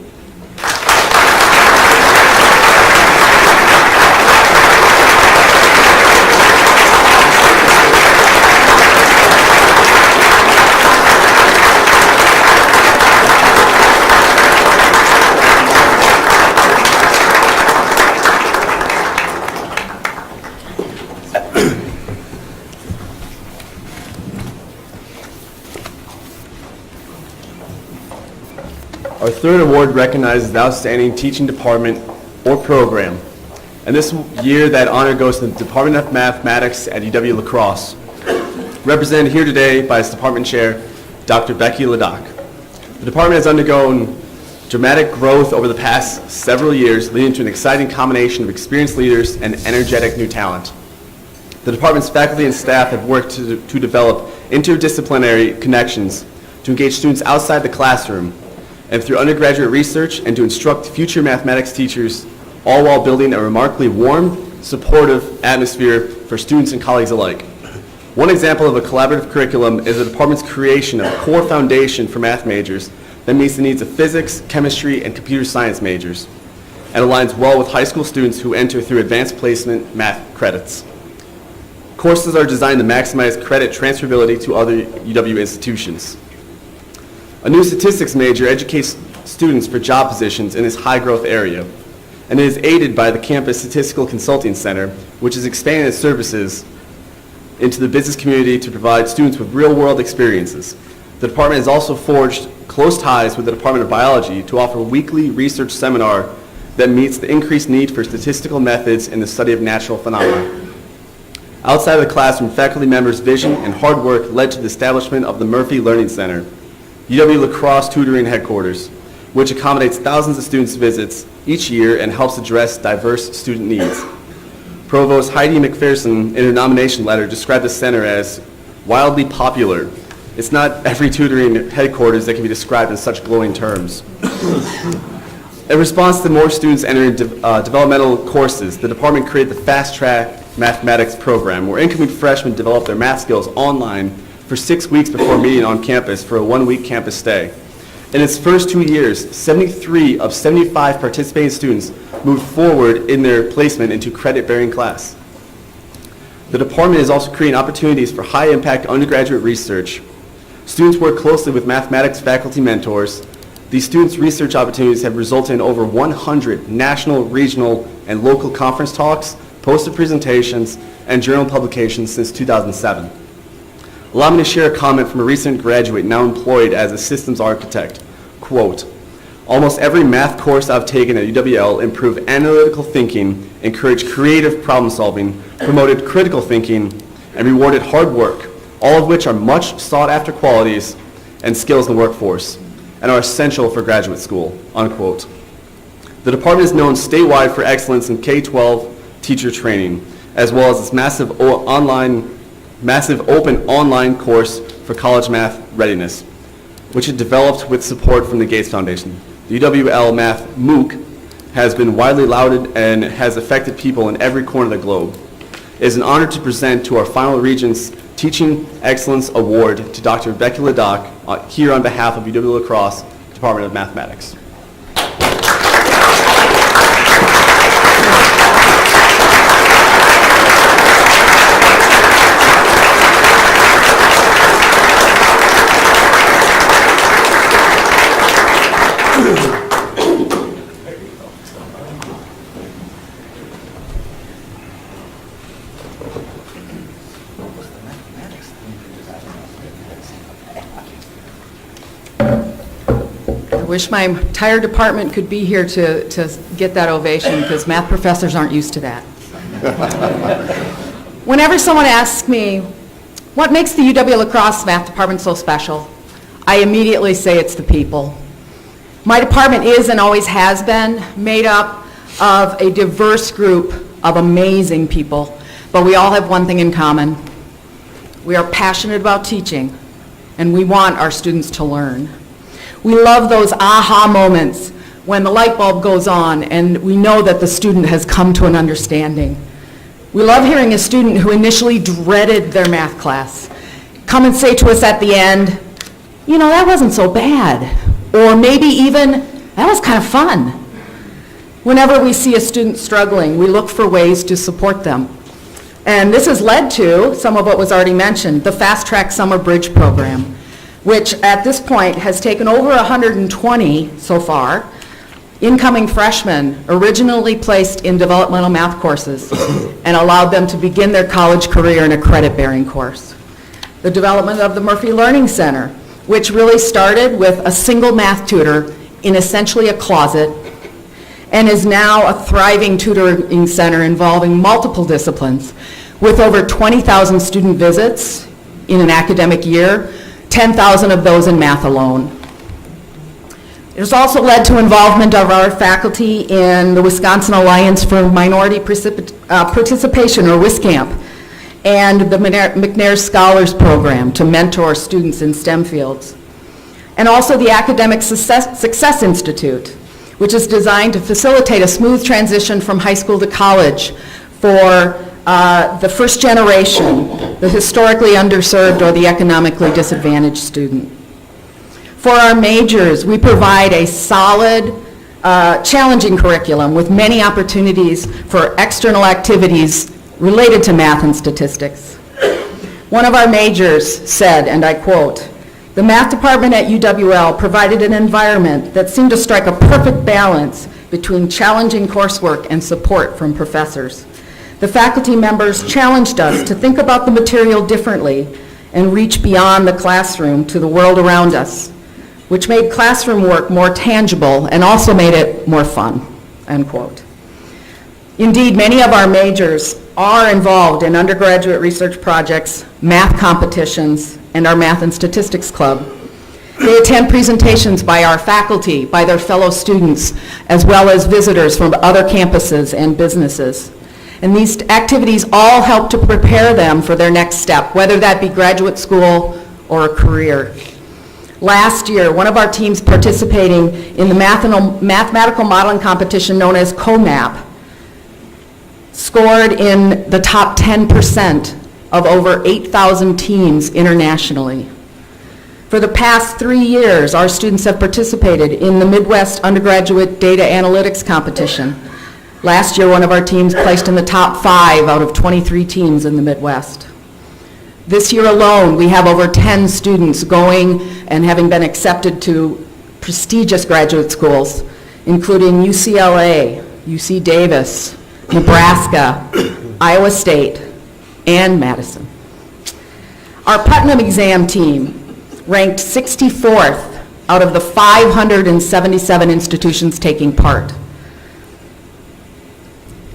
Our third award recognizes the outstanding teaching department or program. And this year, that honor goes to the Department of Mathematics at UW-La Crosse, represented here today by its department chair, Dr. Becky Ladoc. The department has undergone dramatic growth over the past several years, leading to an exciting combination of experienced leaders and energetic new talent. The department's faculty and staff have worked to develop interdisciplinary connections to engage students outside the classroom and through undergraduate research and to instruct future mathematics teachers, all while building a remarkably warm, supportive atmosphere for students and colleagues alike. One example of a collaborative curriculum is the department's creation of a core foundation for math majors that meets the needs of physics, chemistry, and computer science majors, and aligns well with high school students who enter through advanced placement math credits. Courses are designed to maximize credit transferability to other UW institutions. A new statistics major educates students for job positions in this high-growth area, and it is aided by the Campus Statistical Consulting Center, which is expanding its services into the business community to provide students with real-world experiences. The department has also forged close ties with the Department of Biology to offer a weekly research seminar that meets the increased need for statistical methods in the study of natural phenomena. Outside of the classroom, faculty members' vision and hard work led to the establishment of the Murphy Learning Center, UW-La Crosse tutoring headquarters, which accommodates thousands of students' visits each year and helps address diverse student needs. Provost Heidi McPherson, in her nomination letter, described the center as wildly popular. It's not every tutoring headquarters that can be described in such glowing terms. In response to more students entering developmental courses, the department created the Fast Track Mathematics program, where incoming freshmen develop their math skills online for 6 weeks before meeting on campus for a one-week campus stay. In its first 2 years, 73 of 75 participating students moved forward in their placement into credit-bearing class. The department is also creating opportunities for high-impact undergraduate research. Students work closely with mathematics faculty mentors. These students' research opportunities have resulted in over 100 national, regional, and local conference talks, poster presentations, and journal publications since 2007. Allow me to share a comment from a recent graduate now employed as a systems architect. Quote, "Almost every math course I've taken at UWL improved analytical thinking, encouraged creative problem solving, promoted critical thinking, and rewarded hard work, all of which are much sought after qualities and skills in the workforce and are essential for graduate school," unquote. The department is known statewide for excellence in K-12 teacher training, as well as its massive open online course for college math readiness, which it developed with support from the Gates Foundation. The UWL Math MOOC has been widely lauded and has affected people in every corner of the globe. It is an honor to present to our final Regents Teaching Excellence Award to Dr. Becky Ladoc here on behalf of UW-La Crosse Department of Mathematics. I wish my entire department could be here to get that ovation, because math professors aren't used to that. Whenever someone asks me, what makes the UW-La Crosse Math Department so special, I immediately say it's the people. My department is and always has been made up of a diverse group of amazing people, but we all have one thing in common. We are passionate about teaching, and we want our students to learn. We love those aha moments when the light bulb goes on and we know that the student has come to an understanding. We love hearing a student who initially dreaded their math class come and say to us at the end, you know, that wasn't so bad. Or maybe even, that was kind of fun. Whenever we see a student struggling, we look for ways to support them. And this has led to some of what was already mentioned, the Fast Track Summer Bridge Program, which at this point has taken over 120 so far, incoming freshmen originally placed in developmental math courses and allowed them to begin their college career in a credit-bearing course. The development of the Murphy Learning Center, which really started with a single math tutor in essentially a closet and is now a thriving tutoring center involving multiple disciplines with over 20,000 student visits in an academic year, 10,000 of those in math alone. It has also led to involvement of our faculty in the Wisconsin Alliance for Minority Participation, or WISCAMP, and the McNair Scholars Program to mentor students in STEM fields. And also the Academic Success Institute, which is designed to facilitate a smooth transition from high school to college for the first generation, the historically underserved or the economically disadvantaged student. For our majors, we provide a solid, challenging curriculum with many opportunities for external activities related to math and statistics. One of our majors said, and I quote, "The math department at UWL provided an environment that seemed to strike a perfect balance between challenging coursework and support from professors. The faculty members challenged us to think about the material differently and reach beyond the classroom to the world around us, which made classroom work more tangible and also made it more fun," end quote. Indeed, many of our majors are involved in undergraduate research projects, math competitions, and our Math and Statistics Club. They attend presentations by our faculty, by their fellow students, as well as visitors from other campuses and businesses. And these activities all help to prepare them for their next step, whether that be graduate school or a career. Last year, one of our teams participating in the mathematical modeling competition known as COMAP scored in the top 10% of over 8,000 teams internationally. For the past 3 years, our students have participated in the Midwest Undergraduate Data Analytics Competition, Last year, one of our teams placed in the top 5 out of 23 teams in the Midwest. This year alone, we have over 10 students going and having been accepted to prestigious graduate schools, including UCLA, UC Davis, Nebraska, Iowa State, and Madison. Our Putnam exam team ranked 64th out of the 577 institutions taking part.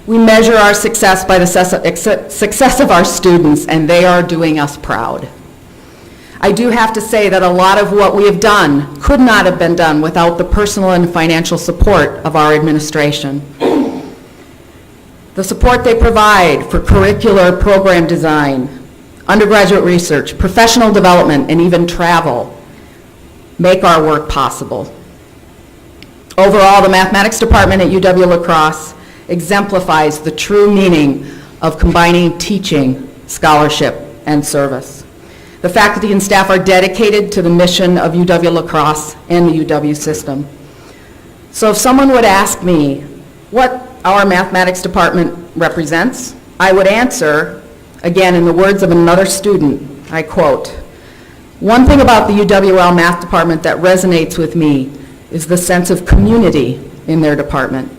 We measure our success by the success of our students, and they are doing us proud. I do have to say that a lot of what we have done could not have been done without the personal and financial support of our administration. The support they provide for curricular program design, undergraduate research, professional development, and even travel make our work possible. Overall, the mathematics department at UW-La Crosse exemplifies the true meaning of combining teaching, scholarship, and service. The faculty and staff are dedicated to the mission of UW-La Crosse and the UW system. So if someone would ask me what our mathematics department represents, I would answer, again in the words of another student, I quote, "One thing about the UWL math department that resonates with me is the sense of community in their department.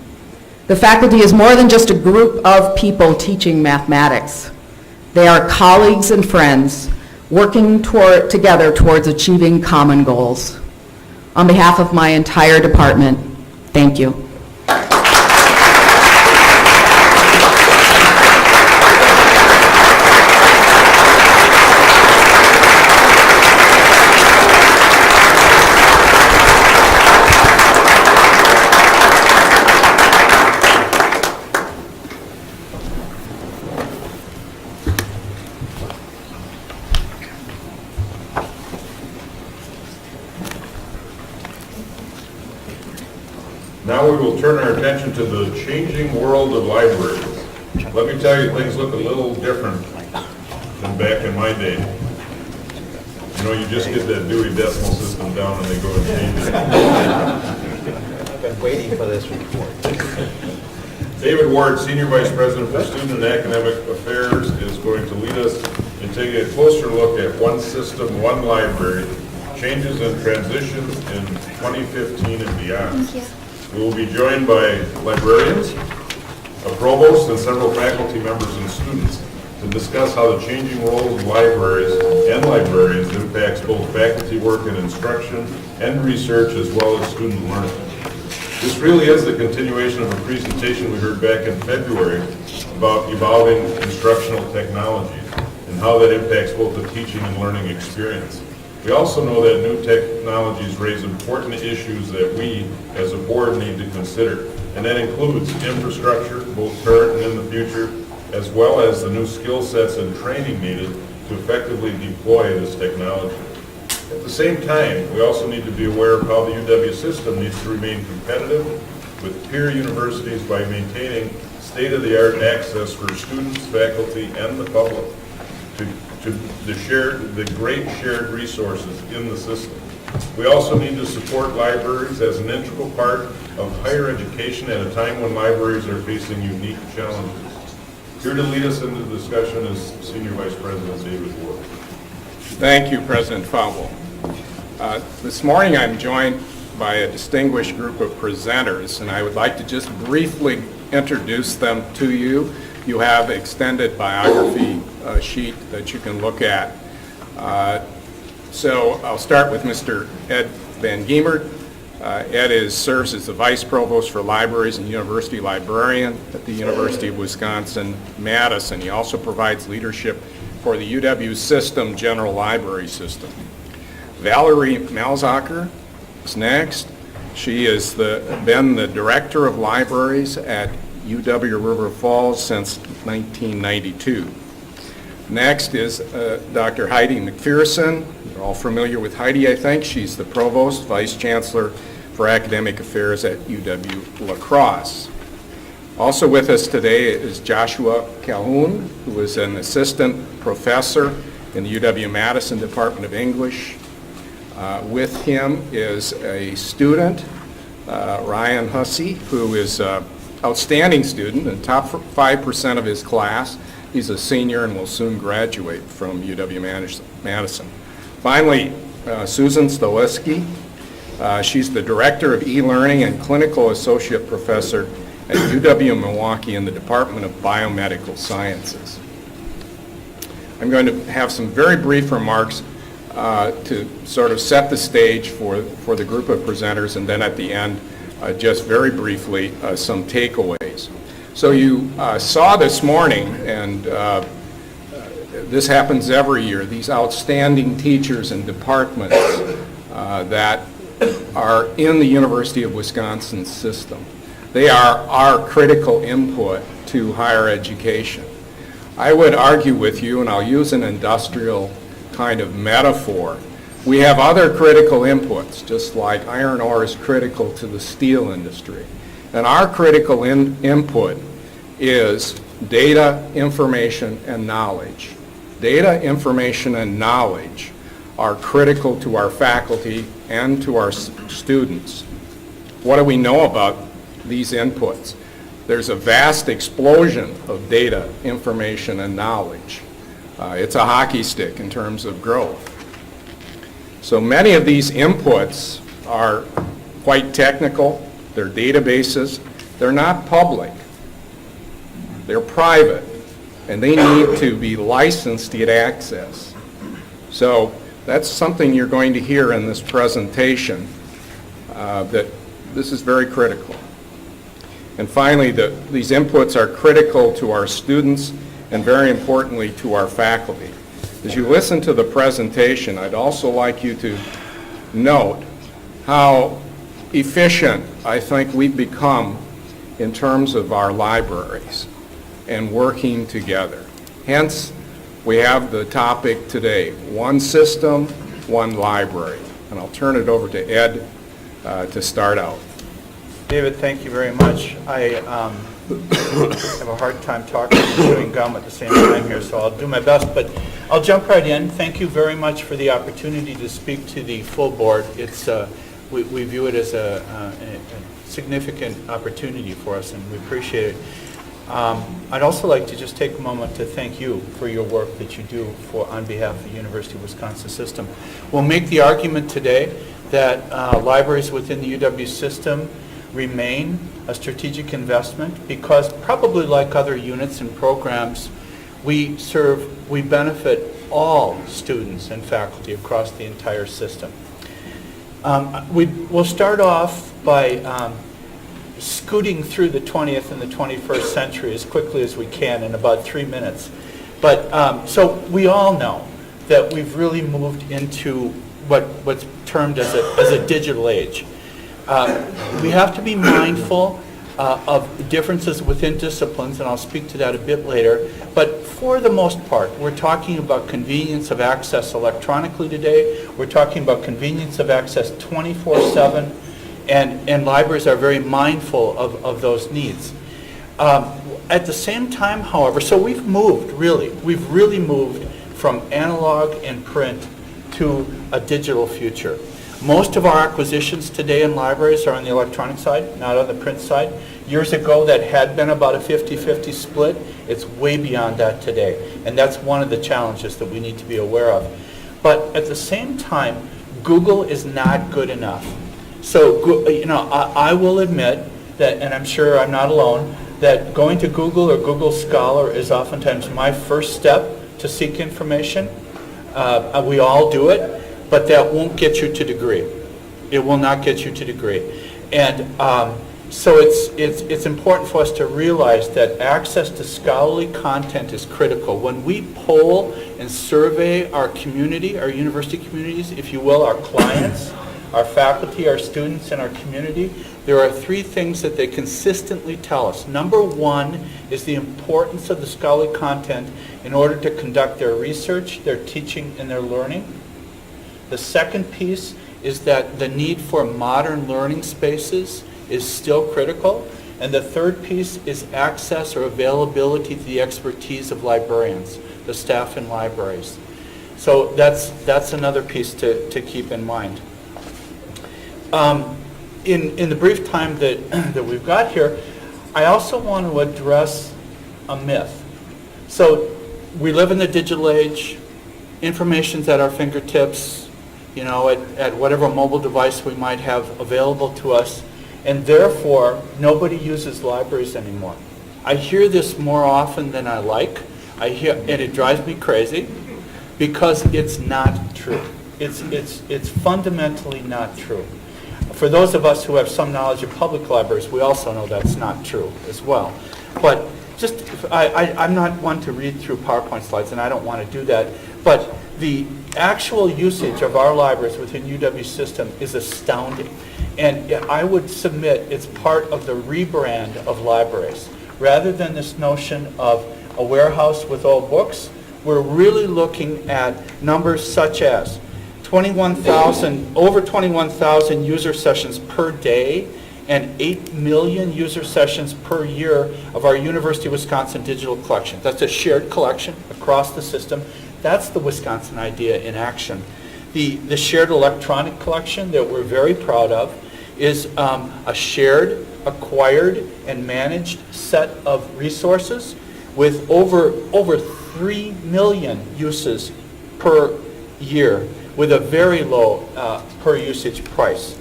The faculty is more than just a group of people teaching mathematics. They are colleagues and friends working together towards achieving common goals." On behalf of my entire department, thank you. Now we will turn our attention to the changing world of libraries. Let me tell you, things look a little different than back in my day. You know, you just get that Dewey Decimal System down and they go and change it. I've been waiting for this report. David Ward, Senior Vice President for Student and Academic Affairs, is going to lead us in taking a closer look at One System, One Library, changes and transitions in 2015 and beyond. Thank you. We will be joined by librarians, a provost, and several faculty members and students to discuss how the changing roles of libraries and librarians impacts both faculty work and instruction and research as well as student learning. This really is the continuation of a presentation we heard back in February about evolving instructional technologies and how that impacts both the teaching and learning experience. We also know that new technologies raise important issues that we, as a board, need to consider, and that includes infrastructure, both current and in the future, as well as the new skill sets and training needed to effectively deploy this technology. At the same time, we also need to be aware of how the UW system needs to remain competitive with peer universities by maintaining state-of-the-art access for students, faculty, and the public to the great shared resources in the system. We also need to support libraries as an integral part of higher education at a time when libraries are facing unique challenges. Here to lead us into the discussion is Senior Vice President David Ward. Thank you, President Fowle. This morning I'm joined by a distinguished group of presenters, and I would like to just briefly introduce them to you. You have extended biography sheet that you can look at. So I'll start with Mr. Ed Van Giemert. Ed serves as the Vice Provost for Libraries and University Librarian at the University of Wisconsin-Madison. He also provides leadership for the UW System General Library System. Valerie Malzacher is next. She has been the Director of Libraries at UW River Falls since 1992. Next is Dr. Heidi McPherson. You're all familiar with Heidi, I think. She's the Provost, Vice Chancellor for Academic Affairs at UW-La Crosse. Also with us today is Joshua Calhoun, who is an Assistant Professor in the UW-Madison Department of English. With him is a student, Ryan Hussey, who is outstanding student, and top 5% of his class. He's a senior and will soon graduate from UW-Madison. Finally, Susan Stoleski. She's the Director of E-Learning and Clinical Associate Professor at UW-Milwaukee in the Department of Biomedical Sciences. I'm going to have some very brief remarks to sort of set the stage for the group of presenters, and then at the end, just very briefly, some takeaways. So you saw this morning, and this happens every year, these outstanding teachers and departments that are in the University of Wisconsin system. They are our critical input to higher education. I would argue with you, and I'll use an industrial kind of metaphor. We have other critical inputs, just like iron ore is critical to the steel industry. And our critical input is data, information, and knowledge. Data, information, and knowledge are critical to our faculty and to our students. What do we know about these inputs? There's a vast explosion of data, information, and knowledge. It's a hockey stick in terms of growth. So many of these inputs are quite technical. They're databases. They're not public. They're private, and they need to be licensed to get access. So that's something you're going to hear in this presentation, that this is very critical. And finally, these inputs are critical to our students and very importantly to our faculty. As you listen to the presentation, I'd also like you to note how efficient I think we've become in terms of our libraries and working together. Hence, we have the topic today, one system, one library. And I'll turn it over to Ed to start out. David, thank you very much. I have a hard time talking and chewing gum at the same time here, so I'll do my best, but I'll jump right in. Thank you very much for the opportunity to speak to the full board. It's we view it as a significant opportunity for us, and we appreciate it. I'd also like to just take a moment to thank you for your work that you do on behalf of the University of Wisconsin system. We'll make the argument today that libraries within the UW system remain a strategic investment because, probably like other units and programs, we benefit all students and faculty across the entire system. We'll start off by scooting through the 20th and the 21st century as quickly as we can in about 3 minutes. But so we all know that we've really moved into what's termed as a digital age. We have to be mindful of differences within disciplines, and I'll speak to that a bit later. But for the most part, we're talking about convenience of access electronically today. We're talking about convenience of access 24/7, and libraries are very mindful of those needs. At the same time, however, so we've really moved from analog and print to a digital future. Most of our acquisitions today in libraries are on the electronic side, not on the print side. Years ago, that had been about a 50-50 split. It's way beyond that today, and that's one of the challenges that we need to be aware of. But at the same time, Google is not good enough. So, I will admit that, and I'm sure I'm not alone, that going to Google or Google Scholar is oftentimes my first step to seek information. We all do it. But that won't get you to degree. It will not get you to degree. And so it's important for us to realize that access to scholarly content is critical. When we poll and survey our community, our university communities, if you will, our clients, our faculty, our students, and our community, there are 3 things that they consistently tell us. Number 1 is the importance of the scholarly content in order to conduct their research, their teaching, and their learning. The second piece is that the need for modern learning spaces is still critical. And the third piece is access or availability to the expertise of librarians, the staff in libraries. So that's another piece to keep in mind. In the brief time that we've got here, I also want to address a myth. So we live in the digital age, information's at our fingertips, you know, at whatever mobile device we might have available to us, and therefore nobody uses libraries anymore. I hear this more often than I like, and it drives me crazy because it's not true. It's fundamentally not true. For those of us who have some knowledge of public libraries, we also know that's not true as well. But just, I'm not one to read through PowerPoint slides, and I don't want to do that, but the actual usage of our libraries within UW system is astounding. And I would submit it's part of the rebrand of libraries. Rather than this notion of a warehouse with old books, we're really looking at numbers such as over 21,000 user sessions per day and 8 million user sessions per year of our University of Wisconsin digital collection. That's a shared collection across the system. That's the Wisconsin idea in action. The shared electronic collection that we're very proud of is a shared, acquired, and managed set of resources with over 3 million uses per year with a very low per usage price.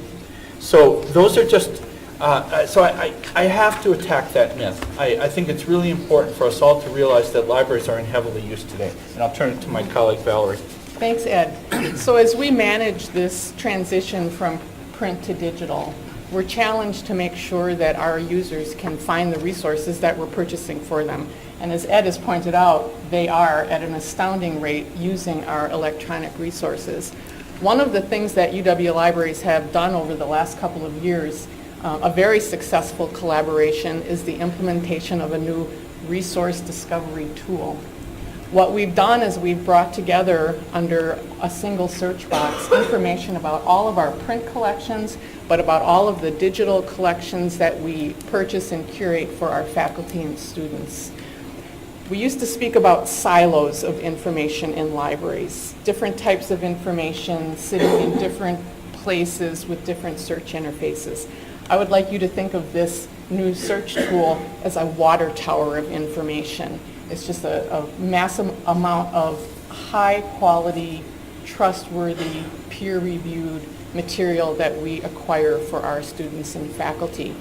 So those are just, so I have to attack that myth. I think it's really important for us all to realize that libraries are in heavily used today. And I'll turn it to my colleague Valerie. Thanks, Ed. So as we manage this transition from print to digital, we're challenged to make sure that our users can find the resources that we're purchasing for them. And as Ed has pointed out, they are at an astounding rate using our electronic resources. One of the things that UW libraries have done over the last couple of years, a very successful collaboration, is the implementation of a new resource discovery tool. What we've done is we've brought together under a single search box information about all of our print collections, but about all of the digital collections that we purchase and curate for our faculty and students. We used to speak about silos of information in libraries, different types of information sitting in different places with different search interfaces. I would like you to think of this new search tool as a water tower of information. It's just a massive amount of high quality, trustworthy, peer-reviewed material that we acquire for our students and faculty.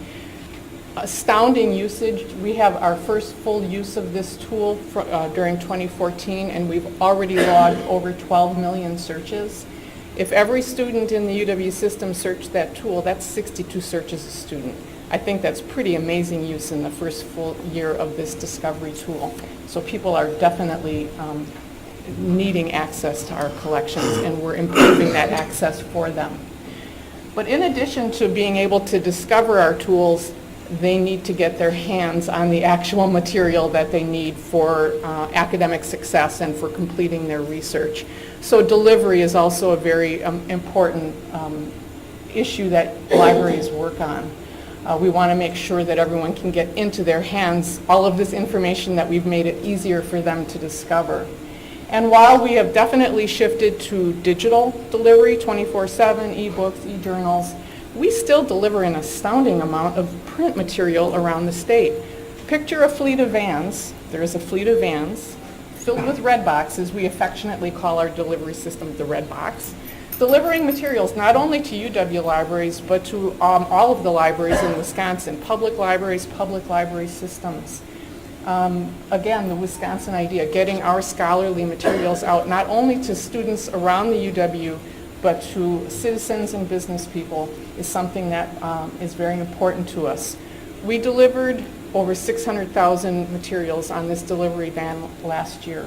Astounding usage. We have our first full use of this tool during 2014, and we've already logged over 12 million searches. If every student in the UW system searched that tool, that's 62 searches a student. I think that's pretty amazing use in the first full year of this discovery tool. So people are definitely needing access to our collections, and we're improving that access for them. But in addition to being able to discover our tools, they need to get their hands on the actual material that they need for academic success and for completing their research. So delivery is also a very important issue that libraries work on. We want to make sure that everyone can get into their hands all of this information that we've made it easier for them to discover. And while we have definitely shifted to digital delivery, 24/7, e-books, e-journals, we still deliver an astounding amount of print material around the state. Picture a fleet of vans. There is a fleet of vans filled with red boxes. We affectionately call our delivery system the red box, delivering materials not only to UW libraries, but to all of the libraries in Wisconsin, public library systems. Again, the Wisconsin idea, getting our scholarly materials out not only to students around the UW, but to citizens and business people, is something that is very important to us. We delivered over 600,000 materials on this delivery van last year,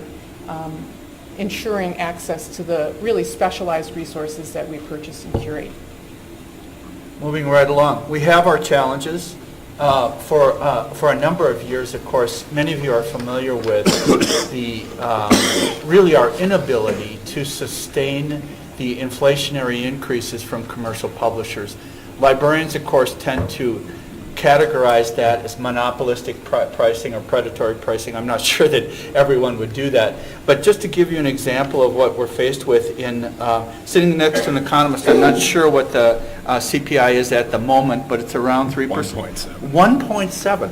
ensuring access to the really specialized resources that we purchase and curate. Moving right along. We have our challenges. For a number of years, of course, many of you are familiar with really our inability to sustain the inflationary increases from commercial publishers. Librarians, of course, tend to categorize that as monopolistic pricing or predatory pricing. I'm not sure that everyone would do that. But just to give you an example of what we're faced with in sitting next to an economist, I'm not sure what the CPI is at the moment, but it's around 3%. 1.7.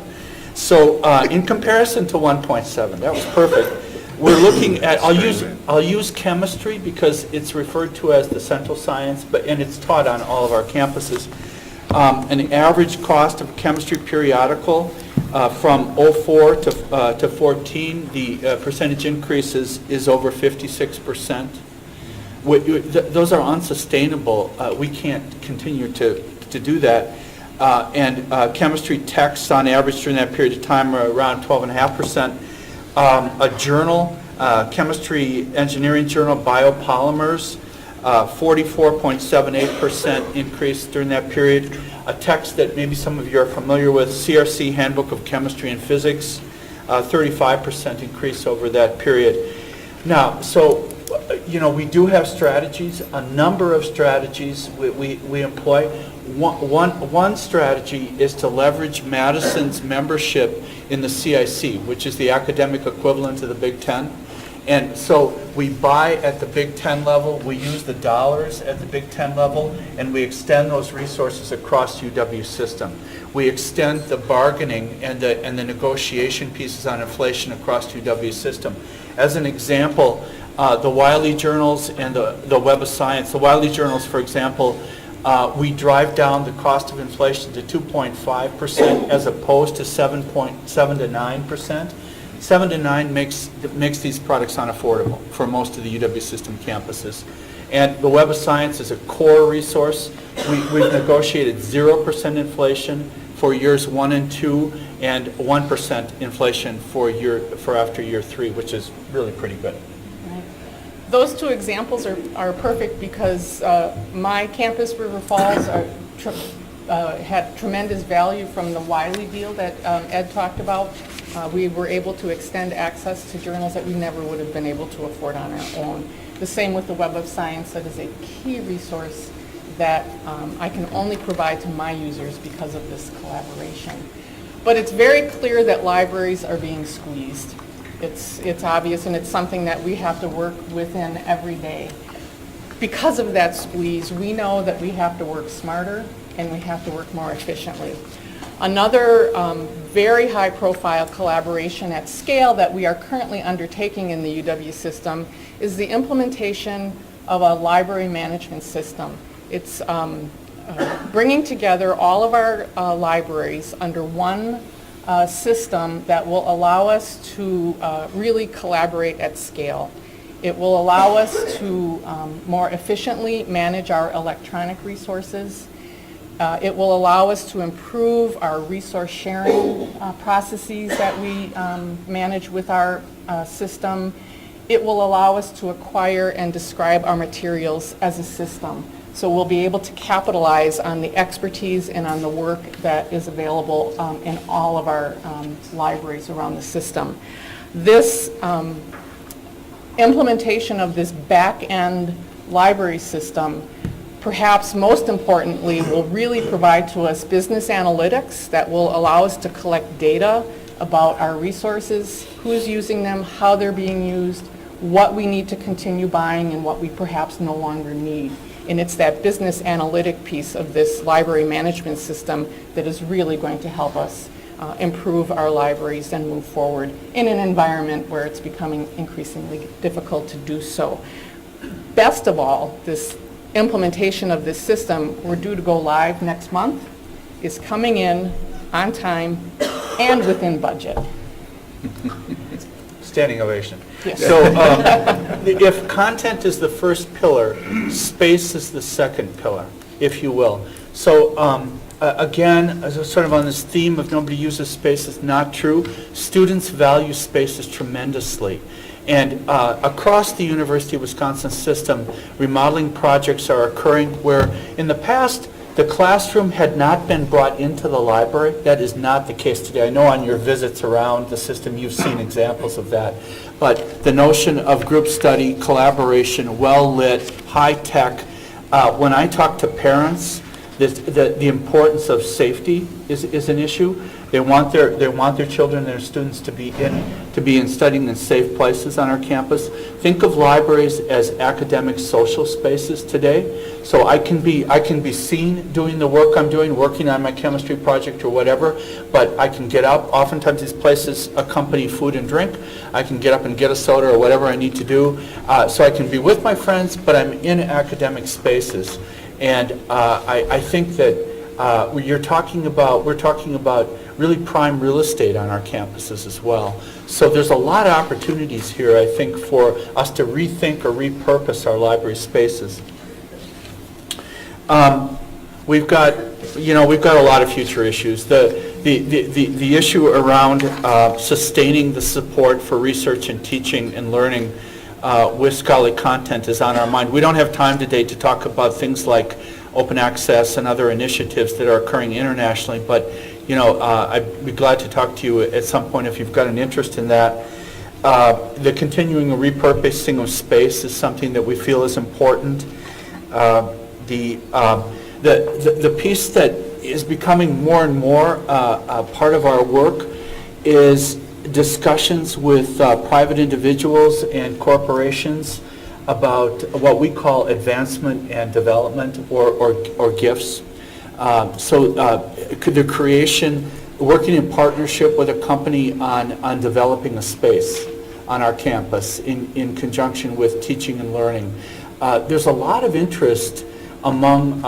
So in comparison to 1.7, that was perfect. We're looking at, I'll use chemistry because it's referred to as the central science, and it's taught on all of our campuses. An average cost of a chemistry periodical from 04 to 14, the percentage increase is over 56%. Those are unsustainable. We can't continue to do that. And chemistry texts on average during that period of time are around 12.5%. A journal, chemistry engineering journal, biopolymers, 44.78% increase during that period. A text that maybe some of you are familiar with, CRC Handbook of Chemistry and Physics, 35% increase over that period. Now, so, we do have strategies, a number of strategies we employ. One strategy is to leverage Madison's membership in the CIC, which is the academic equivalent of the Big Ten. And so we buy at the Big Ten level, we use the dollars at the Big Ten level, and we extend those resources across UW system. We extend the bargaining and the negotiation pieces on inflation across UW system. As an example, the Wiley journals and the Web of Science. The Wiley journals, for example, we drive down the cost of inflation to 2.5% as opposed to 7 to 9%. 7 to 9 makes these products unaffordable for most of the UW system campuses. And the Web of Science is a core resource. We've negotiated 0% inflation for years 1 and 2 and 1% inflation for after year 3, which is really pretty good. Those two examples are perfect because my campus, River Falls, had tremendous value from the Wiley deal that Ed talked about. We were able to extend access to journals that we never would have been able to afford on our own. The same with the Web of Science. That is a key resource that I can only provide to my users because of this collaboration. But it's very clear that libraries are being squeezed. It's obvious, and it's something that we have to work within every day. Because of that squeeze, we know that we have to work smarter and we have to work more efficiently. Another very high-profile collaboration at scale that we are currently undertaking in the UW system is the implementation of a library management system. It's bringing together all of our libraries under one system that will allow us to really collaborate at scale. It will allow us to more efficiently manage our electronic resources. It will allow us to improve our resource sharing processes that we manage with our system. It will allow us to acquire and describe our materials as a system. So we'll be able to capitalize on the expertise and on the work that is available in all of our libraries around the system. This implementation of this back-end library system, perhaps most importantly, will really provide to us business analytics that will allow us to collect data about our resources, who's using them, how they're being used, what we need to continue buying, and what we perhaps no longer need. And it's that business analytic piece of this library management system that is really going to help us improve our libraries and move forward in an environment where it's becoming increasingly difficult to do so. Best of all, this implementation of this system, we're due to go live next month, is coming in on time and within budget. Standing ovation. Yes. So if content is the first pillar, space is the second pillar, if you will. So again, as a sort of on this theme of nobody uses space, it's not true. Students value spaces tremendously. And across the University of Wisconsin system, remodeling projects are occurring where in the past, the classroom had not been brought into the library. That is not the case today. I know on your visits around the system, you've seen examples of that. But the notion of group study, collaboration, well-lit, high-tech, when I talk to parents, The importance of safety is an issue. They want their children and their students to be in studying in safe places on our campus. Think of libraries as academic social spaces today. So I can be seen doing the work I'm doing, working on my chemistry project or whatever, but I can get up. Oftentimes these places accompany food and drink. I can get up and get a soda or whatever I need to do. So I can be with my friends, but I'm in academic spaces. And I think that we're talking about really prime real estate on our campuses as well. So there's a lot of opportunities here, I think, for us to rethink or repurpose our library spaces. We've got a lot of future issues. The issue around sustaining the support for research and teaching and learning with scholarly content is on our mind. We don't have time today to talk about things like open access and other initiatives that are occurring internationally, but I'd be glad to talk to you at some point if you've got an interest in that. The continuing repurposing of space is something that we feel is important. The piece that is becoming more and more part of our work is discussions with private individuals and corporations about what we call advancement and development or gifts. The creation, working in partnership with a company on developing a space on our campus in conjunction with teaching and learning. There's a lot of interest among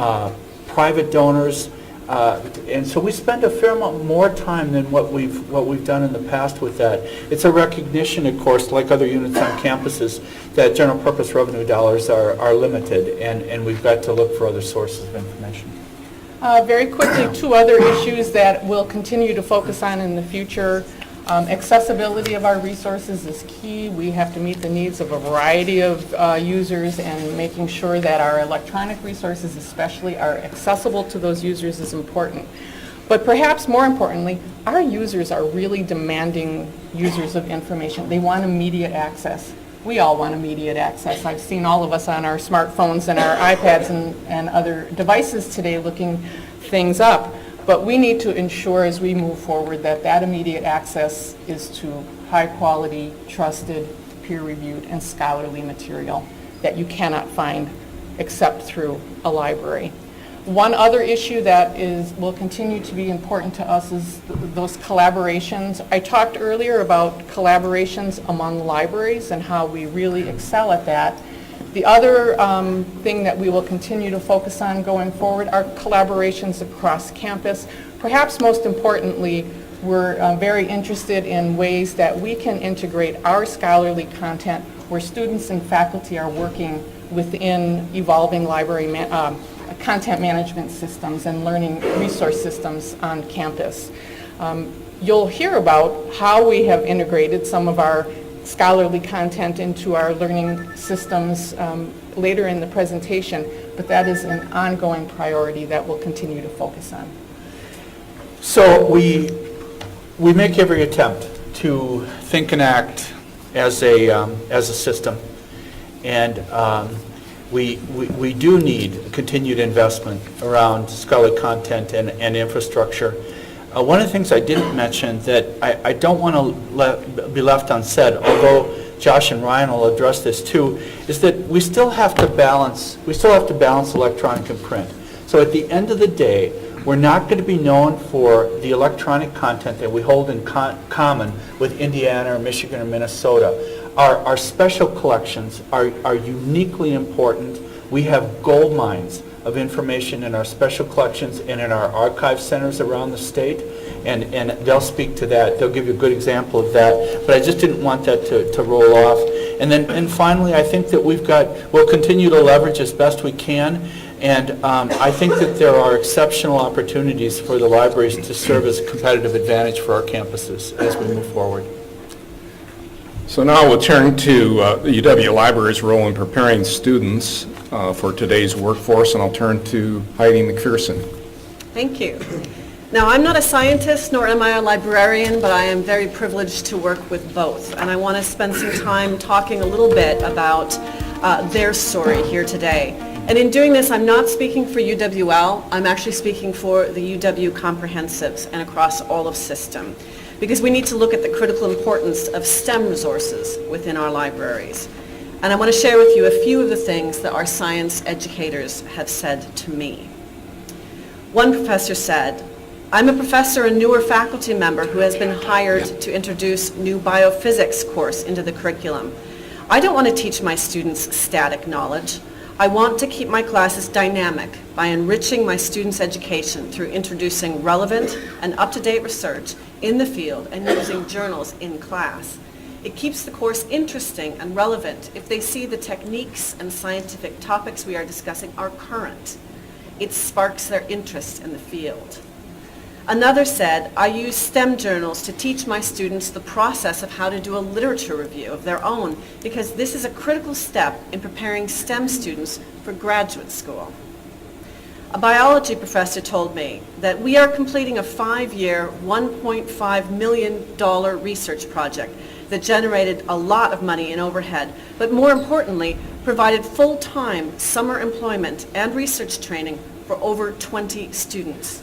private donors, and so we spend a fair amount more time than what we've done in the past with that. It's a recognition, of course, like other units on campuses, that general purpose revenue dollars are limited, and we've got to look for other sources of information. Very quickly, two other issues that we'll continue to focus on in the future. Accessibility of our resources is key. We have to meet the needs of a variety of users, and making sure that our electronic resources especially are accessible to those users is important. But perhaps more importantly, our users are really demanding users of information. They want immediate access. We all want immediate access. I've seen all of us on our smartphones and our iPads and other devices today looking things up. But we need to ensure as we move forward that that immediate access is to high-quality, trusted, peer-reviewed, and scholarly material that you cannot find except through a library. One other issue that will continue to be important to us is those collaborations. I talked earlier about collaborations among libraries and how we really excel at that. The other thing that we will continue to focus on going forward are collaborations across campus. Perhaps most importantly, we're very interested in ways that we can integrate our scholarly content where students and faculty are working within evolving library content management systems and learning resource systems on campus. You'll hear about how we have integrated some of our scholarly content into our learning systems later in the presentation, but that is an ongoing priority that we'll continue to focus on. So we make every attempt to think and act as a system, and we do need continued investment around scholarly content and infrastructure. One of the things I didn't mention that I don't want to be left unsaid, although Josh and Ryan will address this too, is that we still have to balance electronic and print. So at the end of the day, we're not going to be known for the electronic content that we hold in common with Indiana or Michigan or Minnesota. Our special collections are uniquely important. We have gold mines of information in our special collections and in our archive centers around the state, and they'll speak to that. They'll give you a good example of that, but I just didn't want that to roll off. And finally, I think that we'll continue to leverage as best we can, and I think that there are exceptional opportunities for the libraries to serve as a competitive advantage for our campuses as we move forward. So now we'll turn to the UW Library's role in preparing students for today's workforce, and I'll turn to Heidi McPherson. Thank you. Now, I'm not a scientist, nor am I a librarian, but I am very privileged to work with both. And I want to spend some time talking a little bit about their story here today. And in doing this, I'm not speaking for UWL, I'm actually speaking for the UW comprehensives and across all of system, because we need to look at the critical importance of STEM resources within our libraries. And I want to share with you a few of the things that our science educators have said to me. One professor said, "I'm a professor and newer faculty member who has been hired to introduce new biophysics course into the curriculum. I don't want to teach my students static knowledge. I want to keep my classes dynamic by enriching my students' education through introducing relevant and up-to-date research in the field and using journals in class. It keeps the course interesting and relevant if they see the techniques and scientific topics we are discussing are current. It sparks their interest in the field." Another said, "I use STEM journals to teach my students the process of how to do a literature review of their own because this is a critical step in preparing STEM students for graduate school." A biology professor told me that we are completing a 5-year, $1.5 million research project that generated a lot of money in overhead, but more importantly, provided full-time summer employment and research training for over 20 students.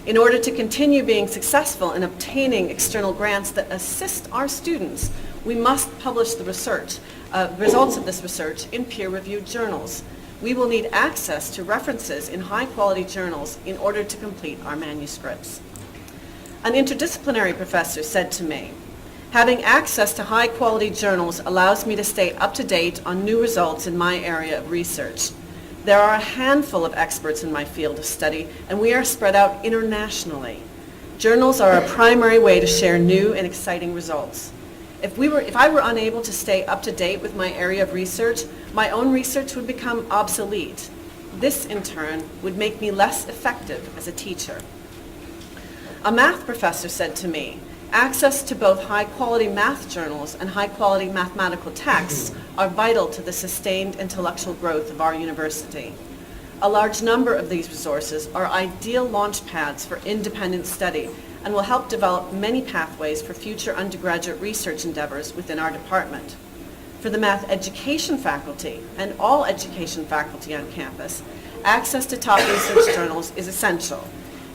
In order to continue being successful in obtaining external grants that assist our students, we must publish the research, results of this research in peer-reviewed journals. We will need access to references in high-quality journals in order to complete our manuscripts. An interdisciplinary professor said to me, "Having access to high-quality journals allows me to stay up to date on new results in my area of research. There are a handful of experts in my field of study, and we are spread out internationally. Journals are a primary way to share new and exciting results. If I were unable to stay up to date with my area of research, my own research would become obsolete. This, in turn, would make me less effective as a teacher." A math professor said to me, "Access to both high-quality math journals and high-quality mathematical texts are vital to the sustained intellectual growth of our university. A large number of these resources are ideal launch pads for independent study and will help develop many pathways for future undergraduate research endeavors within our department. For the math education faculty and all education faculty on campus, access to top research journals is essential.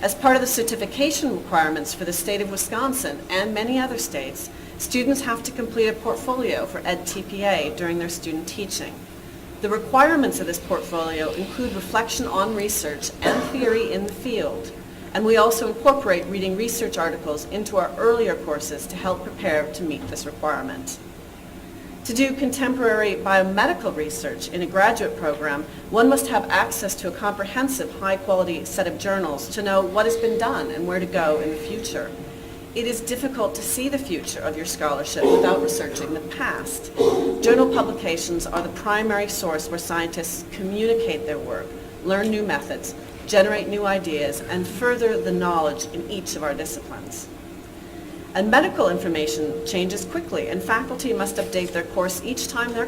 As part of the certification requirements for the state of Wisconsin and many other states, students have to complete a portfolio for EdTPA during their student teaching. The requirements of this portfolio include reflection on research and theory in the field, and we also incorporate reading research articles into our earlier courses to help prepare to meet this requirement. To do contemporary biomedical research in a graduate program, one must have access to a comprehensive, high-quality set of journals to know what has been done and where to go in the future. It is difficult to see the future of your scholarship without researching the past. Journal publications are the primary source where scientists communicate their work, learn new methods, generate new ideas, and further the knowledge in each of our disciplines. And medical information changes quickly, and faculty must update their course each time they're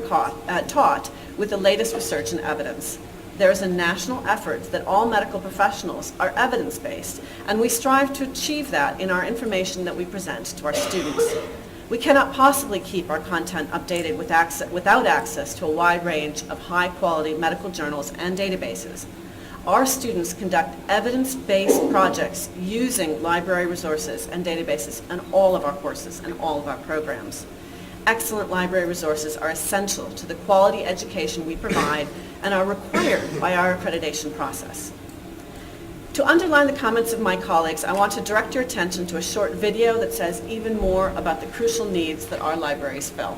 taught with the latest research and evidence. There is a national effort that all medical professionals are evidence-based, and we strive to achieve that in our information that we present to our students. We cannot possibly keep our content updated without access to a wide range of high-quality medical journals and databases. Our students conduct evidence-based projects using library resources and databases in all of our courses and all of our programs. Excellent library resources are essential to the quality education we provide and are required by our accreditation process. To underline the comments of my colleagues, I want to direct your attention to a short video that says even more about the crucial needs that our libraries fill.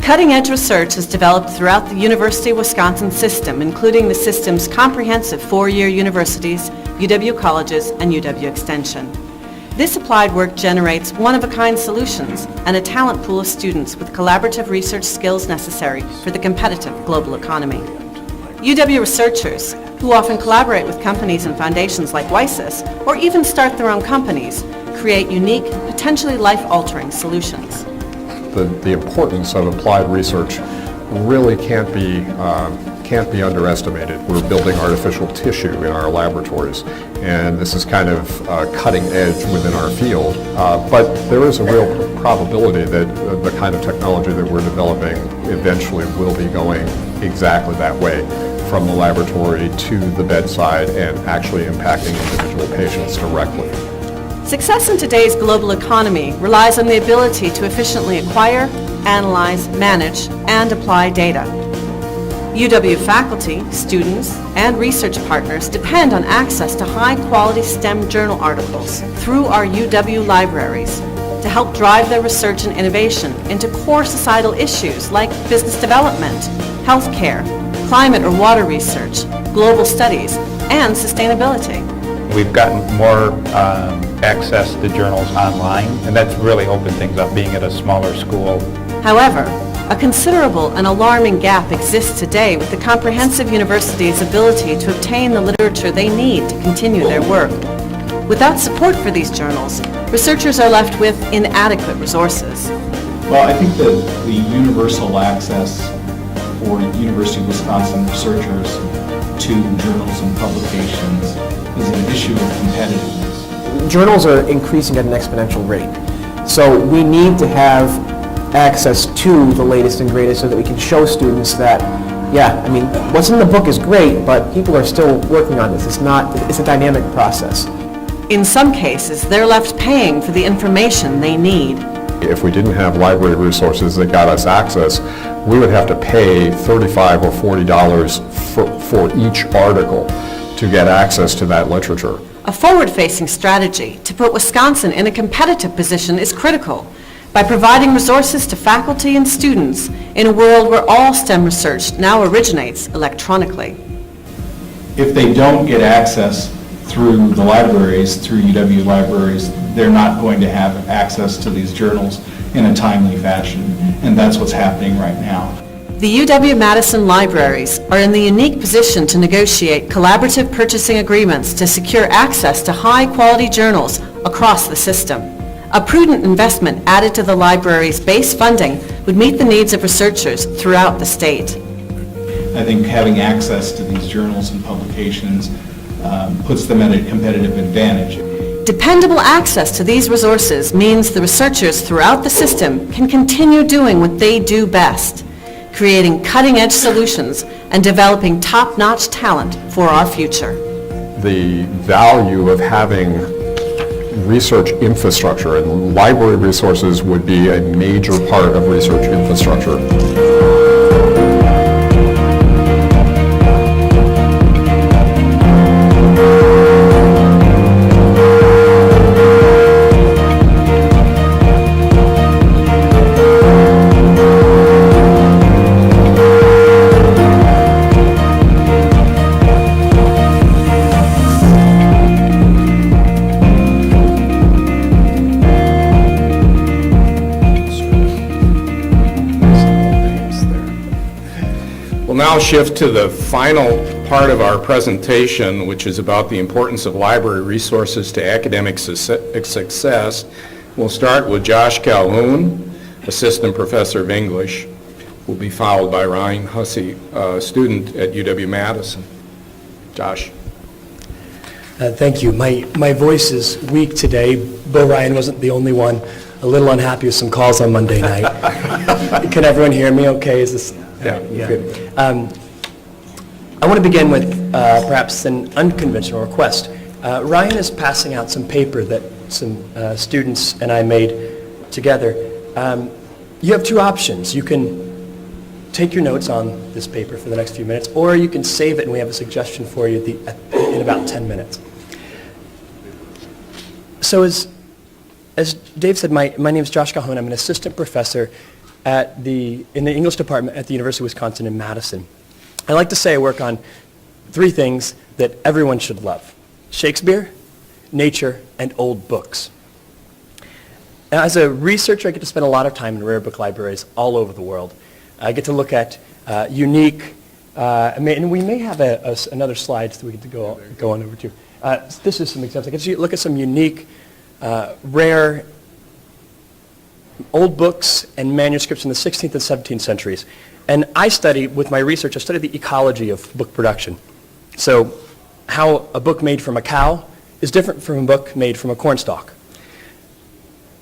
Cutting-edge research is developed throughout the University of Wisconsin system, including the system's comprehensive four-year universities, UW colleges, and UW Extension. This applied work generates one-of-a-kind solutions and a talent pool of students with collaborative research skills necessary for the competitive global economy. UW researchers, who often collaborate with companies and foundations like WISIS, or even start their own companies, create unique, potentially life-altering solutions. The importance of applied research really can't be can't be underestimated. We're building artificial tissue in our laboratories, and this is kind of cutting edge within our field. But there is a real probability that the kind of technology that we're developing eventually will be going exactly that way, from the laboratory to the bedside and actually impacting individual patients directly. Success in today's global economy relies on the ability to efficiently acquire, analyze, manage, and apply data. UW faculty, students, and research partners depend on access to high-quality STEM journal articles through our UW libraries to help drive their research and innovation into core societal issues like business development, healthcare, climate or water research, global studies, and sustainability. We've gotten more access to journals online, and that's really opened things up being at a smaller school. However, a considerable and alarming gap exists today with the comprehensive university's ability to obtain the literature they need to continue their work. Without support for these journals, researchers are left with inadequate resources. Well, I think that the universal access for University of Wisconsin researchers to journals and publications is an issue of competitiveness. Journals are increasing at an exponential rate. So we need to have access to the latest and greatest so that we can show students that, yeah, I mean, what's in the book is great, but people are still working on this. It's a dynamic process. In some cases, they're left paying for the information they need. If we didn't have library resources that got us access, we would have to pay $35 or $40 for each article to get access to that literature. A forward-facing strategy to put Wisconsin in a competitive position is critical by providing resources to faculty and students in a world where all STEM research now originates electronically. If they don't get access through the libraries, through UW libraries, they're not going to have access to these journals in a timely fashion, and that's what's happening right now. The UW-Madison libraries are in the unique position to negotiate collaborative purchasing agreements to secure access to high-quality journals across the system. A prudent investment added to the library's base funding would meet the needs of researchers throughout the state. I think having access to these journals and publications puts them at a competitive advantage. Dependable access to these resources means the researchers throughout the system can continue doing what they do best, creating cutting-edge solutions and developing top-notch talent for our future. The value of having research infrastructure, and library resources would be a major part of research infrastructure. We'll now shift to the final part of our presentation, which is about the importance of library resources to academic success. We'll start with Josh Calhoun, Assistant Professor of English. Will be followed by Ryan Hussey, a student at UW-Madison. Josh. Thank you. My voice is weak today. Bo Ryan wasn't the only one. A little unhappy with some calls on Monday night. Can everyone hear me okay? Is this? Yeah. Good. I want to begin with perhaps an unconventional request. Ryan is passing out some paper that some students and I made together. You have two options. You can take your notes on this paper for the next few minutes, or you can save it and we have a suggestion for you in about 10 minutes. So as Dave said, my name is Josh Calhoun. I'm an assistant professor in the English department at the University of Wisconsin in Madison. I like to say I work on three things that everyone should love: Shakespeare, nature, and old books. Now, as a researcher, I get to spend a lot of time in rare book libraries all over the world. I get to look at unique, and we may have another slide that we get to go on over to. This is some examples. I get to look at some unique, rare old books and manuscripts in the 16th and 17th centuries. And with my research, I studied the ecology of book production. So how a book made from a cow is different from a book made from a cornstalk.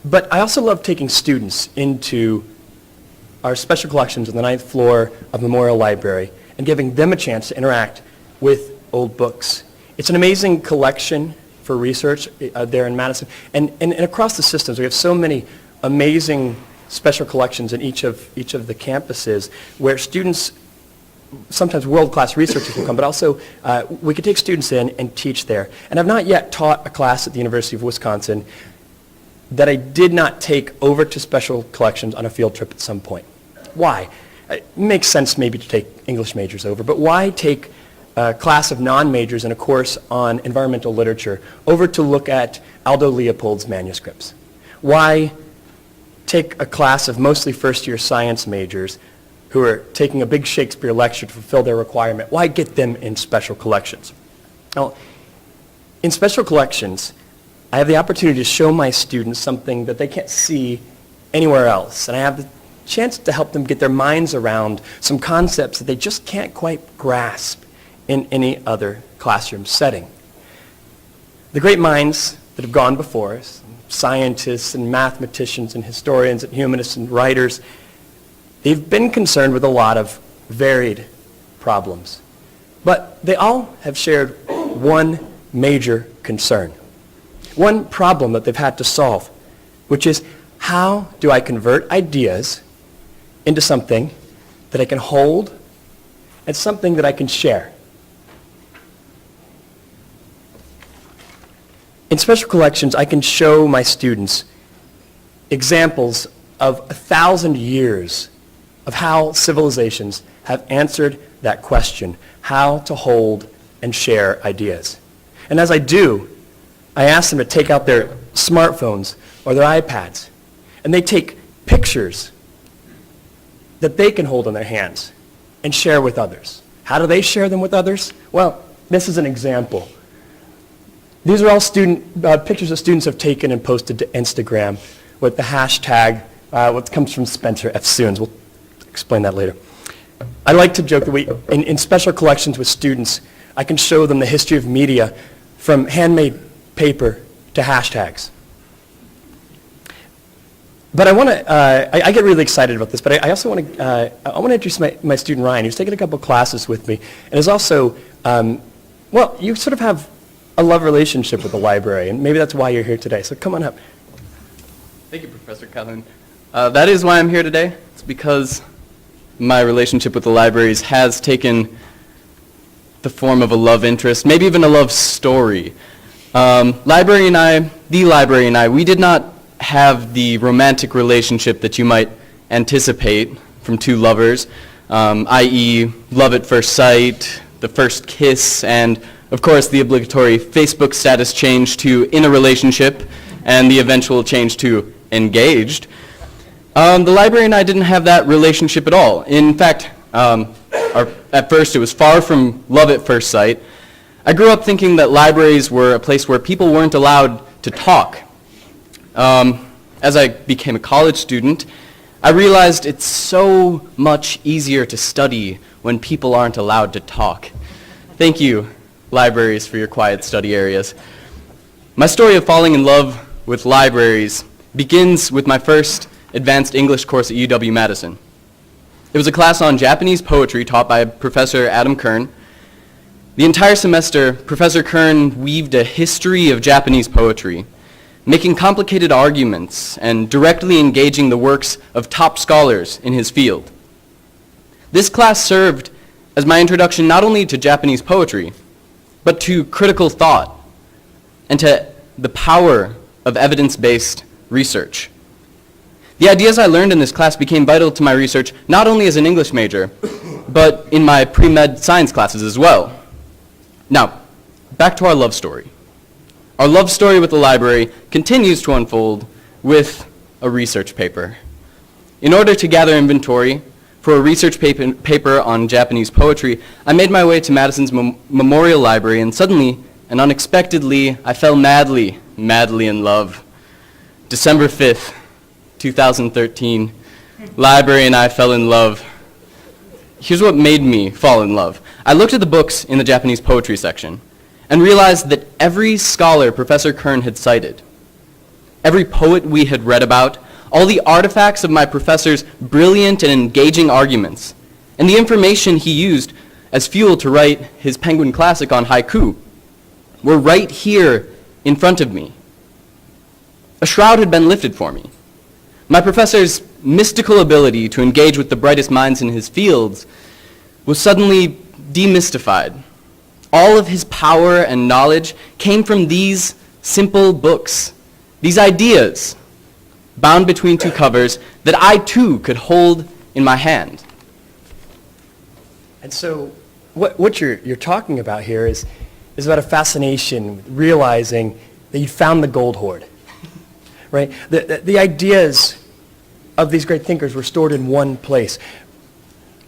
But I also love taking students into our special collections on the 9th floor of Memorial Library and giving them a chance to interact with old books. It's an amazing collection for research there in Madison. And across the systems, we have so many amazing special collections in each of the campuses where students, sometimes world-class researchers will come, but also we could take students in and teach there. And I've not yet taught a class at the University of Wisconsin that I did not take over to special collections on a field trip at some point. Why? It makes sense maybe to take English majors over, but why take a class of non-majors in a course on environmental literature over to look at Aldo Leopold's manuscripts? Why take a class of mostly first-year science majors who are taking a big Shakespeare lecture to fulfill their requirement? Why get them in special collections? Now, in special collections, I have the opportunity to show my students something that they can't see anywhere else, and I have the chance to help them get their minds around some concepts that they just can't quite grasp in any other classroom setting. The great minds that have gone before us, scientists and mathematicians and historians and humanists and writers, they've been concerned with a lot of varied problems. But they all have shared one major concern, one problem that they've had to solve, which is how do I convert ideas into something that I can hold and something that I can share? In special collections, I can show my students examples of 1,000 years of how civilizations have answered that question, how to hold and share ideas. And as I do, I ask them to take out their smartphones or their iPads, and they take pictures that they can hold in their hands and share with others. How do they share them with others? Well, this is an example. These are all pictures that students have taken and posted to Instagram with the hashtag, what comes from Spencer F. Soons. We'll explain that later. I like to joke that in special collections with students, I can show them the history of media from handmade paper to hashtags. But I get really excited about this, but I also want to introduce my student Ryan, who's taken a couple classes with me, and is also, well, you sort of have a love relationship with the library, and maybe that's why you're here today, so come on up. Thank you, Professor Calhoun. That is why I'm here today. It's because my relationship with the libraries has taken the form of a love interest, maybe even a love story. The library and I, we did not have the romantic relationship that you might anticipate from two lovers, i.e. love at first sight, the first kiss, and of course the obligatory Facebook status change to in a relationship, and the eventual change to engaged. The library and I didn't have that relationship at all. In fact, at first it was far from love at first sight. I grew up thinking that libraries were a place where people weren't allowed to talk. As I became a college student, I realized it's so much easier to study when people aren't allowed to talk. Thank you, libraries, for your quiet study areas. My story of falling in love with libraries begins with my first advanced English course at UW-Madison. It was a class on Japanese poetry taught by Professor Adam Kern. The entire semester, Professor Kern weaved a history of Japanese poetry, making complicated arguments and directly engaging the works of top scholars in his field. This class served as my introduction not only to Japanese poetry, but to critical thought and to the power of evidence-based research. The ideas I learned in this class became vital to my research, not only as an English major, but in my pre-med science classes as well. Now, back to our love story. Our love story with the library continues to unfold with a research paper. In order to gather inventory for a research paper on Japanese poetry, I made my way to Madison's Memorial Library, and suddenly and unexpectedly, I fell madly in love. December 5th, 2013, library and I fell in love. Here's what made me fall in love. I looked at the books in the Japanese poetry section and realized that every scholar Professor Kern had cited, every poet we had read about, all the artifacts of my professor's brilliant and engaging arguments, and the information he used as fuel to write his Penguin Classic on haiku, were right here in front of me. A shroud had been lifted for me. My professor's mystical ability to engage with the brightest minds in his fields was suddenly demystified. All of his power and knowledge came from these simple books, these ideas, bound between two covers that I too could hold in my hand. And so what you're talking about here is about a fascination, realizing that you found the gold hoard, right? The ideas of these great thinkers were stored in one place.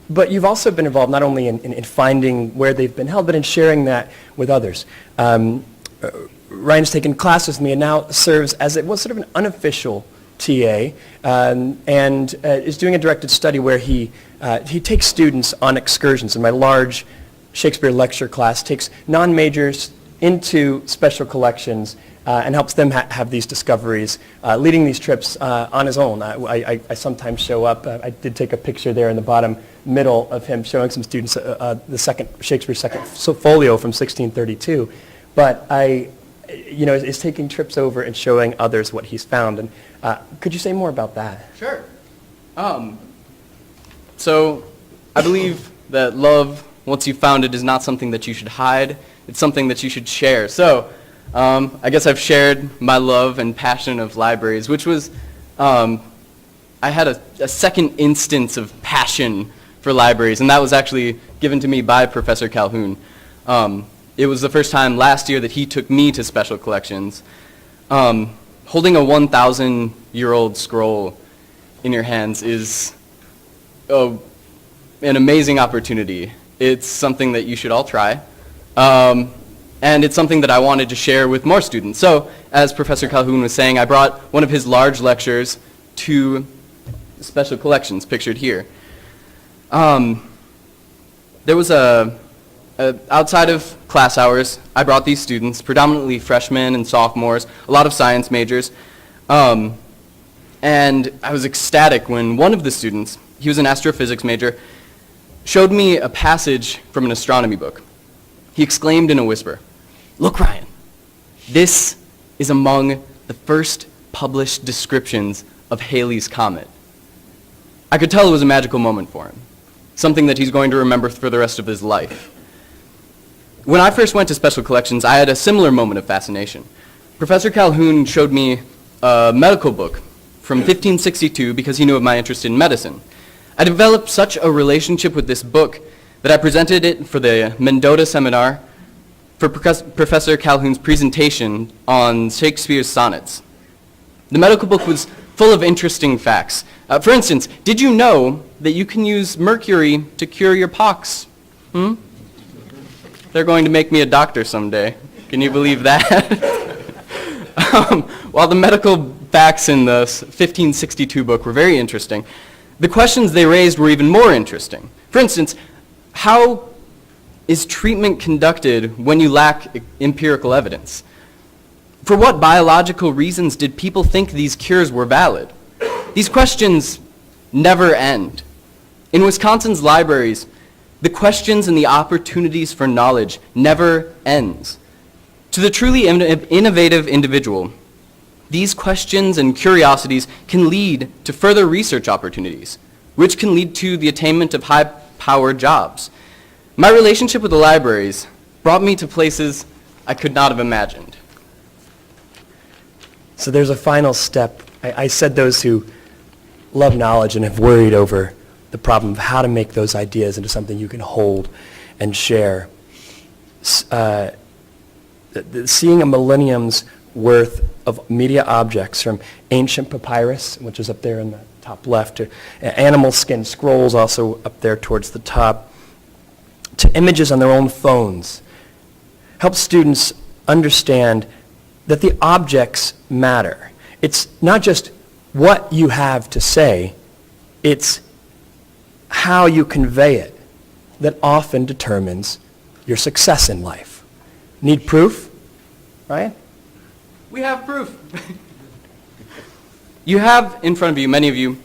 But you've also been involved not only in finding where they've been held, but in sharing that with others. Ryan's taken classes with me and now serves as it was sort of an unofficial TA, and is doing a directed study where he takes students on excursions. In my large Shakespeare lecture class, takes non-majors into special collections and helps them have these discoveries, leading these trips on his own. I sometimes show up. I did take a picture there in the bottom middle of him showing some students Shakespeare's second folio from 1632. But is taking trips over and showing others what he's found. And could you say more about that? Sure. So I believe that love, once you've found it, is not something that you should hide. It's something that you should share. So I guess I've shared my love and passion of libraries, which was, I had a second instance of passion for libraries, and that was actually given to me by Professor Calhoun. It was the first time last year that he took me to special collections. Holding a 1,000-year-old scroll in your hands is an amazing opportunity. It's something that you should all try. And it's something that I wanted to share with more students. So, as Professor Calhoun was saying, I brought one of his large lectures to special collections, pictured here. There was outside of class hours, I brought these students, predominantly freshmen and sophomores, a lot of science majors, and I was ecstatic when one of the students, he was an astrophysics major, showed me a passage from an astronomy book. He exclaimed in a whisper, "Look, Ryan, this is among the first published descriptions of Halley's Comet." I could tell it was a magical moment for him, something that he's going to remember for the rest of his life. When I first went to special collections, I had a similar moment of fascination. Professor Calhoun showed me a medical book from 1562 because he knew of my interest in medicine. I developed such a relationship with this book that I presented it for the Mendota Seminar for Professor Calhoun's presentation on Shakespeare's sonnets. The medical book was full of interesting facts. For instance, did you know that you can use mercury to cure your pox? They're going to make me a doctor someday. Can you believe that? While the medical facts in the 1562 book were very interesting, the questions they raised were even more interesting. For instance, how is treatment conducted when you lack empirical evidence? For what biological reasons did people think these cures were valid? These questions never end. In Wisconsin's libraries, the questions and the opportunities for knowledge never ends. To the truly innovative individual, these questions and curiosities can lead to further research opportunities, which can lead to the attainment of high-powered jobs. My relationship with the libraries brought me to places I could not have imagined. So there's a final step. I said those who love knowledge and have worried over the problem of how to make those ideas into something you can hold and share. Seeing a millennium's worth of media objects, from ancient papyrus, which is up there in the top left, to animal skin scrolls also up there towards the top, to images on their own phones, help students understand that the objects matter. It's not just what you have to say, it's how you convey it that often determines your success in life. Need proof? Ryan? We have proof. You have in front of you, many of you,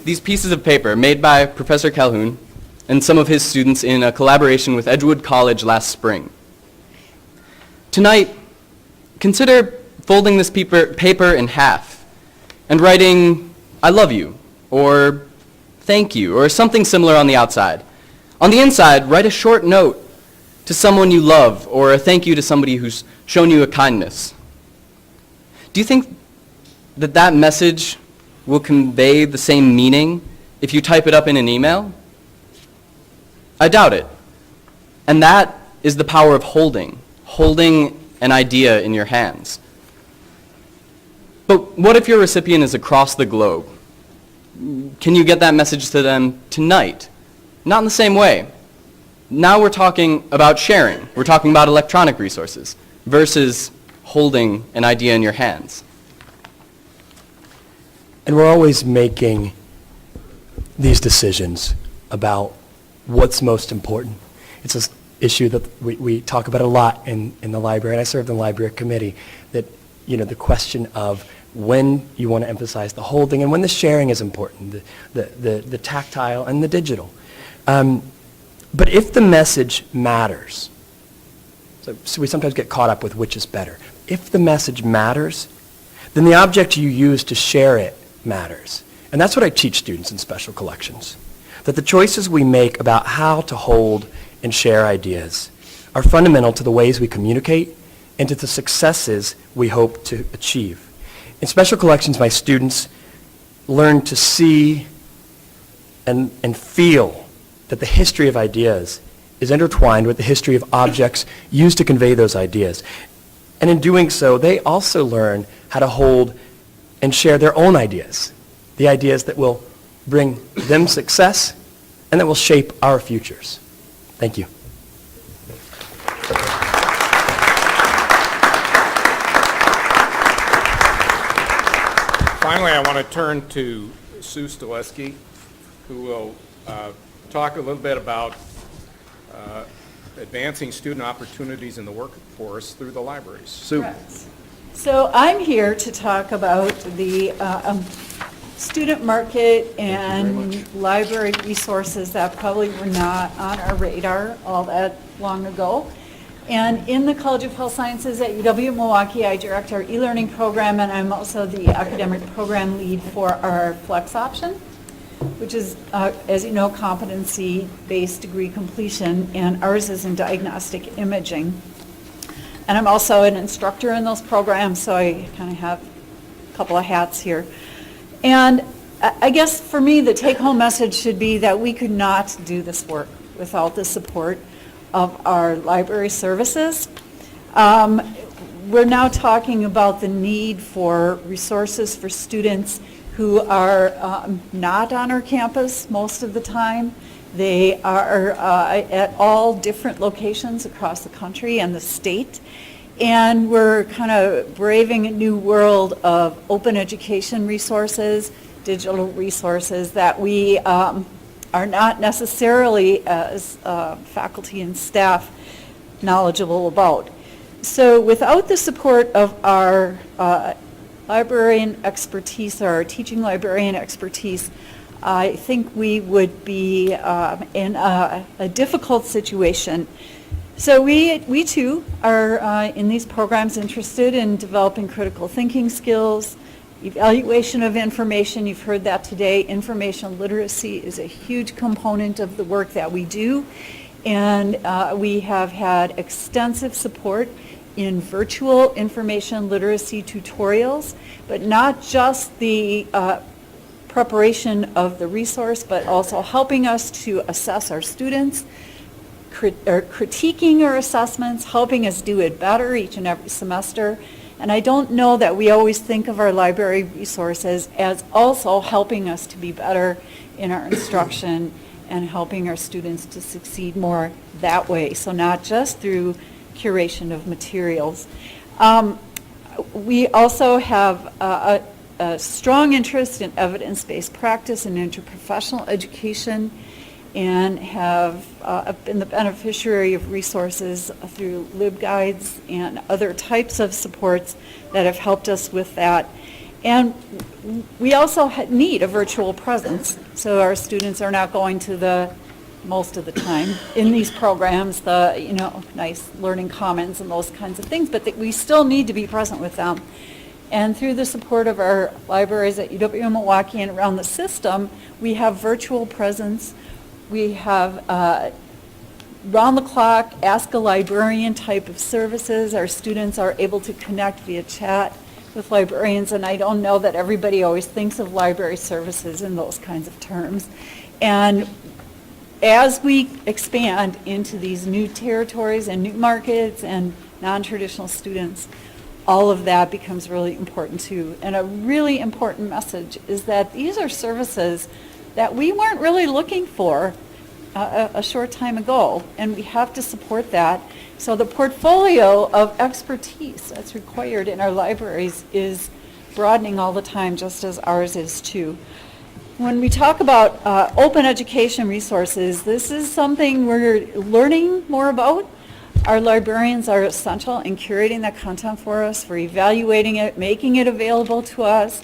these pieces of paper made by Professor Calhoun and some of his students in a collaboration with Edgewood College last spring. Tonight, consider folding this paper in half and writing, "I love you," or "thank you," or something similar on the outside. On the inside, write a short note to someone you love, or a thank you to somebody who's shown you a kindness. Do you think that that message will convey the same meaning if you type it up in an email? I doubt it. And that is the power of holding an idea in your hands. But what if your recipient is across the globe? Can you get that message to them tonight? Not in the same way. Now we're talking about sharing. We're talking about electronic resources versus holding an idea in your hands. And we're always making these decisions about what's most important. It's an issue that we talk about a lot in the library, and I serve in the library committee, that, you know, the question of when you want to emphasize the holding and when the sharing is important, the tactile and the digital. But if the message matters, so we sometimes get caught up with which is better. If the message matters, then the object you use to share it matters. And that's what I teach students in special collections, that the choices we make about how to hold and share ideas are fundamental to the ways we communicate and to the successes we hope to achieve. In special collections, my students learn to see and feel that the history of ideas is intertwined with the history of objects used to convey those ideas. And in doing so, they also learn how to hold and share their own ideas, the ideas that will bring them success and that will shape our futures. Thank you. Finally, I want to turn to Sue Stileski, who will talk a little bit about advancing student opportunities in the workforce through the libraries. Sue. Correct. So I'm here to talk about the student market and library resources that probably were not on our radar all that long ago. And in the College of Health Sciences at UW-Milwaukee, I direct our e-learning program, and I'm also the academic program lead for our Flex option, which is, as you know, competency-based degree completion, and ours is in diagnostic imaging. And I'm also an instructor in those programs, so I kind of have a couple of hats here. And I guess for me, the take-home message should be that we could not do this work without the support of our library services. We're now talking about the need for resources for students who are not on our campus most of the time. They are at all different locations across the country and the state. And we're kind of braving a new world of open education resources, digital resources that we are not necessarily as faculty and staff knowledgeable about. So without the support of our librarian expertise, or our teaching librarian expertise, I think we would be in a difficult situation. So we too are in these programs interested in developing critical thinking skills, evaluation of information. You've heard that today. Information literacy is a huge component of the work that we do. And we have had extensive support in virtual information literacy tutorials, but not just the preparation of the resource, but also helping us to assess our students, critiquing our assessments, helping us do it better each and every semester. And I don't know that we always think of our library resources as also helping us to be better in our instruction and helping our students to succeed more that way. So not just through curation of materials. We also have a a strong interest in evidence-based practice and interprofessional education, and have been the beneficiary of resources through LibGuides and other types of supports that have helped us with that. And we also need a virtual presence, so our students are not going to most of the time in these programs, nice learning commons and those kinds of things, but we still need to be present with them. And through the support of our libraries at UW-Milwaukee and around the system, we have virtual presence. We have round-the-clock, ask a librarian type of services. Our students are able to connect via chat with librarians, and I don't know that everybody always thinks of library services in those kinds of terms. And as we expand into these new territories and new markets and non-traditional students, all of that becomes really important too. And a really important message is that these are services that we weren't really looking for a short time ago, and we have to support that. So the portfolio of expertise that's required in our libraries is broadening all the time, just as ours is too. When we talk about open education resources, this is something we're learning more about. Our librarians are essential in curating that content for us, for evaluating it, making it available to us,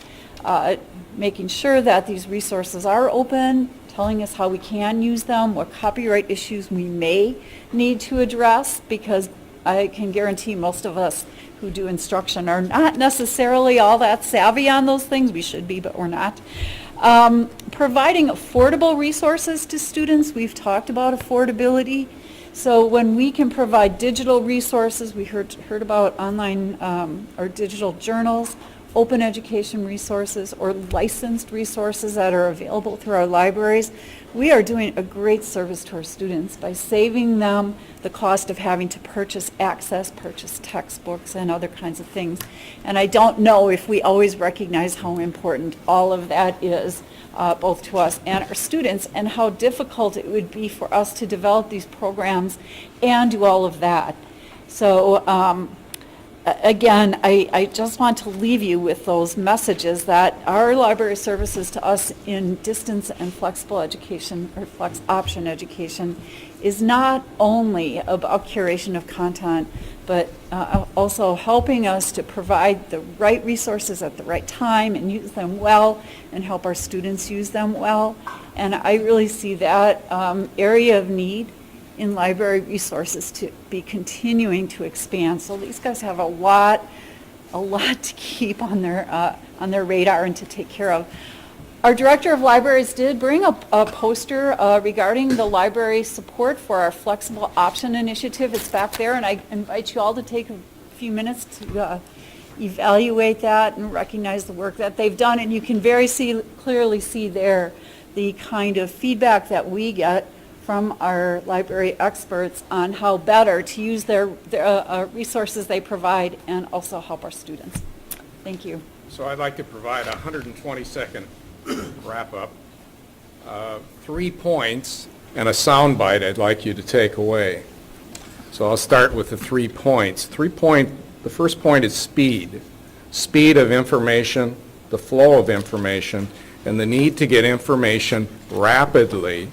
making sure that these resources are open, telling us how we can use them, what copyright issues we may need to address, because I can guarantee most of us who do instruction are not necessarily all that savvy on those things. We should be, but we're not. Providing affordable resources to students. We've talked about affordability. So when we can provide digital resources, we heard about online or digital journals, open education resources, or licensed resources that are available through our libraries, we are doing a great service to our students by saving them the cost of having to purchase textbooks and other kinds of things. And I don't know if we always recognize how important all of that is, both to us and our students, and how difficult it would be for us to develop these programs and do all of that. So again, I just want to leave you with those messages that our library services to us in distance and flexible education, or flex option education, is not only about curation of content, but also helping us to provide the right resources at the right time and use them well, and help our students use them well. And I really see that area of need in library resources to be continuing to expand. So these guys have a lot to keep on their radar and to take care of. Our director of libraries did bring a poster regarding the library support for our flexible option initiative. It's back there, and I invite you all to take a few minutes to evaluate that and recognize the work that they've done. And you can very clearly see there the kind of feedback that we get from our library experts on how better to use their resources they provide and also help our students. Thank you. So I'd like to provide a 120-second wrap-up. 3 points and a soundbite I'd like you to take away. So I'll start with the 3 points. The first point is speed. Speed of information, the flow of information, and the need to get information rapidly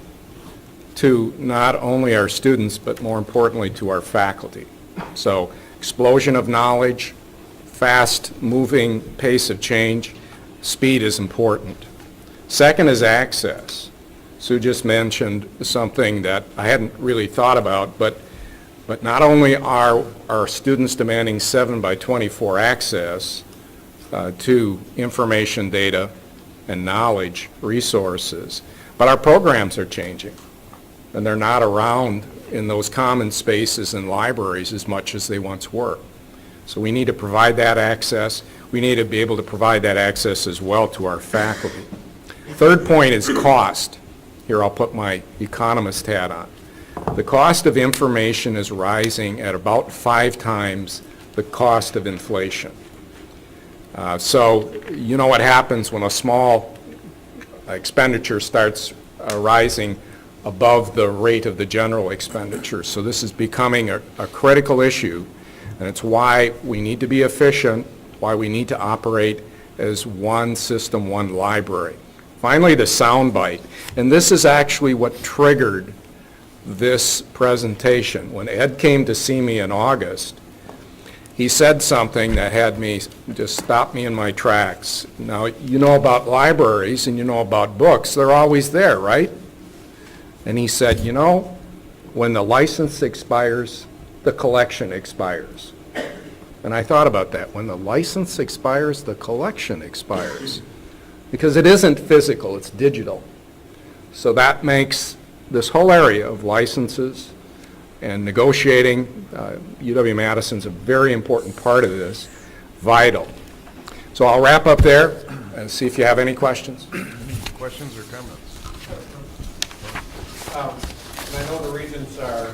to not only our students, but more importantly to our faculty. So explosion of knowledge, fast-moving pace of change, speed is important. Second is access. Sue just mentioned something that I hadn't really thought about, but not only are our students demanding 7/24 access to information, data, and knowledge resources, but our programs are changing, and they're not around in those common spaces and libraries as much as they once were. So we need to provide that access. We need to be able to provide that access as well to our faculty. Third point is cost. Here I'll put my economist hat on. The cost of information is rising at about 5 times the cost of inflation. So you know what happens when a small expenditure starts rising above the rate of the general expenditure. So this is becoming a critical issue, and it's why we need to be efficient, why we need to operate as one system, one library. Finally, the soundbite, and this is actually what triggered this presentation. When Ed came to see me in August, he said something that had me just stop me in my tracks. Now, you know about libraries and you know about books. They're always there, right? And he said, you know, when the license expires, the collection expires. And I thought about that. When the license expires, the collection expires. Because it isn't physical, it's digital. So that makes this whole area of licenses and negotiating, UW-Madison's a very important part of this, vital. So I'll wrap up there and see if you have any questions. Questions or comments? And I know the Regents are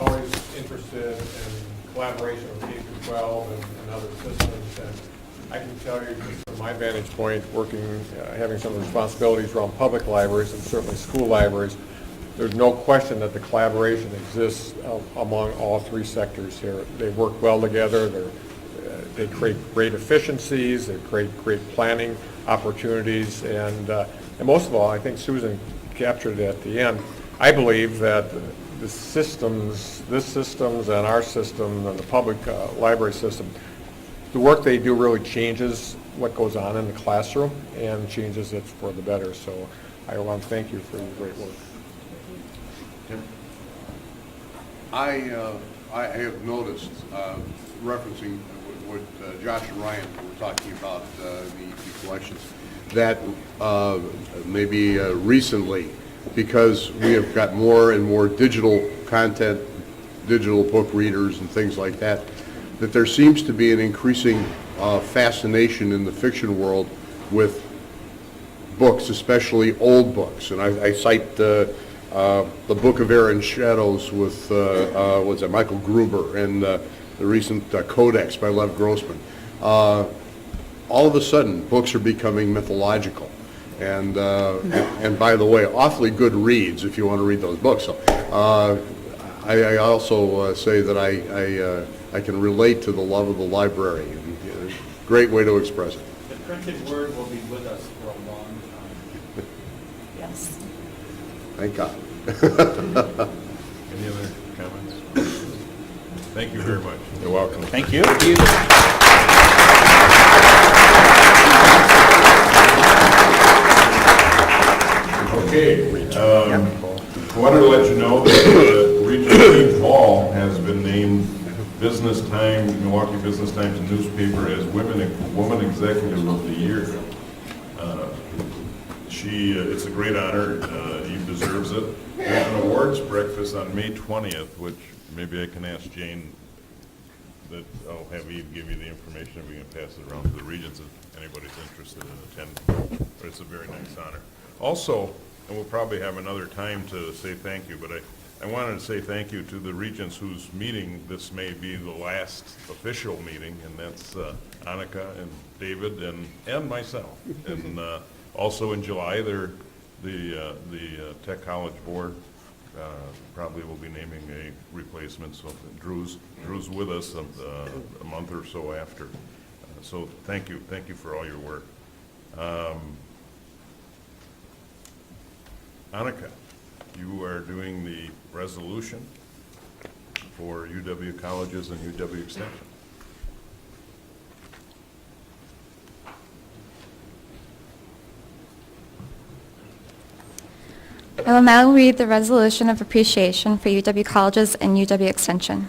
always interested in collaboration with K-12 and other systems, and I can tell you just from my vantage point, working, having some of the responsibilities around public libraries and certainly school libraries, there's no question that the collaboration exists among all three sectors here. They work well together. They create great efficiencies. They create great planning opportunities. And most of all, I think Susan captured it at the end. I believe that the systems, this systems and our system and the public library system, the work they do really changes what goes on in the classroom and changes it for the better. So I want to thank you for your great work. I have noticed, referencing what Josh and Ryan were talking about, the collections, that maybe recently, because we have got more and more digital content, digital book readers and things like that, that there seems to be an increasing fascination in the fiction world with books, especially old books. And I cite the Book of Air and Shadows with what's that, Michael Gruber, and the recent Codex by Lev Grossman. All of a sudden, books are becoming mythological, and by the way, awfully good reads if you want to read those books. So I also say that I can relate to the love of the library. And, great way to express it. The printed word will be with us for a long time. Yes. Thank God. Any other comments? Thank you very much. You're welcome. Thank you. Okay. I wanted to let you know that Regent Teaching Hall has been named Business Time, Milwaukee Business Times newspaper as Woman Executive of the Year. It's a great honor. Eve deserves it. There's an awards breakfast on May 20th, which maybe I can ask Jane that I'll have Eve give you the information if we can pass it around to the Regents if anybody's interested in attending. But it's a very nice honor. Also, and we'll probably have another time to say thank you, but I wanted to say thank you to the Regents whose meeting this may be the last official meeting, and that's Annika and David and myself. And also in July, the Tech College Board probably will be naming a replacement, so Drew's with us a month or so after. So thank you for all your work. Annika, you are doing the resolution for UW Colleges and UW Extension. I will now read the resolution of appreciation for UW Colleges and UW Extension.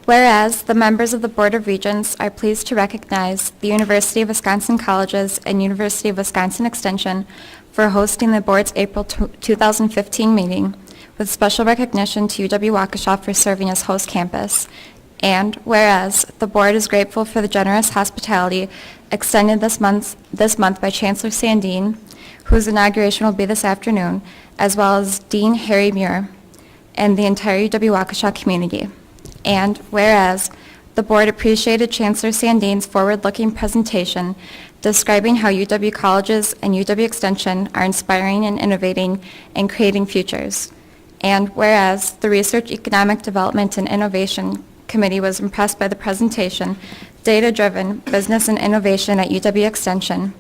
Whereas the members of the Board of Regents are pleased to recognize the University of Wisconsin Colleges and University of Wisconsin Extension for hosting the board's April 2015 meeting, with special recognition to UW-Waukesha for serving as host campus. And whereas the board is grateful for the generous hospitality extended this month by Chancellor Sandine, whose inauguration will be this afternoon, as well as Dean Harry Muir and the entire UW-Waukesha community. And whereas the board appreciated Chancellor Sandine's forward-looking presentation describing how UW Colleges and UW Extension are inspiring and innovating and creating futures. And whereas the Research, Economic Development, and Innovation Committee was impressed by the presentation Data-Driven Business and Innovation at UW Extension,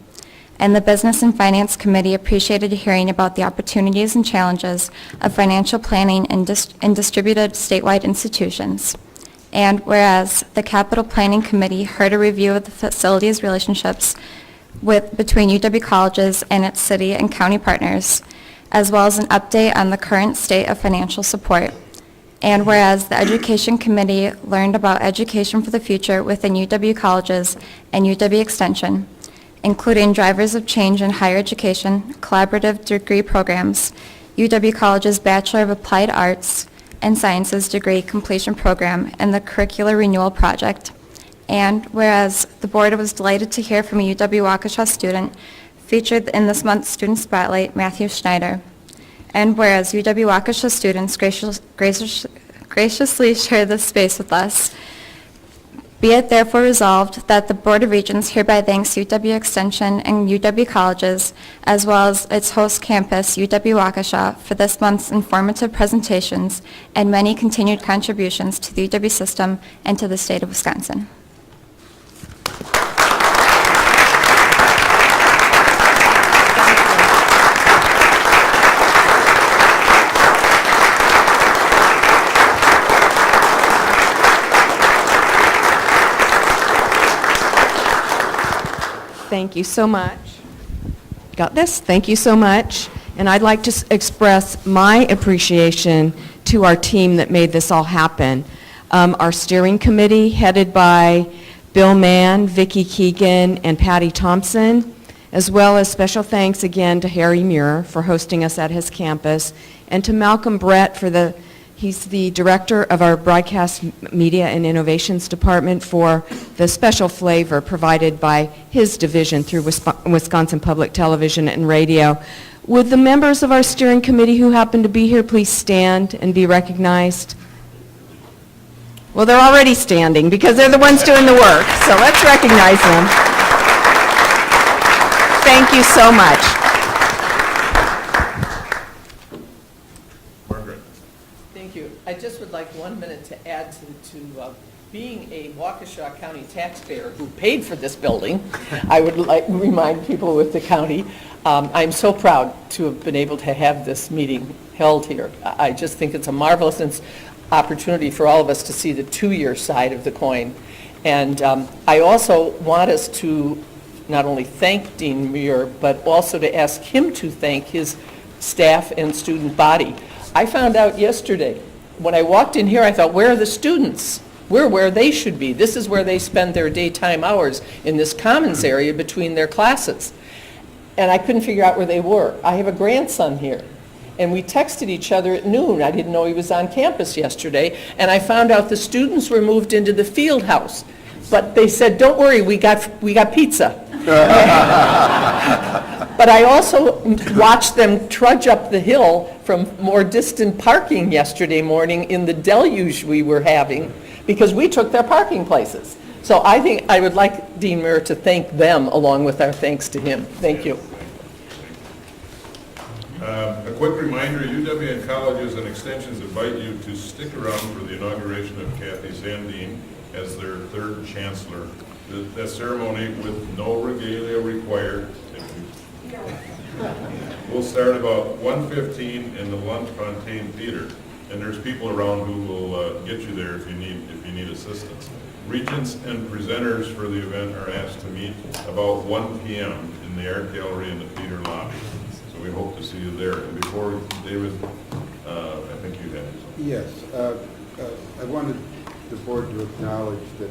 and the Business and Finance Committee appreciated hearing about the opportunities and challenges of financial planning in distributed statewide institutions. And whereas the Capital Planning Committee heard a review of the facilities relationships between UW colleges and its city and county partners, as well as an update on the current state of financial support. And whereas the Education Committee learned about education for the future within UW colleges and UW Extension, including drivers of change in higher education, collaborative degree programs, UW College's Bachelor of Applied Arts and Sciences degree completion program, and the Curricular Renewal Project. And whereas the board was delighted to hear from a UW-Waukesha student featured in this month's Student Spotlight, Matthew Schneider. And whereas UW-Waukesha students graciously share this space with us, be it therefore resolved that the Board of Regents hereby thanks UW Extension and UW Colleges, as well as its host campus, UW-Waukesha, for this month's informative presentations and many continued contributions to the UW system and to the state of Wisconsin. Thank you so much. Got this? Thank you so much. And I'd like to express my appreciation to our team that made this all happen. Our steering committee, headed by Bill Mann, Vicki Keegan, and Patty Thompson, as well as special thanks again to Harry Muir for hosting us at his campus, and to Malcolm Brett he's the director of our Broadcast Media and Innovations Department, for the special flavor provided by his division through Wisconsin Public Television and Radio. Would the members of our steering committee who happen to be here please stand and be recognized? Well, they're already standing because they're the ones doing the work, so let's recognize them. Thank you so much. Thank you. I just would like 1 minute to add to being a Waukesha County taxpayer who paid for this building. I would like to remind people with the county, I'm so proud to have been able to have this meeting held here. I just think it's a marvelous opportunity for all of us to see the two-year side of the coin. And I also want us to not only thank Dean Muir, but also to ask him to thank his staff and student body. I found out yesterday, when I walked in here, I thought, where are the students? We're where they should be. This is where they spend their daytime hours, in this commons area between their classes. And I couldn't figure out where they were. I have a grandson here, and we texted each other at noon. I didn't know he was on campus yesterday, and I found out the students were moved into the field house. But they said, don't worry, we got pizza. But I also watched them trudge up the hill from more distant parking yesterday morning in the deluge we were having, because we took their parking places. So I think I would like Dean Muir to thank them along with our thanks to him. Thank you. A quick reminder, UW and colleges and extensions invite you to stick around for the inauguration of Kathy Zandine as their third chancellor. The ceremony with no regalia required. We'll start about 1:15 in the Luntfontein Theater, and there's people around who will get you there if you need assistance. Regents and presenters for the event are asked to meet about 1 p.m. in the art gallery in the theater lobby. So we hope to see you there. And before David, I think you had something. Yes, I wanted the board to acknowledge that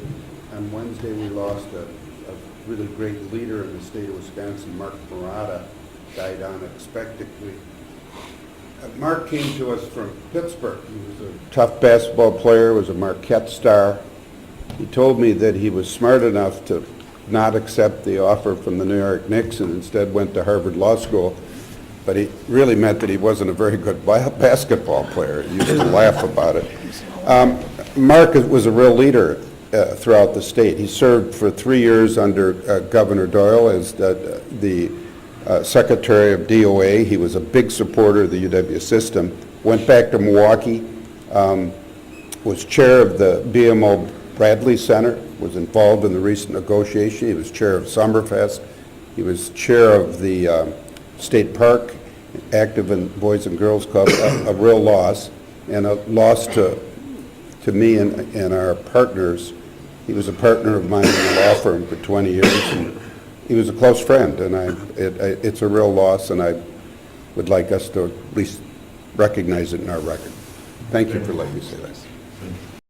on Wednesday we lost a really great leader in the state of Wisconsin. Mark Murata died unexpectedly. Mark came to us from Pittsburgh. He was a tough basketball player, was a Marquette star. He told me that he was smart enough to not accept the offer from the New York Knicks and instead went to Harvard Law School. But he really meant that he wasn't a very good basketball player. He used to laugh about it. Mark was a real leader throughout the state. He served for 3 years under Governor Doyle as the Secretary of DOA. He was a big supporter of the UW system. Went back to Milwaukee, was chair of the BMO Bradley Center, was involved in the recent negotiation. He was chair of Summerfest. He was chair of the State Park, active in Boys and Girls Club, a real loss, and a loss to me and our partners. He was a partner of mine in the law firm for 20 years, and he was a close friend, and it's a real loss, and I would like us to at least recognize it in our record. Thank you for letting me say that.